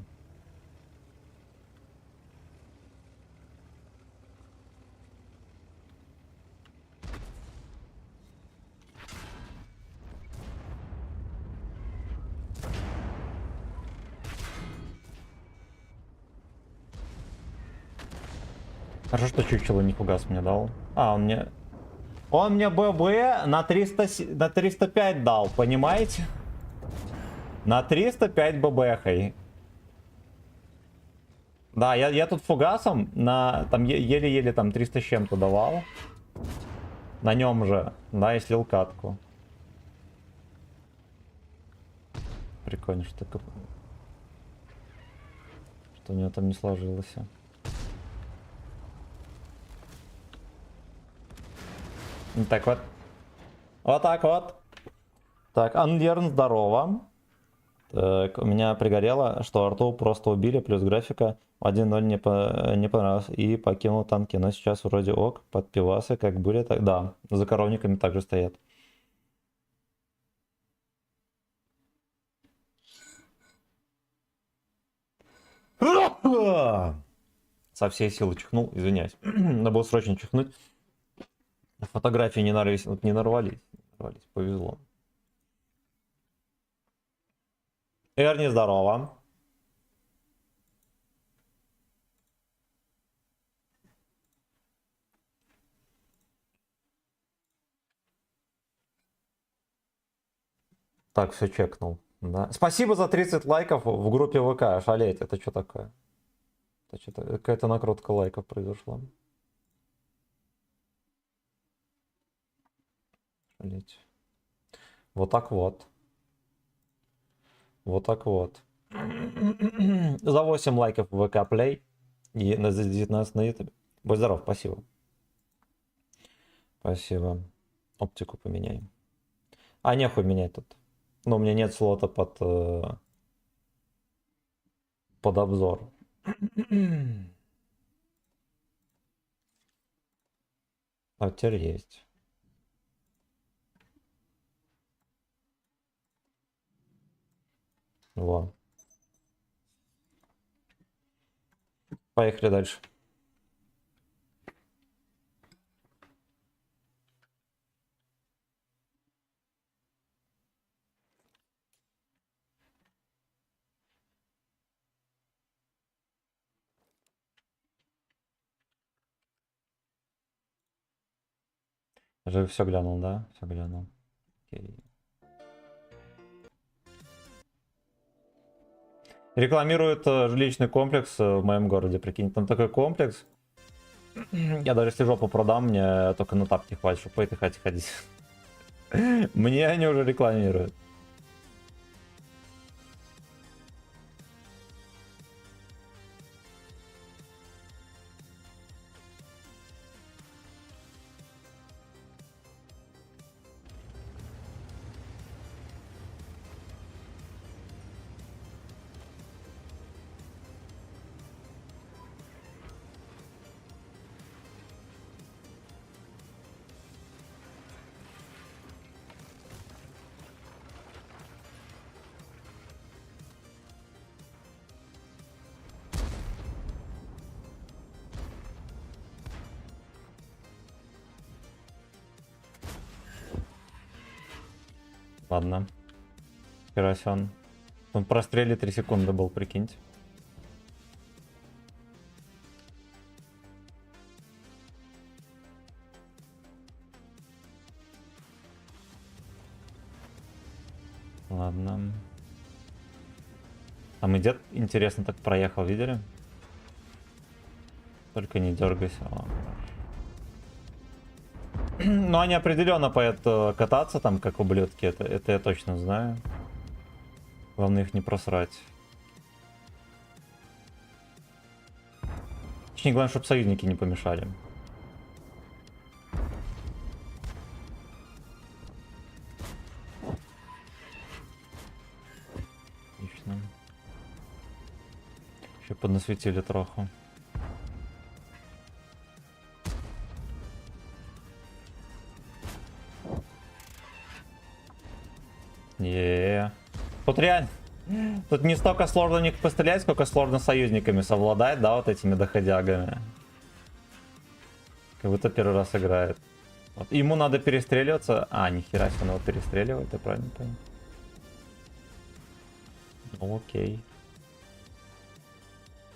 Хорошо, что чучело не фугас мне дал. А, он мне... Он мне ББ на 305 дал, понимаете? На 305 ББхой. Да, я тут фугасом на... Там еле-еле там 300 с чем-то давал. На нем же, да, и слил катку. Прикольно, что такое. Что у него там не сложилось. Так вот. Вот так вот. Так, Анлерн, здорово. Так, у меня пригорело, что Арту просто убили, плюс графика 1.0 не понравилось и покинул танки. Но сейчас вроде ок, под пивасы, как были, так... Да, за коровниками также стоят. Со всей силы чихнул, извиняюсь. Надо было срочно чихнуть. Фотографии не нарвались, вот не нарвались. Повезло. Эрни, здорово. Так, все чекнул. Да. Спасибо за 30 лайков в группе ВК. Шалеть, это что такое? Это что-то, какая-то накрутка лайков произошла. Шалеть. Вот так вот. Вот так вот. За 8 лайков в ВК Play и за 19 на YouTube. Будь здоров, спасибо. Спасибо. Оптику поменяем. А нехуй менять тут. Но у меня нет слота под обзор. А теперь есть. Во. Поехали дальше. Я же все глянул, да? Все глянул. Окей. Рекламирует жилищный комплекс в моем городе, прикинь. Там такой комплекс. Я даже если жопу продам, мне только на тапки хватит, чтобы по этой хате ходить. Мне они уже рекламируют. Ладно. Херасен. Он в простреле 3 секунды был, прикиньте. Ладно. А мы дед, интересно, так проехал, видели? Только не дергайся. О. Но они определенно поедут кататься там, как ублюдки, это я точно знаю. Главное их не просрать. Точнее, главное, чтобы союзники не помешали. Отлично. Еще поднасветили троху. Тут реально... Тут не столько сложно в них пострелять, сколько сложно союзниками совладать, да, вот этими доходягами. Как будто первый раз играет. Вот. Ему надо перестреливаться. А, нихера себе, он его перестреливает, я правильно понял? Ну, окей.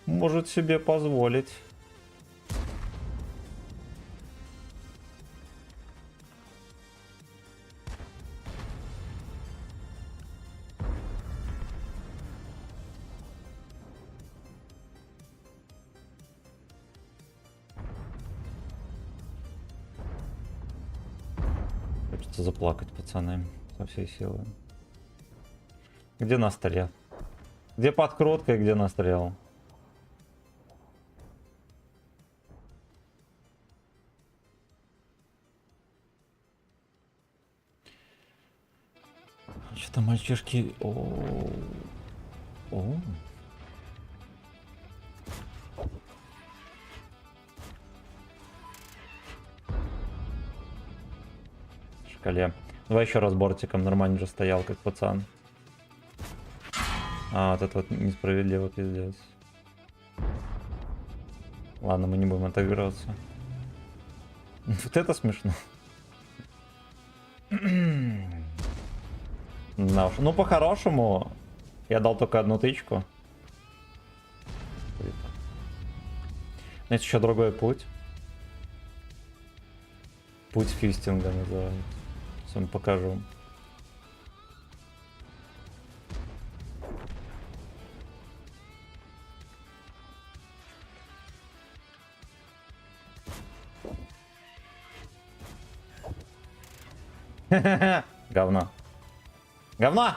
Может себе позволить. Хочется заплакать, пацаны, со всей силы. Где настрел? Где подкрутка и где настрел? Что-то мальчишки... О. Шкале. Давай еще раз бортиком, нормально же стоял, как пацан. А, вот это вот несправедливо, пиздец. Ладно, мы не будем отыгрываться. Вот это смешно. Да уж. Ну, по-хорошему, я дал только одну тычку. Но есть еще другой путь. Путь фистинга называется. Сейчас вам покажу. Говно. Говно!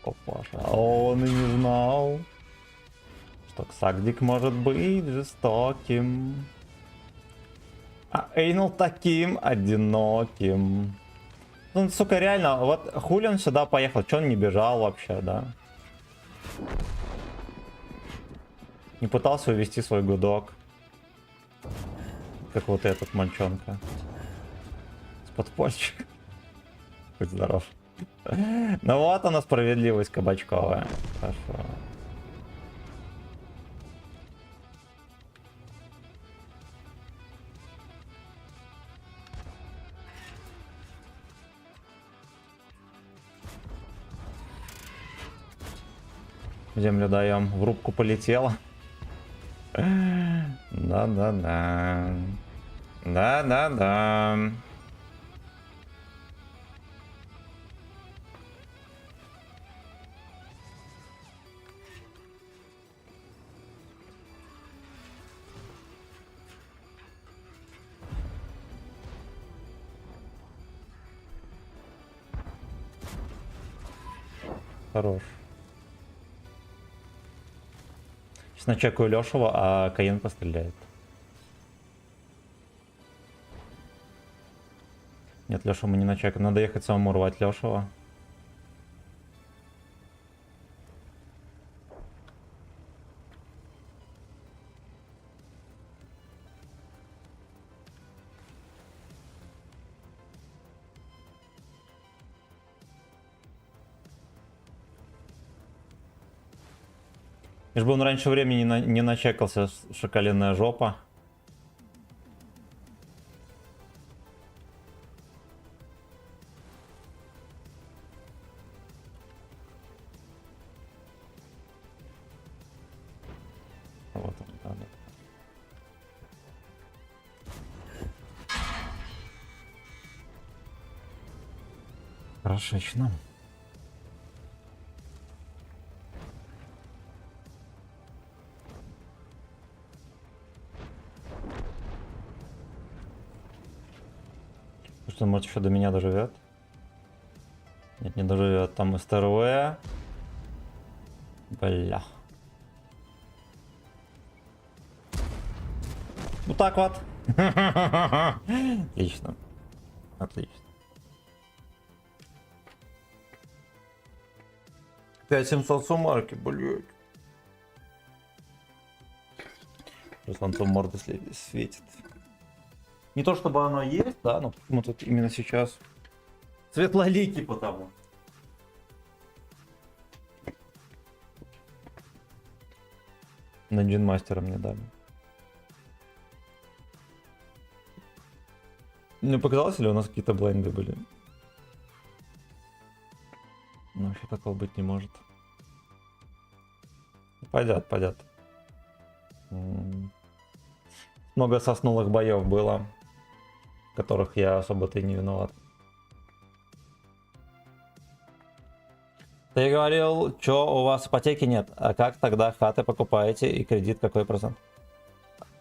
Опаша. Он и не знал, что Ксагдик может быть жестоким. А Эйнл таким одиноким. Ну, сука, реально, вот хули он сюда поехал? Че он не бежал вообще, да? Не пытался увести свой гудок. Как вот этот мальчонка. С подпольчик. Будь здоров. Ну вот она, справедливость кабачковая. Хорошо. Землю даем. В рубку полетела. Да-да-да. Да-да-да. Хорош. Сейчас начекаю Лешего, а Каен постреляет. Нет, Лешу мы не начекаем. Надо ехать самому рвать Лешего. Лишь бы он раньше времени не начекался, шоколенная жопа. Вот он, да. Хорошечно. Что, может, еще до меня доживет? Нет, не доживет. Там СТРВ. Бля. Вот так вот. Отлично. Отлично. 5700 сумарки, блядь. Солнце морды светит. Не то чтобы оно есть, да, но почему тут именно сейчас светлоликий потому. На Джинмастера мне дали. Мне показалось, или у нас какие-то блайнды были? Ну, вообще такого быть не может. Пойдет, пойдет. Много соснулых боев было, в которых я особо-то и не виноват. Ты говорил, что у вас ипотеки нет, а как тогда хаты покупаете и кредит какой процент?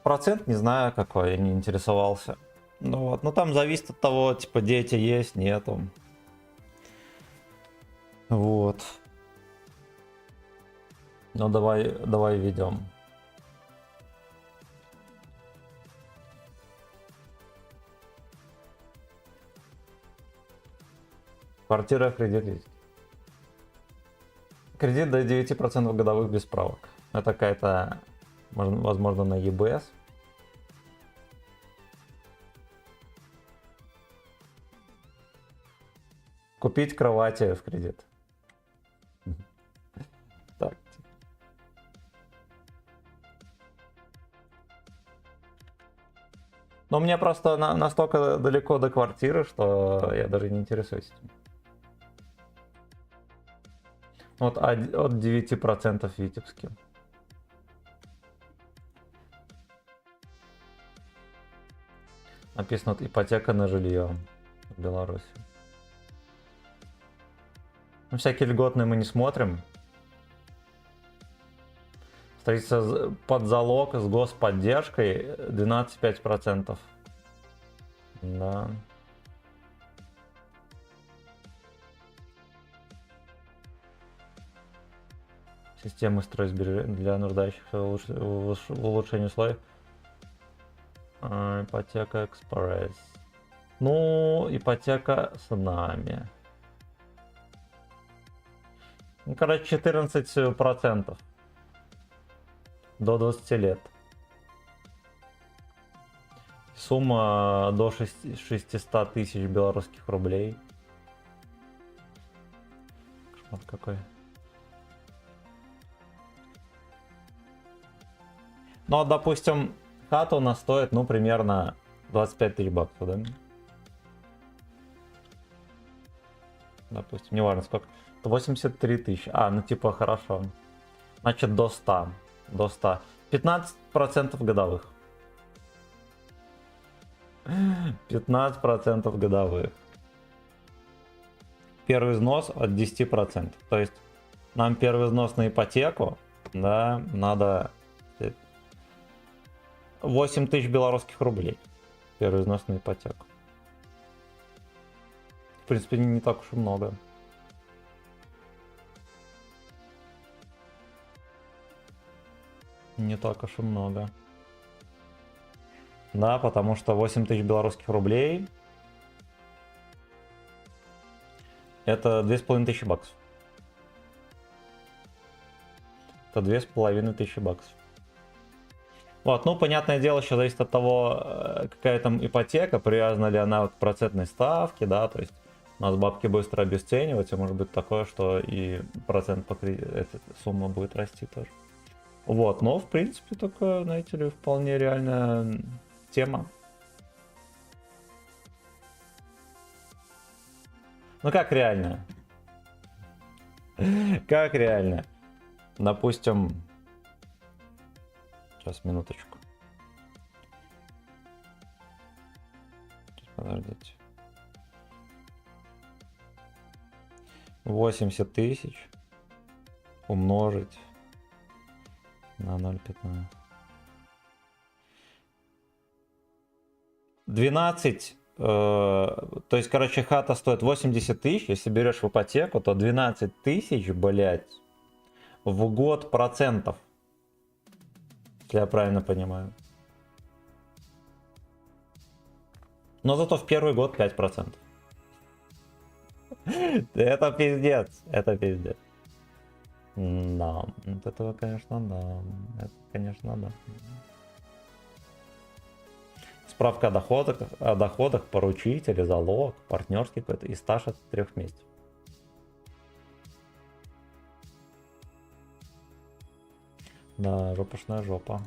Процент не знаю какой, я не интересовался. Ну вот, ну там зависит от того, типа дети есть, нету. Вот. Ну давай ведем. Квартира, кредит есть. Кредит до 9% годовых без справок. Это какая-то, возможно, на ЕБС. Купить кровати в кредит. Так. Но мне просто настолько далеко до квартиры, что я даже не интересуюсь этим. Вот от 9% в Витебске. Написано вот, ипотека на жилье в Беларуси. Ну, всякие льготные мы не смотрим. Строительство под залог с господдержкой 12,5%. Да. Системы стройсбережения для нуждающихся в улучшении условий. Ипотека экспресс. Ну, ипотека с нами. Ну, короче, 14% до 20 лет. Сумма до 600 тысяч белорусских рублей. Кошмар какой. Ну, допустим, хата у нас стоит, ну, примерно 25 тысяч баксов, да? Допустим, неважно сколько. 83 тысячи. А, ну, типа, хорошо. Значит, до 100. До 100. 15% годовых. 15% годовых. Первый взнос от 10%. То есть, нам первый взнос на ипотеку, да, надо 8 тысяч белорусских рублей. Первый взнос на ипотеку. В принципе, не так уж и много. Не так уж и много. Да, потому что 8 тысяч белорусских рублей это 2500 баксов. Это 2500 баксов. Вот, ну, понятное дело, еще зависит от того, какая там ипотека, привязана ли она к процентной ставке, да, то есть у нас бабки быстро обесцениваются, может быть такое, что и процент по эта сумма будет расти тоже. Вот, но в принципе такая, знаете ли, вполне реальная тема. Ну как реально? Как реально? Допустим, сейчас, минуточку. Сейчас, подождите. 80 тысяч умножить на 0,15. 12, то есть, короче, хата стоит 80 тысяч, если берешь в ипотеку, то 12 тысяч, блядь, в год процентов. Если я правильно понимаю. Но зато в первый год 5%. Это пиздец, это пиздец. Да, от этого, конечно, да. Это, конечно, да. Справка о доходах, поручитель, залог, партнерский какой-то и стаж от 3 месяцев. Да, жопушная жопа.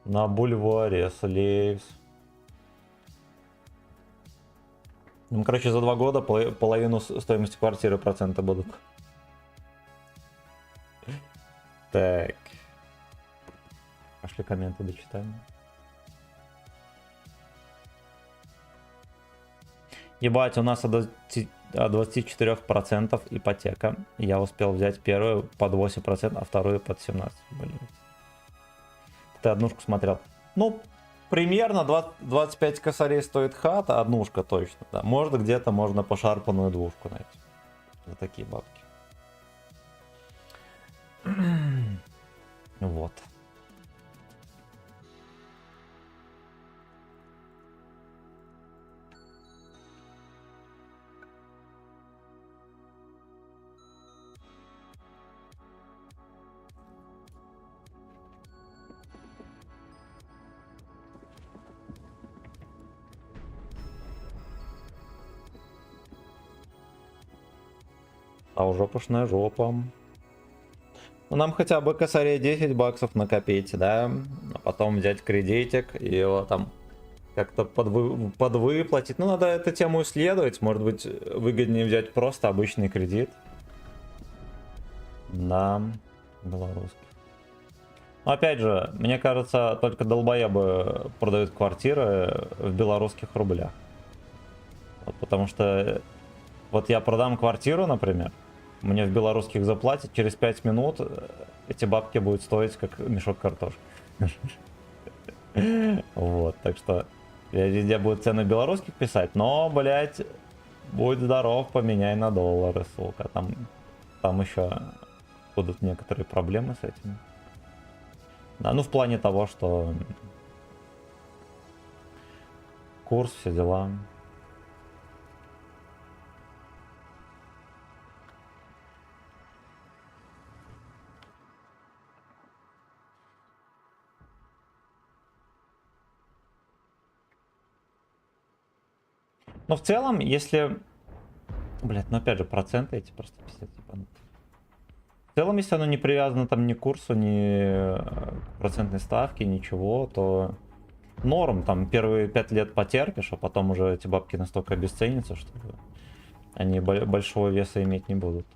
На бульваре Слейвс. Ну, короче, за 2 года половину стоимости квартиры процента будут. Так. Пошли комменты дочитаем. Ебать, у нас от 24% ипотека. Я успел взять первую под 8%, а вторую под 17%. Блин. Ты однушку смотрел? Ну, примерно 25 косарей стоит хата, однушка точно. Да. Может, где-то можно пошарпанную двушку найти. За такие бабки. Вот. А уже пушная жопа. Ну, нам хотя бы косарей 10 баксов накопить, да? А потом взять кредитик и его там как-то подвыплатить. Ну, надо эту тему исследовать. Может быть, выгоднее взять просто обычный кредит. Да, белорусский. Но опять же, мне кажется, только долбоебы продают квартиры в белорусских рублях. Вот, потому что вот я продам квартиру, например, мне в белорусских заплатят, через 5 минут эти бабки будут стоить как мешок картошки. Вот, так что я везде буду цены белорусских писать, но, блять, будь здоров, поменяй на доллары, сука. Там еще будут некоторые проблемы с этим. Да, ну в плане того, что курс, все дела. Но в целом, если... Блять, ну опять же, проценты эти просто пиздец ебанутые. В целом, если оно не привязано там ни к курсу, ни к процентной ставке, ничего, то норм. Там первые 5 лет потерпишь, а потом уже эти бабки настолько обесценятся, что они большого веса иметь не будут.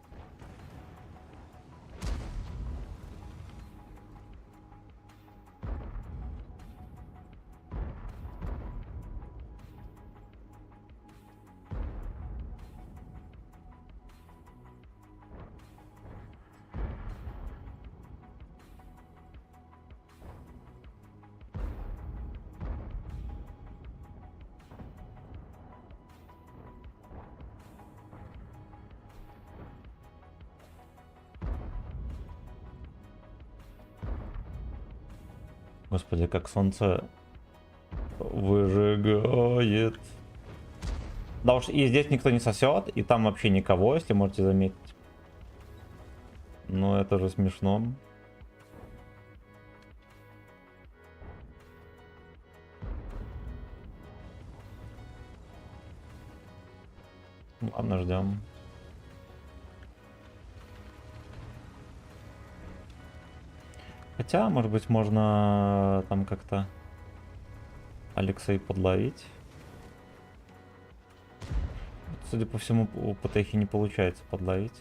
Господи, как солнце выжигает. Да уж, и здесь никто не сосет, и там вообще никого, если можете заметить. Ну, это же смешно. Ладно, ждем. Хотя, может быть, можно там как-то Алексей подловить. Судя по всему, у Патехи не получается подловить.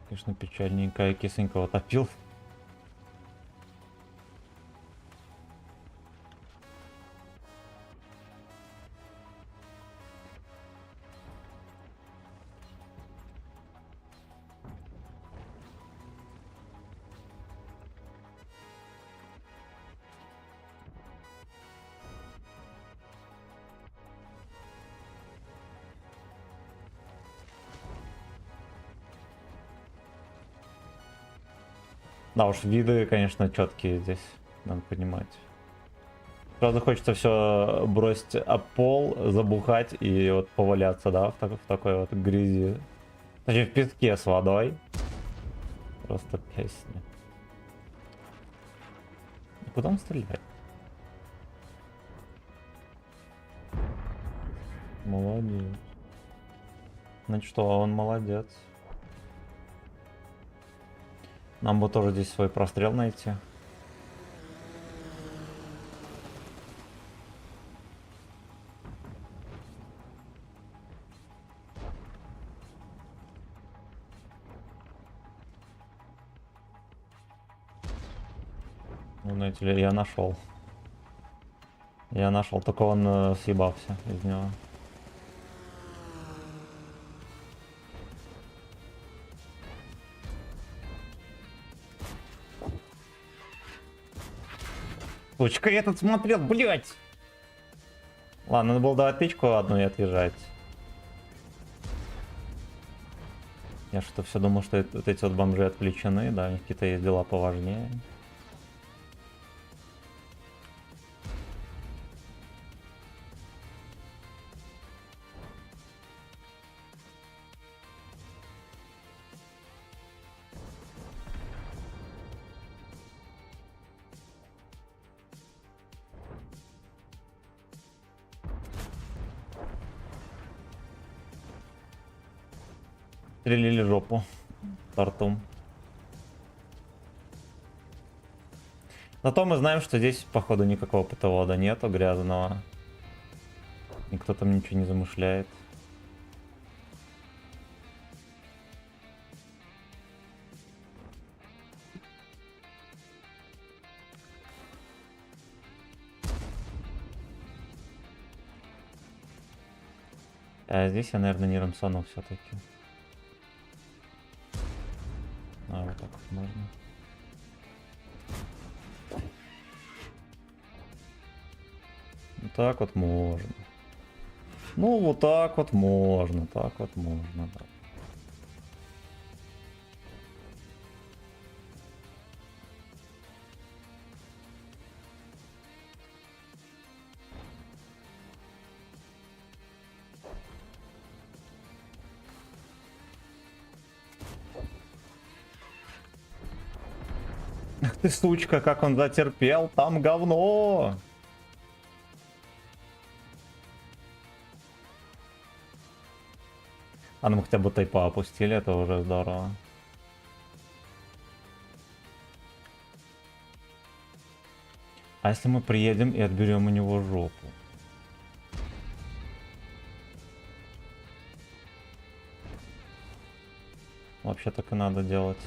Конечно, печальненько, я кисленького топил. Да уж, виды, конечно, четкие здесь, надо понимать. Правда, хочется все бросить об пол, забухать и вот поваляться, да, в такой вот грязи. Точнее, в песке с водой. Просто песня. Куда он стреляет? Молодец. Значит, что, он молодец. Нам бы тоже здесь свой прострел найти. Ну, знаете ли, я нашел. Я нашел, только он съебался из него. Сучка, я тут смотрел, блять! Ладно, надо было давать тычку одну и отъезжать. Я что-то все думал, что вот эти вот бомжи отвлечены, да, у них какие-то есть дела поважнее. Стрелили жопу тортом. Зато мы знаем, что здесь, походу, никакого ПТОда нету грязного. Никто там ничего не замышляет. А здесь я, наверное, не рамсанул все-таки. А, вот так вот можно. Вот так вот можно. Ну, вот так вот можно, так вот можно, да. Ах ты сучка, как он затерпел, там говно! А ну мы хотя бы тайпа опустили, это уже здорово. А если мы приедем и отберем у него жопу? Вообще так и надо делать.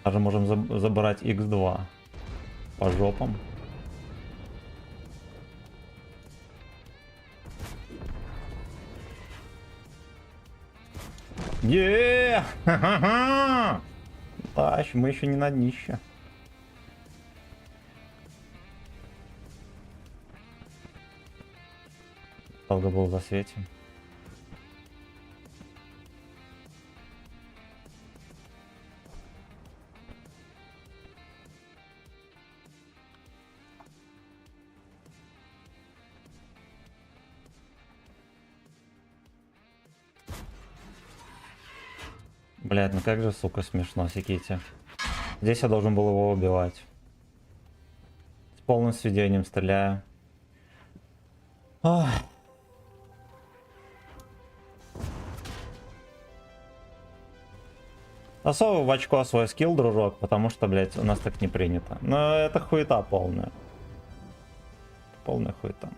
Даже можем забрать x2 по жопам. Еее! Да, мы еще не на днище. Долго был в засвете. Блядь, ну как же, сука, смешно, Секити. Здесь я должен был его убивать. С полным сведением стреляю. Ах. Засовывай в очко свой скилл, дружок, потому что, блядь, у нас так не принято. Но это хуета полная. Полная хуета.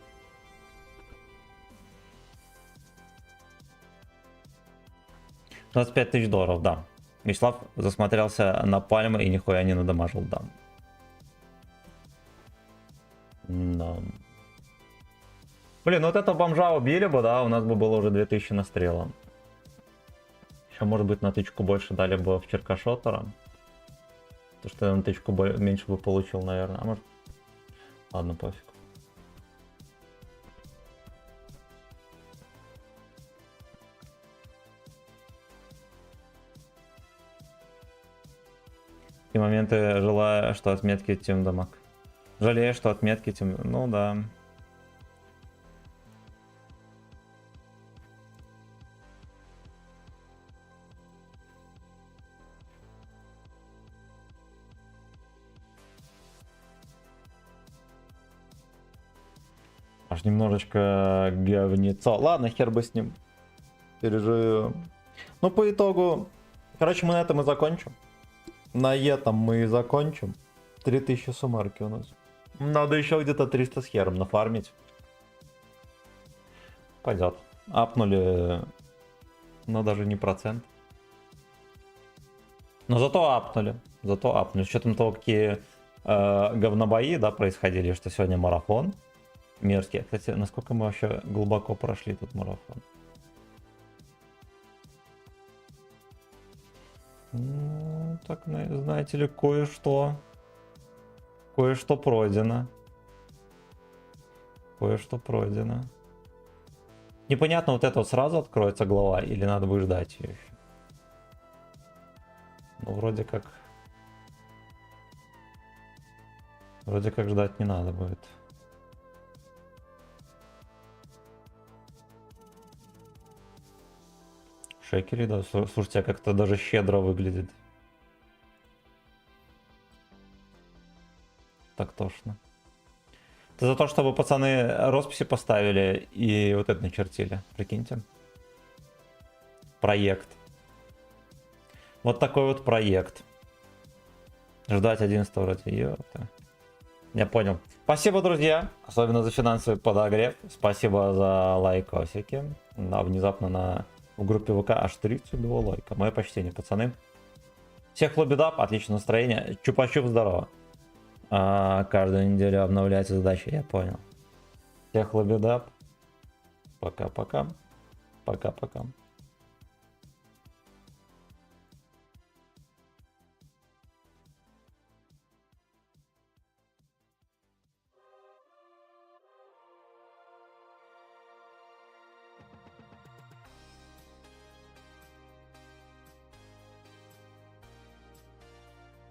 $25 000, да. Вячеслав засмотрелся на пальмы и нихуя не надамажил, да. Да. Блин, ну вот этого бомжа убили бы, да, у нас бы было уже 2000 настрела. Еще, может быть, на тычку больше дали бы в черкашотера. То, что я на тычку меньше бы получил, наверное. А может... Ладно, пофиг. И моменты желаю, что отметки тем дамаг. Жалею, что отметки тем... Ну да. Аж немножечко говнецо. Ладно, хер бы с ним. Переживем. Ну, по итогу... Короче, мы на этом и закончим. На этом мы и закончим. 3000 суммарки у нас. Надо еще где-то 300 с хером нафармить. Пойдет. Апнули... Но даже не процент. Но зато апнули. Зато апнули. С учетом того, какие говнобои, да, происходили, что сегодня марафон. Мерзкий. Кстати, насколько мы вообще глубоко прошли тут марафон? Ну, так, знаете ли, кое-что. Кое-что пройдено. Кое-что пройдено. Непонятно, вот это вот сразу откроется глава, или надо будет ждать ее еще. Ну, вроде как... Вроде как ждать не надо будет. Шекели, да. Слушайте, а как-то даже щедро выглядит. Так тошно. Это за то, чтобы пацаны росписи поставили и вот это начертили. Прикиньте. Проект. Вот такой вот проект. Ждать 11 вроде. Ёпта. Я понял. Спасибо, друзья. Особенно за финансовый подогрев. Спасибо за лайкосики. Да, внезапно в группе ВК аж 32 лайка. Мое почтение, пацаны. Всех лобидап, отличное настроение. Чупа-чуп, здорово. Каждую неделю обновляются задачи, я понял. Всех лобидап. Пока-пока. Пока-пока.